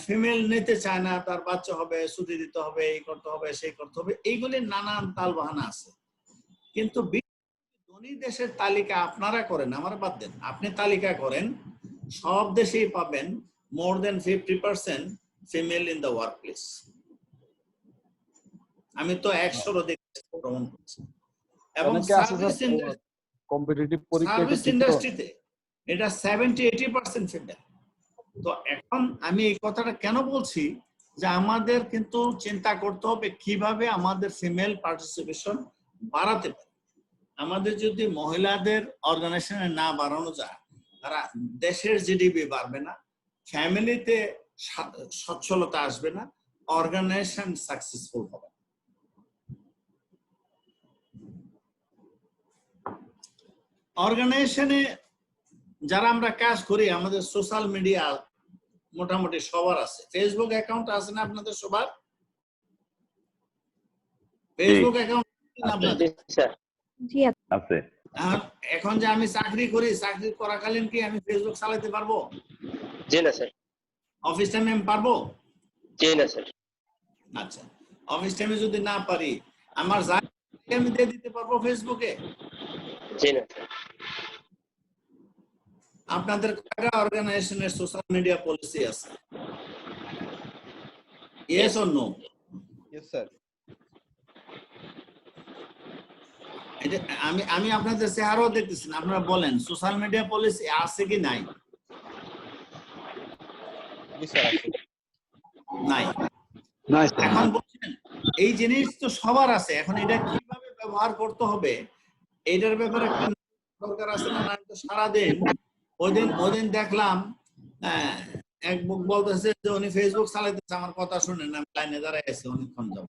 ফিমেল নিতে চায় না, তার বাচ্চা হবে, ছুটি দিতে হবে, এই করতে হবে, সেই করতে হবে, এইগুলির নানান তাল বাহানা আছে। কিন্তু ধনী দেশের তালিকা আপনারা করেন, আমার বাদ দেন, আপনি তালিকা করেন, সব দেশেই পাবেন মোর দেন 50% female in the work place. আমি তো 100 প্রমাণ করছি। এবং কম্পিটিটিভ পরীক্ষা সার্ভিস ইন্ডাস্ট্রিতে এটা 70-80% ফিমেল। তো এখন আমি এই কথাটা কেন বলছি যে আমাদের কিন্তু চিন্তা করতে হবে কিভাবে আমাদের ফিমেল পার্টিসিপেশন বাড়াতে পারে। আমাদের যদি মহিলাদের অর্গানাইজেশনে না বাড়ানো যায়, তারা দেশের জিডিপি বাড়বে না, ফ্যামিলিতে সচ্ছলতা আসবে না, অর্গানাইজেশন সাকসেসফুল হবে। অর্গানাইজেশনে যারা আমরা কাজ করি, আমাদের সোশ্যাল মিডিয়া মোটামুটি সবার আছে। ফেসবুক অ্যাকাউন্ট আছে না আপনাদের সবার? ফেসবুক অ্যাকাউন্ট আপনাদের আছে। এখন যে আমি চাকরি করি, চাকরি করাকালীন কি আমি ফেসবুক চালাতে পারবো? জি না স্যার। অফিস টাইমে আমি পারবো? জি না স্যার। আচ্ছা, অফিস টাইমে যদি না পারি, আমার আমি দিয়ে দিতে পারবো ফেসবুকে? জি না স্যার। আপনাদের কয়টা অর্গানাইজেশনের সোশ্যাল মিডিয়া পলিসি আছে? Yes or no? Yes sir. এটা আমি আপনাদের চেহারাও দেখতেছি না, আপনারা বলেন সোশ্যাল মিডিয়া পলিসি আছে কি নাই? জি স্যার আছে। নাই। এখন বলছেন এই জিনিস তো সবার আছে, এখন এটা কিভাবে ব্যবহার করতে হবে এটার ব্যাপারে একটা দরকার আছে না? তো সারাদিন ওইদিন দেখলাম এক বুক বলতেছে যে উনি ফেসবুক চালাইতেছে, আমার কথা শুনেন, আমি লাইনে দাঁড়ায় আছি অনেকক্ষণ যাব,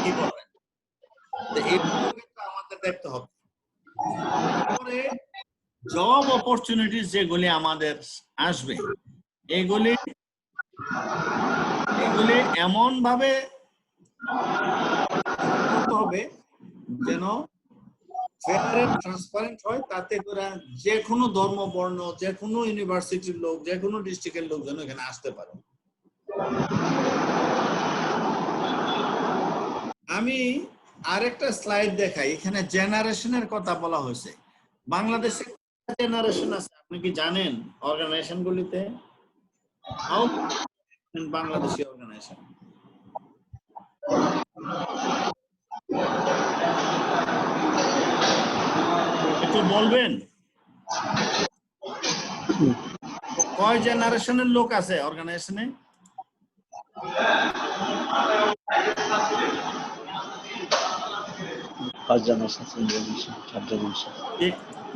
কি করবেন? আমাদের দেখতে হবে। তারপরে জব অপরচুনিটিস যেগুলি আমাদের আসবে, এগুলি এমন ভাবে করতে হবে যেন ফেয়ার এন্ড ট্রান্সপারেন্ট হয়, তাতে করে যে কোনো ধর্ম, বর্ণ, যে কোনো ইউনিভার্সিটির লোক, যে কোনো ডিস্ট্রিক্টের লোক যেন এখানে আসতে পারে। আমি আরেকটা স্লাইড দেখাই, এখানে জেনারেশনের কথা বলা হয়েছে। বাংলাদেশে জেনারেশন আছে আপনি কি জানেন? অর্গানাইজেশন গুলিতে বাংলাদেশি অর্গানাইজেশন একটু বলবেন কয় জেনারেশনের লোক আছে অর্গানাইজেশনে?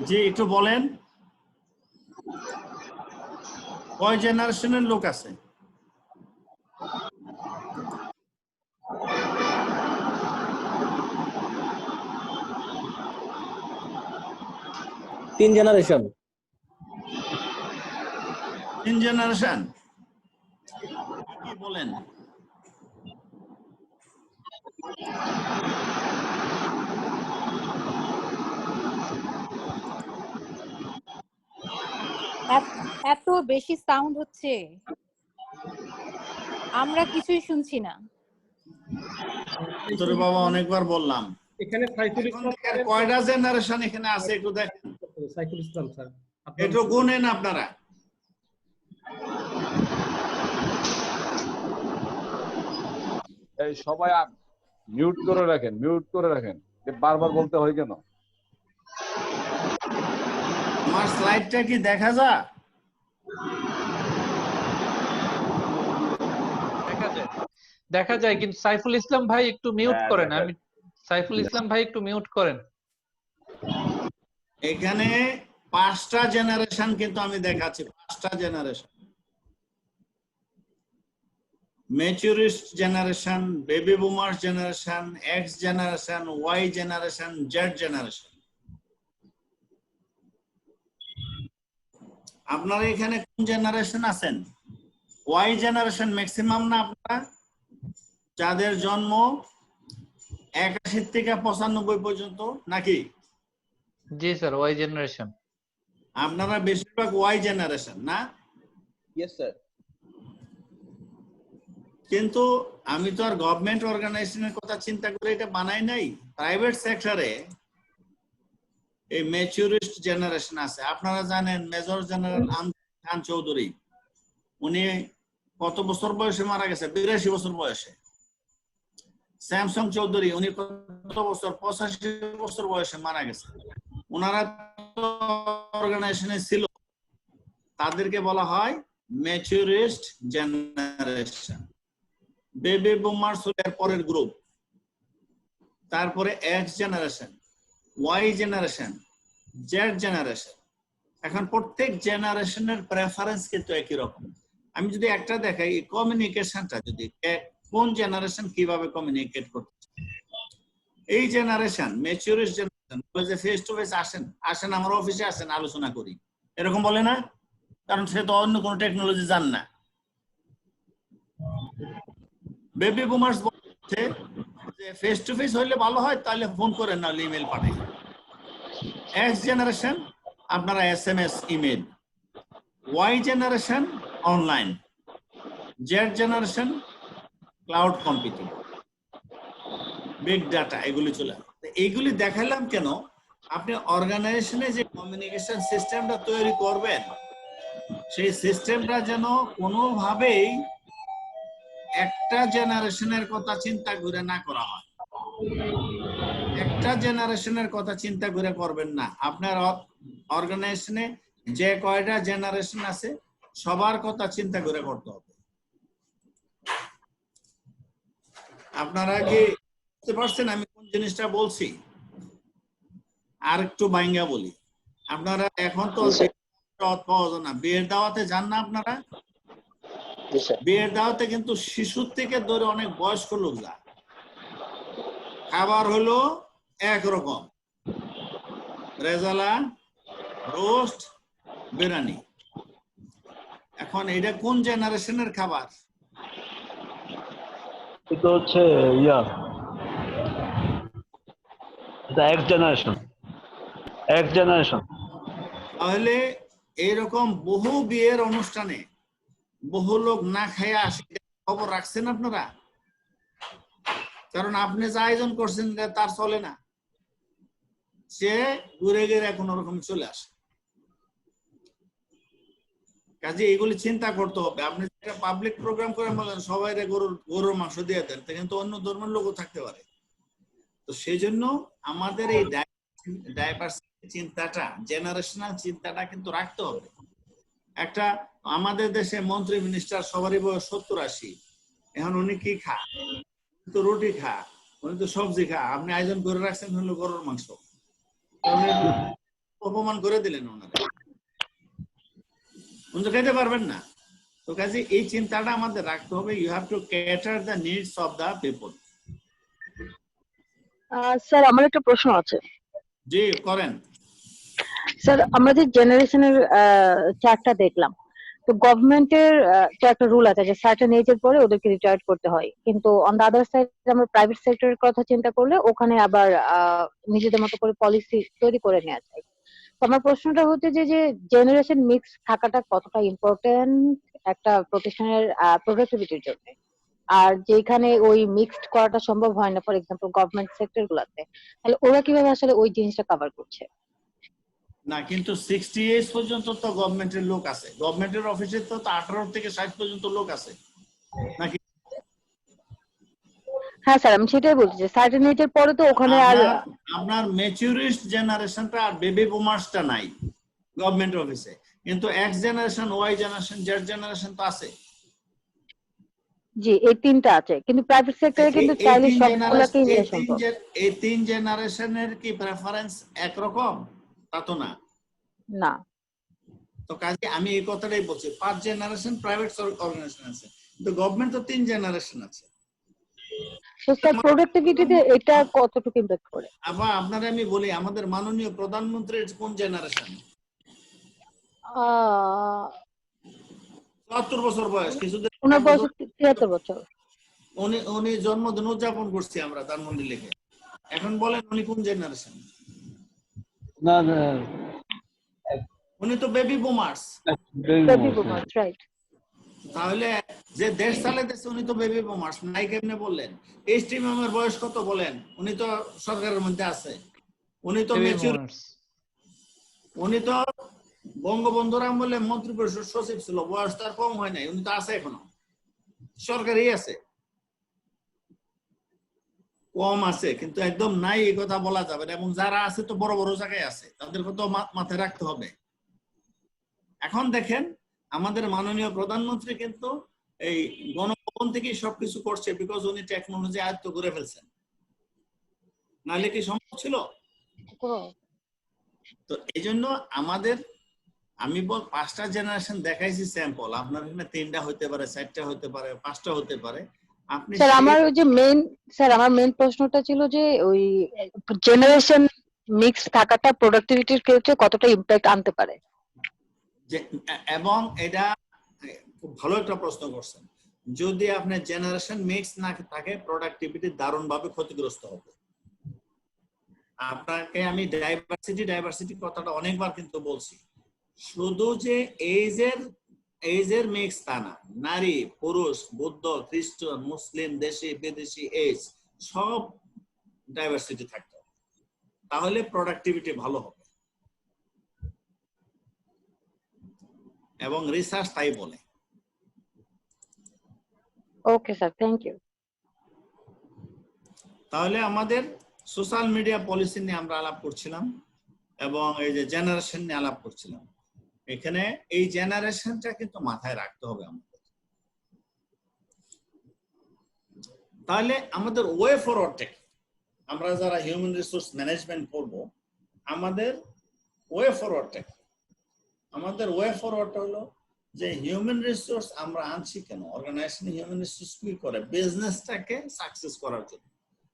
জি একটু বলেন কয় জেনারেশনের লোক আছে? তিন জেনারেশন। 3 জেনারেশন কি বলেন? এত বেশি সাউন্ড হচ্ছে, আমরা কিছুই শুনছি না। তোরে বাবা অনেকবার বললাম। এখানে সাইফুল ইসলাম কয়টা জেনারেশন এখানে আছে একটু দেখেন। সাইফুল ইসলাম স্যার একটু গুনেন আপনারা। এই সবাই মিউট করে রাখেন, মিউট করে রাখেন। বারবার বলতে হয় কেন? আমার স্লাইডটা কি দেখা যায়? দেখা যায় কিন্তু সাইফুল ইসলাম ভাই একটু মিউট করেন। আমি সাইফুল ইসলাম ভাই একটু মিউট করেন। এখানে 5টা জেনারেশন কিন্তু আমি দেখাচ্ছি, 5টা generation. Maturist generation, baby boomers generation, X generation, Y generation, Z generation. আপনারা এখানে কোন জেনারেশন আছেন? ওয়াই জেনারেশন ম্যাক্সিমাম না আপনারা? যাদের জন্ম 81 থেকে 95 পর্যন্ত নাকি? জি স্যার, ওয়াই জেনারেশন। আপনারা বেশিরভাগ ওয়াই জেনারেশন না? Yes sir. কিন্তু আমি তো আর গভর্নমেন্ট অর্গানাইজেশনের কথা চিন্তা করে এটা বানাই নাই। প্রাইভেট সেক্টরে এই ম্যাচুরিস্ট জেনারেশন আছে। আপনারা জানেন মেজর জেনারেল খান চৌধুরী, উনি কত বছর বয়সে মারা গেছে? 82 বছর বয়সে। স্যামসং চৌধুরী, উনি কত বছর? 85 বছর বয়সে মারা গেছে। ওনারা অর্গানাইজেশনে ছিল, তাদেরকে বলা হয় ম্যাচুরিস্ট জেনারেশন। বেবি বুমার্স এর পরের গ্রুপ, তারপরে X generation, Y generation, Z generation. এখন প্রত্যেক জেনারেশনের প্রেফারেন্স কিন্তু একই রকম। আমি যদি একটা দেখাই, কমিউনিকেশনটা যদি কোন জেনারেশন কিভাবে কমিউনিকেট করছে। এই জেনারেশন ম্যাচুরিস্ট জেনারেশন বলে যে ফেস টু ফেস আসেন, আসেন আমার অফিসে আসেন আলোচনা করি, এরকম বলে না, কারণ সে তো অন্য কোনো টেকনোলজি জান না। বেবি বুমার্স বলছে যে ফেস টু ফেস হইলে ভালো হয়, তাহলে ফোন করেন না, ইমেল পাঠাই। এক্স জেনারেশন আপনারা SMS, email. Y generation online. Z generation cloud computing, big data, এগুলি চলে। এইগুলি দেখালাম কেন? আপনি অর্গানাইজেশনে যে কমিউনিকেশন সিস্টেমটা তৈরি করবেন, সেই সিস্টেমটা যেন কোনোভাবেই একটা জেনারেশনের কথা চিন্তা করে না করা হয়। একটা জেনারেশনের কথা চিন্তা করে করবেন না। আপনার অর্গানাইজেশনে যে কয়টা জেনারেশন আছে সবার কথা চিন্তা করে করতে হবে। আপনারা কি বুঝতে পারছেন আমি কোন জিনিসটা বলছি? আর একটু বাইঙ্গা বলি, আপনারা এখন তো পাওয়া যায় না, বিয়ের দাওয়াতে যান না আপনারা? বিয়ের দাওয়াতে কিন্তু শিশুর থেকে ধরে অনেক বয়স্ক লোক যায়। খাবার হলো একরকম, রেজালা, রোস্ট, বিরিয়ানি। এখন এটা কোন জেনারেশনের খাবার? এটা হচ্ছে এক্স জেনারেশন। X generation. তাহলে এইরকম বহু বিয়ের অনুষ্ঠানে বহু লোক না খাইয়া আসে, খবর রাখছেন আপনারা? কারণ আপনি যা আয়োজন করছেন তার চলে না, সে ঘুরে ঘুরে কোন রকম চলে আসে। কাজে এগুলি চিন্তা করতে হবে। আপনি একটা পাবলিক প্রোগ্রাম করে বলেন সবাই গরুর মাংস দিয়ে দেন, কিন্তু অন্য ধর্মের লোকও থাকতে পারে। তো সেই জন্য আমাদের এই ডাইভার্সিটি চিন্তাটা, জেনারেশনাল চিন্তাটা কিন্তু রাখতে হবে। একটা আমাদের দেশে মন্ত্রী মিনিস্টার সবারই বয়স 70-80, এখন উনি কি খা? তো রুটি খা, উনি তো সবজি খা। আপনি আয়োজন করে রাখছেন হলো গরুর মাংস, অপমান করে দিলেন ওনারা, উনি তো খেতে পারবেন না। তো কাজে এই চিন্তাটা আমাদের রাখতে হবে। You have to cater the needs of the people. Sir আমার একটা প্রশ্ন আছে। জি করেন। স্যার আমরা যে জেনারেশনের চার্টটা দেখলাম, তো গভর্নমেন্টের তো একটা রুল আছে যে সার্টেন এজের পরে ওদেরকে রিটায়ার করতে হয়, কিন্তু অন দা আদার সাইড আমরা প্রাইভেট সেক্টরের কথা চিন্তা করলে ওখানে আবার নিজেদের মতো করে পলিসি তৈরি করে নেওয়া যায়। তো আমার প্রশ্নটা হচ্ছে যে জেনারেশন মিক্স থাকাটা কতটা ইম্পর্টেন্ট একটা প্রতিষ্ঠানের প্রোডাক্টিভিটির জন্য, আর যেখানে ওই মিক্সড করাটা সম্ভব হয় না, ফর এক্সাম্পল গভর্নমেন্ট সেক্টর গুলাতে, তাহলে ওরা কিভাবে আসলে ওই জিনিসটা কভার করছে? না, কিন্তু 60 ইয়ার্স পর্যন্ত তো গভর্নমেন্টের লোক আছে, গভর্নমেন্টের অফিসে তো 18 থেকে 60 পর্যন্ত লোক আছে নাকি? হ্যাঁ স্যার, আমি সেটাই বলছি, সার্টেন এজের পরে তো ওখানে আর আপনার ম্যাচুরিস্ট জেনারেশনটা আর বেবি বুমার্সটা নাই গভর্নমেন্ট অফিসে, কিন্তু X generation, Y generation, Z generation তো আছে। জি, এই তিনটা আছে, কিন্তু প্রাইভেট সেক্টরে কিন্তু চাইলে সবগুলোকেই নিয়ে সম্ভব। এই তিন জেনারেশনের কি প্রেফারেন্স একরকম? তা তো না। না, তো কাজে আমি এই কথাটাই বলছি, 5 জেনারেশন প্রাইভেট অর্গানাইজেশন আছে, কিন্তু গভর্নমেন্ট তো 3 জেনারেশন আছে। তো স্যার প্রোডাক্টিভিটিতে এটা কতটুকু ইমপ্যাক্ট করে? আবার আপনারা আমি বলি, আমাদের মাননীয় প্রধানমন্ত্রীর কোন জেনারেশন? 74 বছর বয়স, কিছুদিন 73 বছর। উনি জন্মদিন উদযাপন করছি আমরা ধানমন্ডি লিখে। এখন বলেন উনি কোন জেনারেশন? না না, উনি তো baby boomers. Baby boomers, right. তাহলে যে দেশ চালাইতেছে উনি তো বেবি বুমার্স, নাই কেমনে বললেন? এইচটি ম্যামের বয়স কত বলেন? উনি তো সরকারের মধ্যে আছে, উনি তো ম্যাচিউর, উনি তো বঙ্গবন্ধুর আমলে মন্ত্রী পরিষদ সচিব ছিল, বয়স তার কম হয় নাই, উনি তো আছে এখনো সরকারই আছে। কম আছে কিন্তু একদম নাই এই কথা বলা যাবে না, এবং যারা আছে তো বড় বড় জায়গায় আছে, তাদের কথা মাথায় রাখতে হবে। এখন দেখেন আমাদের মাননীয় প্রধানমন্ত্রী কিন্তু এই গণভবন থেকেই সবকিছু করছে, বিকজ উনি টেকনোলজি আয়ত্ত করে ফেলছেন, নাহলে কি সম্ভব ছিল? তো এই জন্য আমাদের, আমি 5টা জেনারেশন দেখাইছি স্যাম্পল, আপনার এখানে 3টা হতে পারে, 4টা হতে পারে, 5টা হতে পারে। আপনি স্যার আমার ওই যে আমার মেইন প্রশ্নটা ছিল যে ওই জেনারেশন মিক্স থাকাটা প্রোডাক্টিভিটির ক্ষেত্রে কতটা ইমপ্যাক্ট আনতে পারে, এবং এটা খুব ভালো একটা প্রশ্ন করছেন। যদি আপনার জেনারেশন মিক্স না থাকে, প্রোডাক্টিভিটি দারুণভাবে ক্ষতিগ্রস্ত হবে। আপনাকে আমি ডাইভার্সিটি কথাটা অনেকবার কিন্তু বলছি, শুধু যে এইজের মিক্স তা না, নারী পুরুষ, বৌদ্ধ, খ্রিস্টান, মুসলিম, দেশি বিদেশি, এজ সব ডাইভার্সিটি থাকতে হবে, তাহলে প্রোডাক্টিভিটি ভালো হবে, এবং রিসার্চ তাই বলে। Okay sir, thank you. তাহলে আমাদের সোশ্যাল মিডিয়া পলিসি নিয়ে আমরা আলাপ করছিলাম, এবং এই যে জেনারেশন নিয়ে আলাপ করছিলাম। এখানে এই জেনারেশনটা কিন্তু মাথায় রাখতে হবে আমাদের। তাহলে আমাদের ওয়ে ফরওয়ার্ডটা কি? আমরা যারা হিউম্যান রিসোর্স ম্যানেজমেন্ট করব, আমাদের ওয়ে ফরওয়ার্ডটা কি? আমাদের ওয়ে ফরওয়ার্ডটা হলো যে হিউম্যান রিসোর্স আমরা আনছি কেন? অর্গানাইজেশন হিউম্যান রিসোর্স কি করে? বিজনেসটাকে সাকসেস করার জন্য।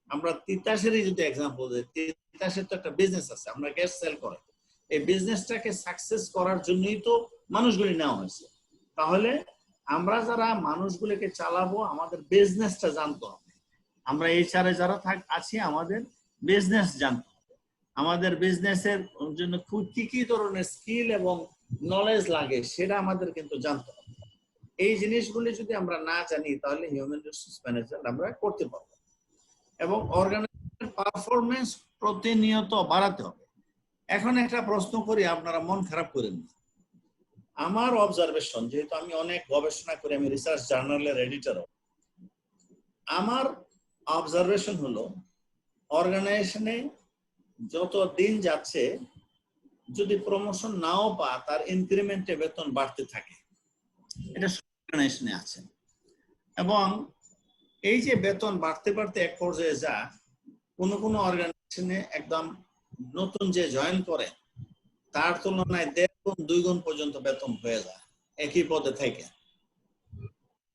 আমরা তিতাসেরই যদি এক্সাম্পল দিই, তিতাসের তো একটা বিজনেস আছে, আমরা গ্যাস সেল করে, এই বিজনেসটাকে সাকসেস করার জন্যই তো মানুষগুলি নেওয়া হয়েছে। তাহলে আমরা যারা মানুষগুলিকে চালাবো, আমাদের বিজনেসটা জানতে হবে। আমরা এইচআর এ যারা আছি, আমাদের বিজনেস জানতে হবে। আমাদের বিজনেসের জন্য কি কি ধরনের স্কিল এবং নলেজ লাগে সেটা আমাদের কিন্তু জানতে হবে। এই জিনিসগুলি যদি আমরা না জানি, তাহলে হিউম্যান রিসোর্স ম্যানেজমেন্ট আমরা করতে পারবো, এবং অর্গানাইজেশনের পারফরমেন্স প্রতিনিয়ত বাড়াতে হবে। এখন একটা প্রশ্ন করি, আপনারা মন খারাপ করেন না। আমার অবজারভেশন, যেহেতু আমি অনেক গবেষণা করি, আমি রিসার্চ জার্নালের এডিটর, আমার অবজারভেশন হলো অর্গানাইজেশনে যত দিন যাচ্ছে, যদি প্রমোশন নাও পা, তার ইনক্রিমেন্টে বেতন বাড়তে থাকে। এটা অর্গানাইজেশনে আছে, এবং এই যে বেতন বাড়তে বাড়তে এক পর্যায়ে যা, কোনো অর্গানাইজেশনে একদম নতুন যে জয়েন করে, তার তুলনায় 1.5 গুণ 2 গুণ পর্যন্ত বেতন হয়ে যায় একই পদে থেকে।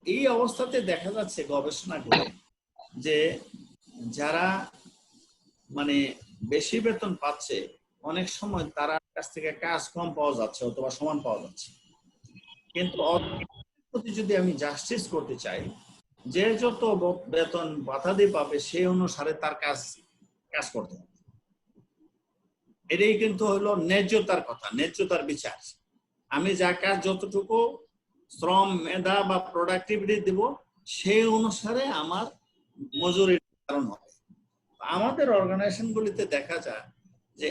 এই অবস্থাতে দেখা যাচ্ছে গবেষণা করে যে যারা মানে বেশি বেতন পাচ্ছে, অনেক সময় তার কাছ থেকে কাজ কম পাওয়া যাচ্ছে অথবা সমান পাওয়া যাচ্ছে। কিন্তু প্রতি যদি আমি জাস্টিস করতে চাই, যে যত বেতন বাধা দিয়ে পাবে সেই অনুসারে তার কাজ করতে হবে। এটাই কিন্তু হলো ন্যায্যতার কথা, ন্যায্যতার বিচার। আমি যা কাজ যতটুকু শ্রম, মেধা বা প্রোডাক্টিভিটি দিব সেই অনুসারে আমার মজুরির কারণ হবে। আমাদের অর্গানাইজেশনগুলিতে দেখা যায় যে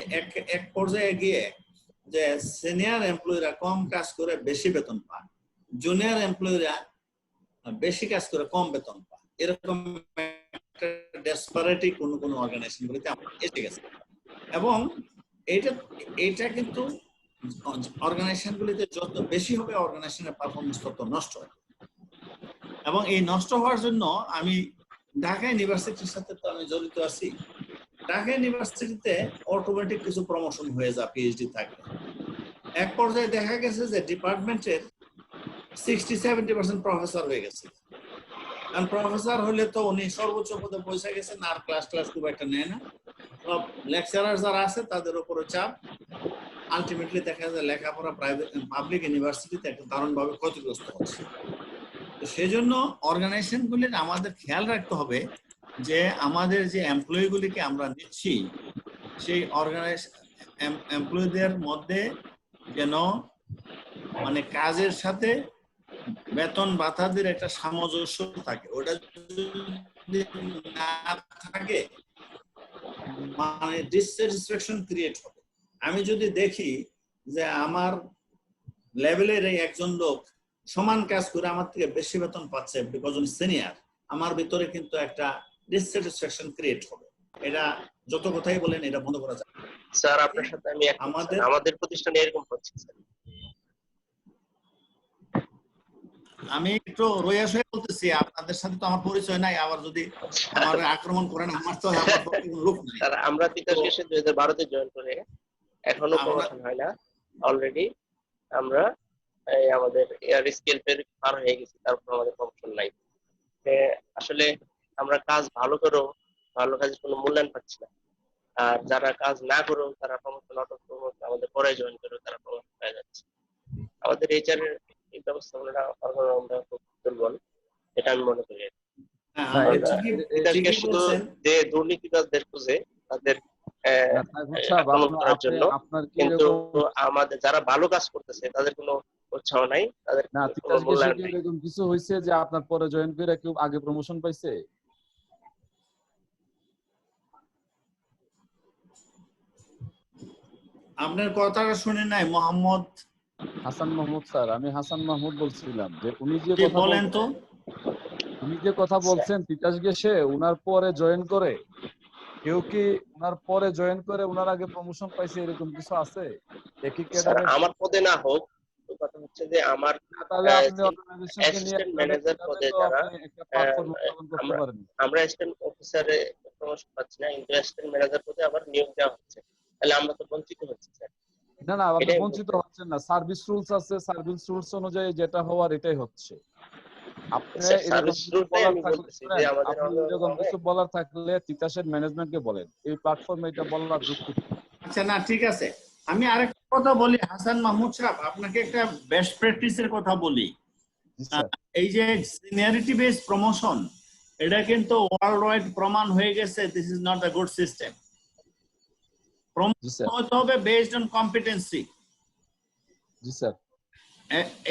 এক পর্যায়ে গিয়ে যে সিনিয়র এমপ্লয়িরা কম কাজ করে বেশি বেতন পায়, জুনিয়র এমপ্লয়িরা বেশি কাজ করে কম বেতন পায়। এরকম ডেসপারেটি কোন কোন অর্গানাইজেশনগুলিতে এসে গেছে। এবং এটা কিন্তু অর্গানাইজেশনগুলিতে যত বেশি হবে অর্গানাইজেশনের পারফরমেন্স তত নষ্ট হয়। এবং এই নষ্ট হওয়ার জন্য আমি ঢাকা ইউনিভার্সিটির সাথে তো আমি জড়িত আছি। ঢাকা ইউনিভার্সিটিতে অটোমেটিক কিছু প্রমোশন হয়ে যায় পিএইচডি থাকলে। এক পর্যায়ে দেখা গেছে যে ডিপার্টমেন্টের 60-70% প্রফেসর হয়ে গেছে। কারণ প্রফেসর হলে তো উনি সর্বোচ্চ পদে পৌঁছে গেছেন, আর ক্লাস খুব একটা নেয় না। সব লেকচারার যারা আছে তাদের উপরে চাপ। আলটিমেটলি দেখা যায় লেখাপড়া প্রাইভেট পাবলিক ইউনিভার্সিটিতে একটা দারুণভাবে ক্ষতিগ্রস্ত হচ্ছে। তো সেই জন্য অর্গানাইজেশনগুলির আমাদের খেয়াল রাখতে হবে যে আমাদের যে এমপ্লয়িগুলিকে আমরা নিচ্ছি সেই এমপ্লয়িদের মধ্যে যেন মানে কাজের সাথে বেতন ভাতাদের একটা সামঞ্জস্য থাকে। ওটা যদি না থাকে মানে ডিসস্যাটিসফ্যাকশন ক্রিয়েট হবে। আমি যদি দেখি যে আমার লেভেলের একজন লোক সমান কাজ করে আমার থেকে বেশি বেতন পাচ্ছে বিকজ উনি সিনিয়র, আমার ভিতরে কিন্তু একটা ডিসস্যাটিসফ্যাকশন ক্রিয়েট হবে। এটা যত কথাই বলেন এটা বন্ধ করা যায়। স্যার আপনার সাথে আমি আমাদের প্রতিষ্ঠানে এরকম হচ্ছে স্যার। আমি একটু রয়াস হয়ে বলতেছি, আপনাদের সাথে তো আমার পরিচয় নাই, আবার যদি আমার আক্রমণ করেন আমার তো লোক নাই। স্যার আমরা তিতাস গ্যাসে 2012 তে জয়েন করে এখনো প্রমোশন হয় না। অলরেডি আমরা আমাদের এয়ার স্কেল পার হয়ে গেছি, তারপর আমাদের প্রমোশন নাই। আসলে আমরা কাজ ভালো করেও ভালো কাজের কোনো মূল্যায়ন পাচ্ছি না। আর যারা কাজ না করেও তারা প্রমোশন আমাদের পরে জয়েন করে তারা প্রমোশন পেয়ে যাচ্ছে। আমাদের এইচআর এর এই ব্যবস্থাপনাটা আমরা খুব দুর্বল, এটা আমি মনে করি। শুধু যে দুর্নীতিবাজদের খুঁজে তাদের জন্য, কিন্তু আমাদের যারা ভালো কাজ করতেছে তাদের কোনো উৎসাহ নাই, তাদের এরকম কিছু হয়েছে যে আপনার পরে জয়েন করে কেউ আগে প্রমোশন পাইছে? আপনার কথাটা শুনে নাই মোহাম্মদ হাসান মাহমুদ স্যার, আমি হাসান মাহমুদ বলছিলাম যে উনি যে কথা বলেন তো, উনি যে কথা বলছেন তিতাস গ্যাসে উনার পরে জয়েন করে কেউ কি উনার পরে জয়েন করে উনার আগে প্রমোশন পাইছে এরকম কিছু আছে? একই ক্যাডারে আমার পদে না হোক, কথা হচ্ছে যে আমার অ্যাসিস্ট্যান্ট ম্যানেজার পদে যারা আমরা অ্যাসিস্ট্যান্ট অফিসারে প্রমোশন পাচ্ছি না, কিন্তু অ্যাসিস্ট্যান্ট ম্যানেজার পদে আবার নিয়োগ দেওয়া হচ্ছে, তাহলে আমরা তো বঞ্চিত হচ্ছি স্যার। না না, আপনি বঞ্চিত হচ্ছেন না। সার্ভিস রুলস আছে, সার্ভিস রুলস অনুযায়ী যেটা হওয়ার এটাই হচ্ছে। আপনি এরকম কিছু বলার থাকলে তিতাসের ম্যানেজমেন্টকে বলেন, এই প্ল্যাটফর্মে এটা বলার যুক্তি। আচ্ছা না ঠিক আছে, আমি আরেকটা কথা বলি হাসান মাহমুদ সাহেব, আপনাকে একটা বেস্ট প্র্যাকটিসের কথা বলি। এই যে সিনিয়রিটি বেসড প্রমোশন, এটা কিন্তু ওয়ার্ল্ড ওয়াইড প্রমাণ হয়ে গেছে this is not a good system. Promotion হতে হবে based on competency. G sir,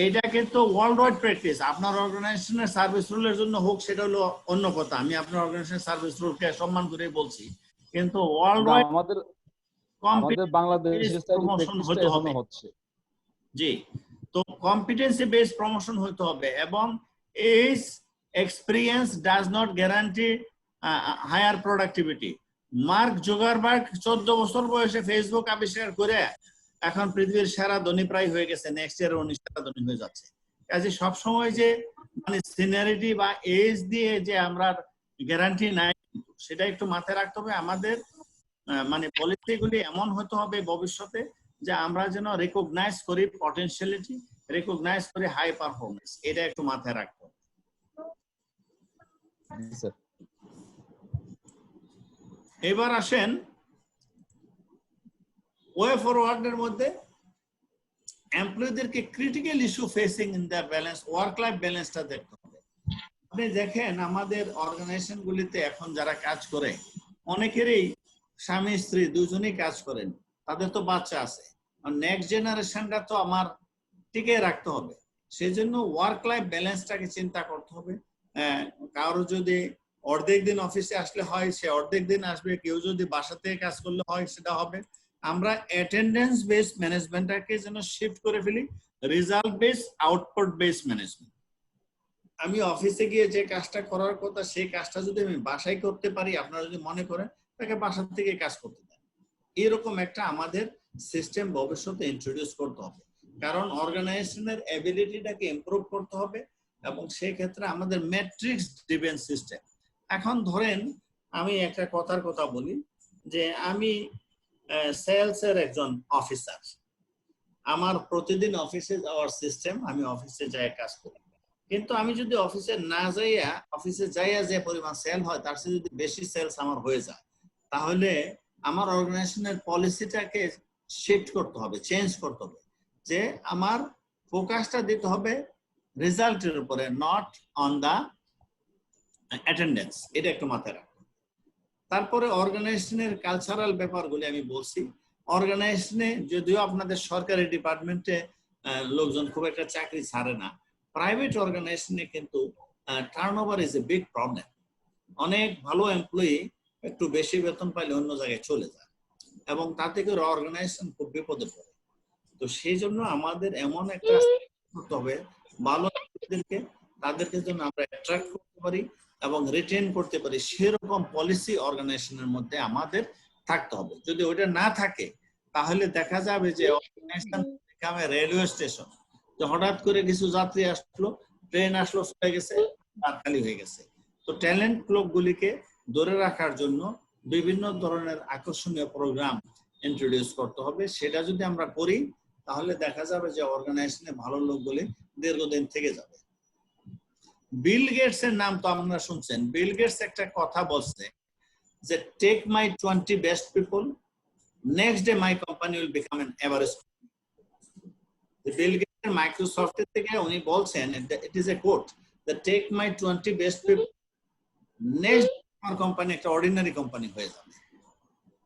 এইটা কিন্তু ওয়ার্ল্ড ওয়াইড প্র্যাকটিস। আপনার অর্গানাইজেশনের সার্ভিস রুলের জন্য হোক সেটা হলো অন্য কথা, আমি আপনার অর্গানাইজেশনের সার্ভিস রুলকে সম্মান করে বলছি, কিন্তু ওয়ার্ল্ড ওয়াইড আমাদের বাংলাদেশে প্রমোশন হতে হবে। জি, তো কম্পিটেন্সি বেসড প্রমোশন হতে হবে, এবং age experience does not guarantee higher productivity. Mark Zuckerberg 14 বছর বয়সে ফেসবুক আবিষ্কার করে এখন পৃথিবীর সেরা ধনী প্রায় হয়ে গেছে, নেক্সট ইয়ার উনি সেরা ধনী হয়ে যাচ্ছে। কাজে সবসময় যে মানে সিনিয়রিটি বা এজ দিয়ে যে আমরা গ্যারান্টি নাই, সেটা একটু মাথায় রাখতে হবে। আমাদের মানে পলিসিগুলি এমন হতে হবে ভবিষ্যতে যে আমরা যেন রিকগনাইজ করি পটেনশিয়ালিটি, রিকগনাইজ করি হাই পারফরমেন্স, এটা একটু মাথায় রাখতে হবে। এবার আসেন ওয়ে ফরওয়ার্ডের মধ্যে এমপ্লয়ীদেরকে critical issue facing in the balance, work life ব্যালেন্সটা দেখতে হবে। আপনি দেখেন আমাদের অর্গানাইজেশন গুলিতে এখন যারা কাজ করে অনেকেরই স্বামী স্ত্রী দুজনেই কাজ করেন, তাদের তো বাচ্চা আছে, নেক্সট জেনারেশনটা তো আমার টিকে রাখতে হবে। সেই জন্য ওয়ার্ক লাইফ ব্যালেন্সটাকে চিন্তা করতে হবে। কারো যদি অর্ধেক দিন অফিসে আসলে হয়, সে অর্ধেক দিন আসবে, কেউ যদি বাসা থেকে কাজ করলে হয় সেটা হবে। আমরা অ্যাটেন্ডেন্স বেসড ম্যানেজমেন্টটাকে যেন শিফট করে ফেলি result based output based management. আমি অফিসে গিয়ে যে কাজটা করার কথা সেই কাজটা যদি আমি বাসায় করতে পারি, আপনারা যদি মনে করেন তাকে বাসা থেকে কাজ করতে দেন, এরকম একটা আমাদের সিস্টেম ভবিষ্যতে ইন্ট্রোডিউস করতে হবে। কারণ অর্গানাইজেশনের এবিলিটিটাকে ইমপ্রুভ করতে হবে এবং সেই ক্ষেত্রে আমাদের ম্যাট্রিক্স ড্রিভেন সিস্টেম। এখন ধরেন আমি একটা কথার কথা বলি যে আমি সেলস এর একজন অফিসার, আমার প্রতিদিন অফিসে যাওয়ার সিস্টেম, আমি অফিসে যাই কাজ করি, কিন্তু আমি যদি অফিসে না যাইয়া অফিসে যাইয়া যে পরিমাণ সেল হয় তার চেয়ে যদি বেশি সেলস আমার হয়ে যায়, তাহলে আমার অর্গানাইজেশনের পলিসিটাকে শিফট করতে হবে, চেঞ্জ করতে হবে, যে আমার ফোকাসটা দিতে হবে রেজাল্টের উপরে, নট অন দা অ্যাটেন্ডেন্স। এটা একটু মাথায় রাখবেন। তারপরে অর্গানাইজেশনের কালচারাল ব্যাপারগুলি আমি বলছি। অর্গানাইজেশনে যদিও আপনাদের সরকারি ডিপার্টমেন্টে লোকজন খুব একটা চাকরি ছাড়ে না, প্রাইভেট অর্গানাইজেশনে কিন্তু turnover is a big problem. অনেক ভালো এমপ্লয়ি একটু বেশি বেতন পাইলে অন্য জায়গায় চলে যায় এবং তাতে করে অর্গানাইজেশন খুব বিপদে পড়ে। তো সেই জন্য আমাদের এমন একটা করতে হবে ভালো তাদেরকে যেন আমরা অ্যাট্রাক্ট করতে পারি এবং রিটেন করতে পারি, সেরকম পলিসি অর্গানাইজেশনের মধ্যে আমাদের থাকতে হবে। যদি ওইটা না থাকে তাহলে দেখা যাবে যে অর্গানাইজেশন রেলওয়ে স্টেশন, যে হঠাৎ করে কিছু যাত্রী আসলো, ট্রেন আসলো, চলে গেছে, আর খালি হয়ে গেছে। তো ট্যালেন্ট লোকগুলিকে ধরে রাখার জন্য বিভিন্ন ধরনের আকর্ষণীয় প্রোগ্রাম ইন্ট্রোডিউস করতে হবে। সেটা যদি আমরা করি তাহলে দেখা যাবে যে অর্গানাইজেশনে ভালো লোকগুলি দীর্ঘদিন থেকে যাবে। বিল গেটস এর নাম তো আপনারা শুনছেন। বিল গেটস একটা কথা বলছে যে take my 20 best people, next day my company will become an average. Bill Gates এর মাইক্রোসফট থেকে উনি বলছেন, it is a quote, that take my 20 best people, next আমার কোম্পানি একটা অর্ডিনারি কোম্পানি হয়ে যাবে।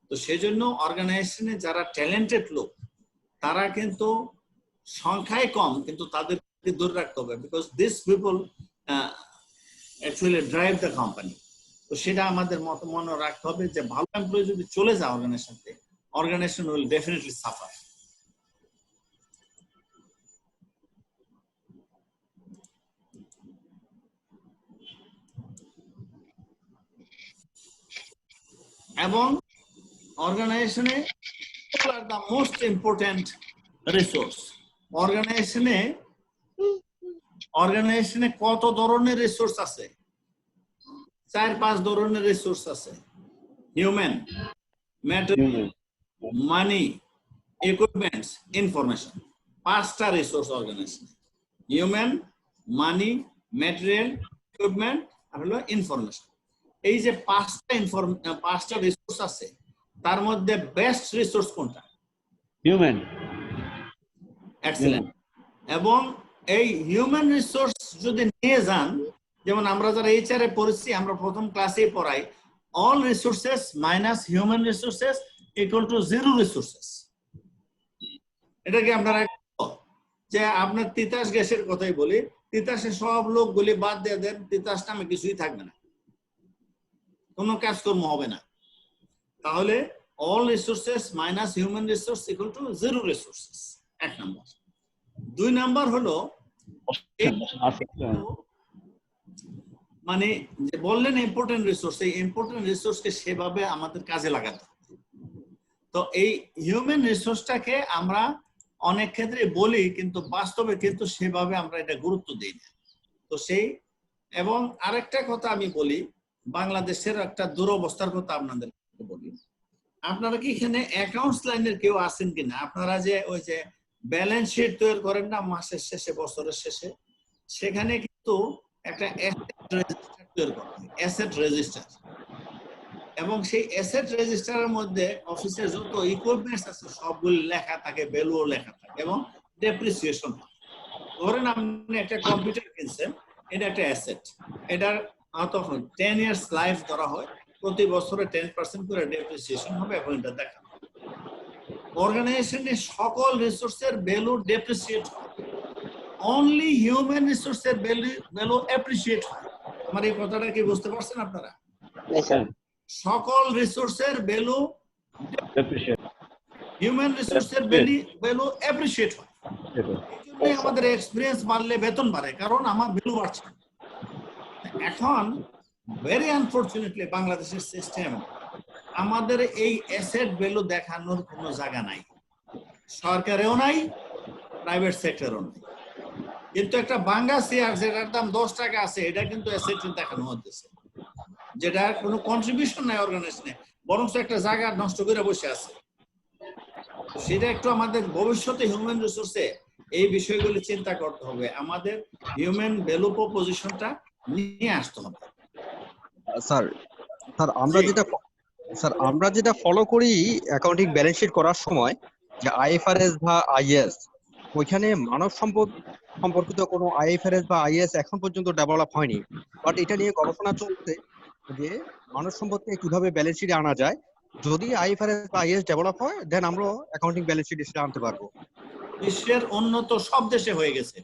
তো সেজন্য অর্গানাইজেশনে যারা ট্যালেন্টেড লোক তারা কিন্তু সংখ্যায় কম, কিন্তু তাদেরকে ধরে রাখতে হবে, because this people actually drive the company. তো সেটা আমাদের মনে রাখতে হবে যে ভালো এমপ্লয়ি যদি চলে যায় অর্গানাইজেশনে, অর্গানাইজেশন উইল ডেফিনেটলি সাফার। এবং অর্গানাইজেশনে are the most important resource. অর্গানাইজেশনে কত ধরনের রিসোর্স আছে? 4-5 ধরনের রিসোর্স আছে। হিউম্যান, ম্যাটেরিয়াল, মানি, ইকুইপমেন্টস, ইনফরমেশন। 5টা রিসোর্স অর্গানাইজেশনে। হিউম্যান, মানি, ম্যাটেরিয়াল, ইকুইপমেন্ট আর হলো ইনফরমেশন। এই যে 5টা রিসোর্স আছে, তার মধ্যে বেস্ট রিসোর্স কোনটা? হিউম্যান। এক্সেলেন্ট। এবং এই হিউম্যান রিসোর্স যদি নিয়ে যান, যেমন আমরা যারা এইচআর এ পড়েছি, আমরা প্রথম ক্লাসে পড়াই all resources minus human resources equal to 0 resources. এটা কি আপনারা, যে আপনার তিতাস গ্যাসের কথাই বলি, তিতাসের সব লোকগুলি বাদ দিয়ে দেন, তিতাস নামে কিছুই থাকবে না, কোনো কাজকর্ম হবে না। তাহলে all resources minus human resource equal to 0 resources, 1 number. 2 number হলো মানে যে বললেন ইম্পর্টেন্ট রিসোর্স, এই ইম্পর্টেন্ট রিসোর্সকে সেভাবে আমাদের কাজে লাগাতে হবে। তো এই হিউম্যান রিসোর্সটাকে আমরা অনেক ক্ষেত্রে বলি, কিন্তু বাস্তবে কিন্তু সেভাবে আমরা এটা গুরুত্ব দিই না। তো সেই, এবং আরেকটা কথা আমি বলি, বাংলাদেশের একটা দুরবস্থার কথা আপনাদের বলি। আপনারা কি এখানে অ্যাকাউন্টস লাইনের কেউ আছেন কিনা? আপনারা যে ওই যে ব্যালেন্স শিট তৈরি করেন না মাসের শেষে, বছরের শেষে, সেখানে কিন্তু একটা অ্যাসেট রেজিস্টার তৈরি করা হয়, অ্যাসেট রেজিস্টার। এবং সেই অ্যাসেট রেজিস্টারের মধ্যে অফিসের যত ইকুইপমেন্টস আছে সবগুলো লেখা থাকে, ভ্যালুও লেখা থাকে এবং ডেপ্রিসিয়েশন হয়। ধরেন আপনি একটা কম্পিউটার কিনছেন, এটা একটা অ্যাসেট, এটার আউট অফ 10 ইয়ার্স লাইফ ধরা হয়, প্রতি বছরে 10% করে ডেপ্রিসিয়েশন হবে এবং এটা দেখা। অর্গানাইজেশনের সকল রিসোর্সের ভ্যালু ডেপ্রিসিয়েট হয়, অনলি হিউম্যান রিসোর্সের ভ্যালু অ্যাপ্রিসিয়েট হয়। আমার এই কথাটা কি বুঝতে পারছেন আপনারা? সকল রিসোর্সের ভ্যালু হিউম্যান রিসোর্সের ভ্যালু অ্যাপ্রিসিয়েট হয়। এই জন্য আমাদের এক্সপেরিয়েন্স বাড়লে বেতন বাড়ে, কারণ আমার ভ্যালু বাড়ছে। এখন ভেরি আনফরচুনেটলি বাংলাদেশের সিস্টেম আমাদের এই অ্যাসেট ভ্যালু দেখানোর কোনো জায়গা নাই, সরকারেও নাই, প্রাইভেট সেক্টরেও নাই। কিন্তু একটা বাঙ্গা শেয়ার যেটার দাম 10 টাকা আছে, এটা কিন্তু অ্যাসেট দেখানো হচ্ছে, যেটা কোনো কন্ট্রিবিউশন নাই অর্গানাইজেশনে, বরং একটা জায়গা নষ্ট করে বসে আছে। সেটা একটু আমাদের ভবিষ্যতে হিউম্যান রিসোর্সে এই বিষয়গুলি চিন্তা করতে হবে, আমাদের হিউম্যান ভ্যালু প্রপোজিশনটা নিয়ে আসতে হবে। স্যার আমরা যেটা ফলো করি অ্যাকাউন্টিং ব্যালেন্স শিট করার সময়, যে আইএফআরএস বা আইএস, ওইখানে মানব সম্পদ সম্পর্কিত কোনো আইএফআরএস বা আইএস এখন পর্যন্ত ডেভেলপ হয়নি। বাট এটা নিয়ে গবেষণা চলছে যে মানব সম্পদকে কিভাবে ব্যালেন্স শিটে আনা যায়। যদি আইএফআরএস বা আইএস ডেভেলপ হয়, দেন আমরা অ্যাকাউন্টিং ব্যালেন্স শিট এসে আনতে পারবো। বিশ্বের উন্নত সব দেশে হয়ে গেছে,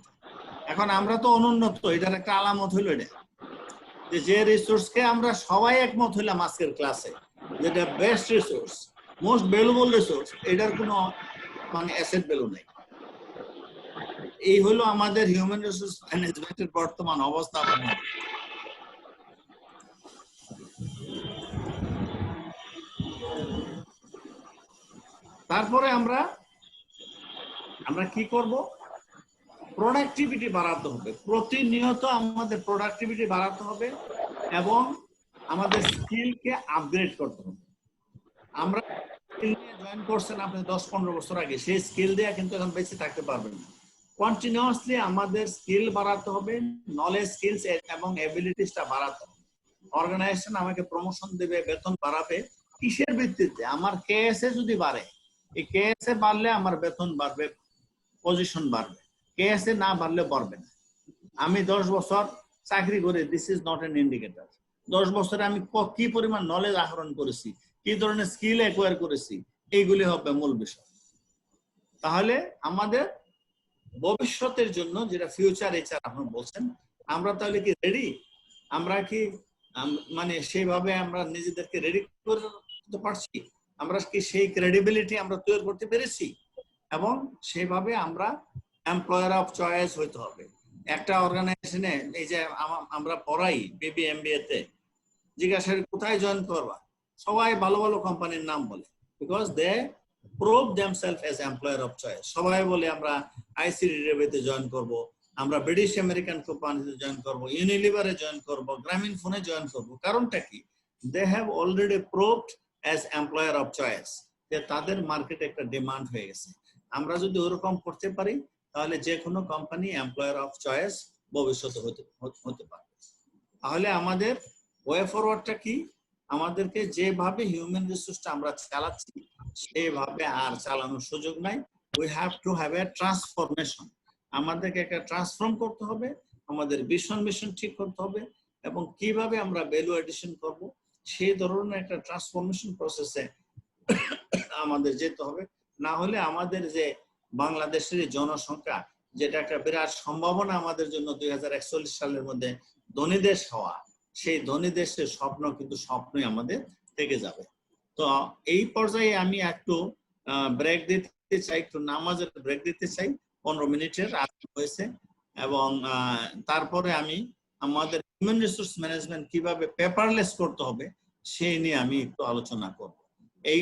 এখন আমরা তো অনুন্নত। এটার একটা আলামত হলো এটা যে রিসোর্সকে আমরা সবাই একমত হইলাম আজকের ক্লাসে, যেটা best resource, most valuable resource, এটার কোনো মানে অ্যাসেট ভ্যালু নাই। এই হলো আমাদের হিউম্যান রিসোর্স ম্যানেজমেন্টের বর্তমান অবস্থা। তারপরে আমরা কি করব? প্রোডাক্টিভিটি বাড়াতে হবে, প্রতিনিয়ত আমাদের প্রোডাক্টিভিটি বাড়াতে হবে এবং আমাদের স্কিলকে আপগ্রেড করতে হবে। আমরা স্কিল নিয়ে জয়েন করছেন আপনি 10-15 বছর আগে, সেই স্কিল দিয়ে কিন্তু এখন বেঁচে থাকতে পারবেন না। কন্টিনিউয়াসলি আমাদের স্কিল বাড়াতে হবে, নলেজ, স্কিলস এবং এবিলিটিসটা বাড়াতে হবে। অর্গানাইজেশন আমাকে প্রমোশন দেবে, বেতন বাড়াবে, কিসের ভিত্তিতে? আমার কেএসএ যদি বাড়ে, এই কেএসএ বাড়লে আমার বেতন বাড়বে, পজিশন বাড়বে। কেএসএ না বাড়লে বাড়বে না। আমি 10 বছর চাকরি করে, this is not an indicator. 10 বছরে আমি কি পরিমাণ নলেজ আহরণ করেছি, কি ধরনের স্কিল অ্যাকোয়ার করেছি, এইগুলি হবে মূল বিষয়। তাহলে আমাদের ভবিষ্যতের জন্য, যেটা ফিউচার এইচআর আপনি বলছেন, আমরা তাহলে কি রেডি? আমরা কি মানে সেইভাবে আমরা নিজেদেরকে রেডি করতে পারছি? আমরা কি সেই ক্রেডিবিলিটি আমরা তৈরি করতে পেরেছি? এবং সেইভাবে আমরা এমপ্লয়ার অফ চয়েস হইতে হবে। একটা অর্গানাইজেশনে এই যে আমরা পড়াই বিবিএমবিএ তে, জিজ্ঞাসা কোথায় জয়েন করবা, সবাই ভালো ভালো কোম্পানির নাম বলে, because they prove themselves as employer of choice. সবাই বলে আমরা আইসিডিডব্লিউতে জয়েন করব, আমরা ব্রিটিশ আমেরিকান কোম্পানিতে জয়েন করব, ইউনিলিভারে জয়েন করব, গ্রামীণ ফোনে জয়েন করব। কারণটা কি? They have already proved as employer of choice, যে তাদের মার্কেটে একটা ডিমান্ড হয়ে গেছে। আমরা যদি ওরকম করতে পারি, তাহলে যে কোনো কোম্পানি এমপ্লয়ার অফ চয়েস ভবিষ্যতে হতে পারবে। তাহলে আমাদের ওয়ে ফরওয়ার্ডটা কি? আমাদেরকে যেভাবে হিউম্যান রিসোর্সটা আমরা চালাচ্ছি সেভাবে আর চালানোর সুযোগ নাই। We have to have a transformation. আমাদেরকে একটা ট্রান্সফর্ম করতে হবে, আমাদের ভিশন মিশন ঠিক করতে হবে এবং কিভাবে আমরা ভ্যালু এডিশন করব সেই ধরনের একটা ট্রান্সফরমেশন প্রসেসে আমাদের যেতে হবে। না হলে আমাদের যে বাংলাদেশের জনসংখ্যা, যেটা একটা বিরাট সম্ভাবনা আমাদের জন্য 2041 সালের মধ্যে ধনী দেশ হওয়া, সেই ধনী দেশের স্বপ্ন কিন্তু স্বপ্নই আমাদের থেকে যাবে। তো এই পর্যায়ে আমি একটু ব্রেক দিতে চাই, একটু নামাজের ব্রেক দিতে চাই, 15 মিনিটের হয়েছে। এবং তারপরে আমি আমাদের হিউম্যান রিসোর্স ম্যানেজমেন্ট কিভাবে পেপারলেস করতে হবে সেই নিয়ে আমি একটু আলোচনা করব। এই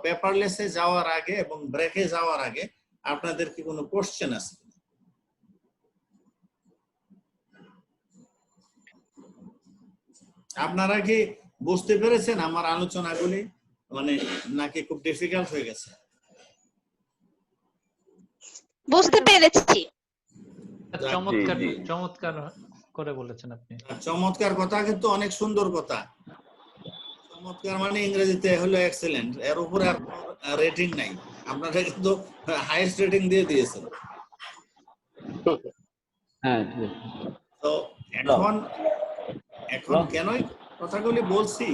পেপারলেসে যাওয়ার আগে এবং ব্রেকে যাওয়ার আগে আপনাদের কি কোনো কোশ্চেন আছে? আপনারা কি বুঝতে পেরেছেন আমার আলোচনাগুলি, মানে নাকি খুব ডিফিকাল্ট হয়ে গেছে? বুঝতে পেরেছি। চমৎকার চমৎকার করে বলেছেন আপনি। চমৎকার কথা, কিন্তু অনেক সুন্দর কথা। চমৎকার মানে ইংরেজিতে হলো এক্সেলেন্ট, এর উপরে আর রেটিং নাই। আপনারা কিন্তু হাইয়েস্ট রেটিং দিয়ে দিয়েছেন। তো এখন কেন কথাগুলি বলছি,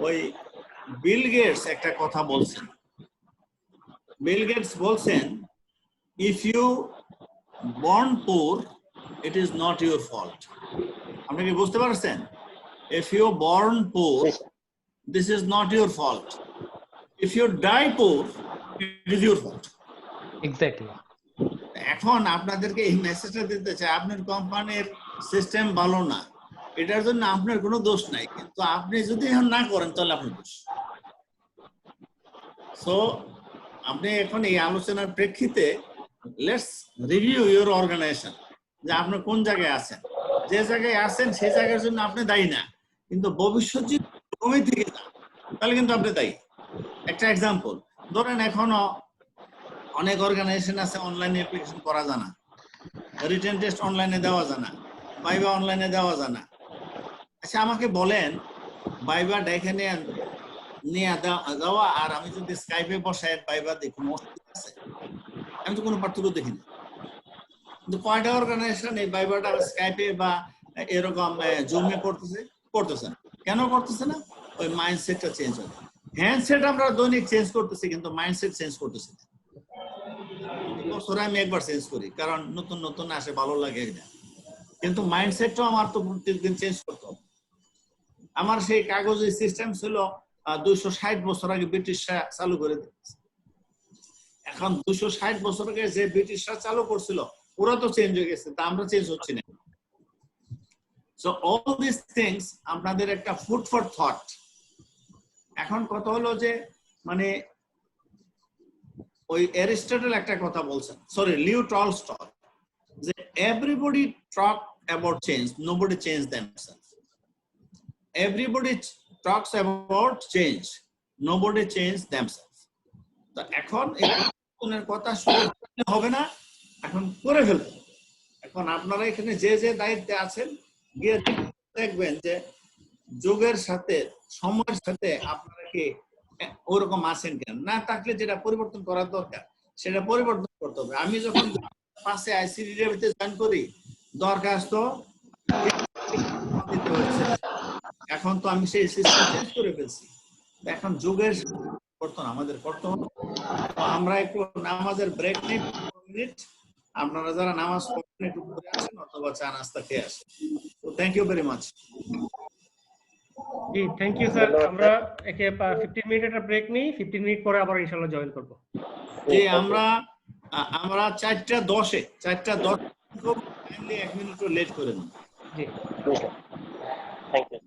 ওই বিল গেটস একটা কথা বলছেন বিল গেটস বলছেন, if you born poor, it is not your fault. আপনি কি বুঝতে পারছেন? If you born poor, this is not your fault. If you die poor, it is your fault. Exactly. এখন আপনাদেরকে এই মেসেজটা দিতে চাই, আপনার কোম্পানির সিস্টেম ভালো না, এটার জন্য আপনার কোনো দোষ নাই, কিন্তু আপনি যদি এখন না করেন তাহলে আপনার দোষ। সো আপনি এখন এই আলোচনার প্রেক্ষিতে লেটস রিভিউ ইউর অর্গানাইজেশন, যে আপনি কোন জায়গায় আছেন। যে জায়গায় আছেন সেই জায়গার জন্য আপনি দায়ী না, কিন্তু ভবিষ্যৎ যদি কমে থেকে যান তাহলে কিন্তু আপনি দায়ী। একটা এক্সাম্পল ধরেন, এখনো অনেক অর্গানাইজেশন আছে অনলাইনে অ্যাপ্লিকেশন করা যায় না, রিটেন টেস্ট অনলাইনে দেওয়া যায় না, ভাইবা অনলাইনে দেওয়া যায় না। আচ্ছা আমাকে বলেন, ভাইবা ডেকে নিয়ে দেওয়া আর আমি যদি স্কাইপে বসাই ভাইবা দেখুন আছে, আমি তো কোনো পার্থক্য দেখি না। কিন্তু কয়টা অর্গানাইজেশন এই ভাইবাটা স্কাইপে বা এরকম জুমে করতেছে না? কেন করতেছে না? ওই মাইন্ডসেটটা চেঞ্জ হয়। হ্যান্ডসেট আমরা দৈনিক চেঞ্জ করতেছি, কিন্তু মাইন্ডসেট চেঞ্জ করতেছি না। বছরে আমি একবার চেঞ্জ করি, কারণ নতুন নতুন আসে, ভালো লাগে এটা, কিন্তু মাইন্ডসেটটাও আমার তো প্রত্যেকদিন চেঞ্জ করতে হবে। আমার সেই কাগজের সিস্টেম ছিল 260 বছর আগে ব্রিটিশরা চালু করে দিয়েছে। এখন 260 বছর আগে যে ব্রিটিশরা চালু করছিল ওরা তো চেঞ্জ হয়ে গেছে, তা আমরা চেঞ্জ হচ্ছি না। সো অল দিস থিংস আপনাদের একটা ফুড ফর থট। এখন কথা হলো যে মানে ওই অ্যারিস্টটল একটা কথা বলছেন, সরি লিও টলস্টয়, যে everybody talk about change, nobody change themselves. Everybody talks about change, nobody change themselves. তো এখন এই কথা শুনে হবে না, এখন করে ফেলতে। এখন আপনারা এখানে যে যে দায়িত্বে আছেন গিয়ে দেখবেন যে যুগের সাথে সময়ের সাথে আপনারা কি ওরকম আছেন কেন, না থাকলে যেটা পরিবর্তন করার দরকার সেটা পরিবর্তন করতে হবে। আমি যখন 5 আইসিডি জয়েন করি দরখাস্ত এখন তো আমি সেই সিস্টেম চেঞ্জ করে ফেলছি। এখন যুগের পরিবর্তন আমাদের করতে হবে। আমরা একটু নামাজের ব্রেক নিই 15 মিনিট। আপনারা যারা নামাজ পড়েন একটু ঘুরে আসেন অথবা চা নাস্তা খেয়ে আসেন। তো থ্যাংক ইউ ভেরি মাচ। জি থ্যাংক ইউ স্যার। আমরা একে 15 মিনিটের ব্রেক নিই, 15 মিনিট পরে আবার ইনশাআল্লাহ জয়েন করব। জি আমরা 4:10 কাইন্ডলি 1 মিনিট লেট করে নিন। জি থ্যাংক ইউ।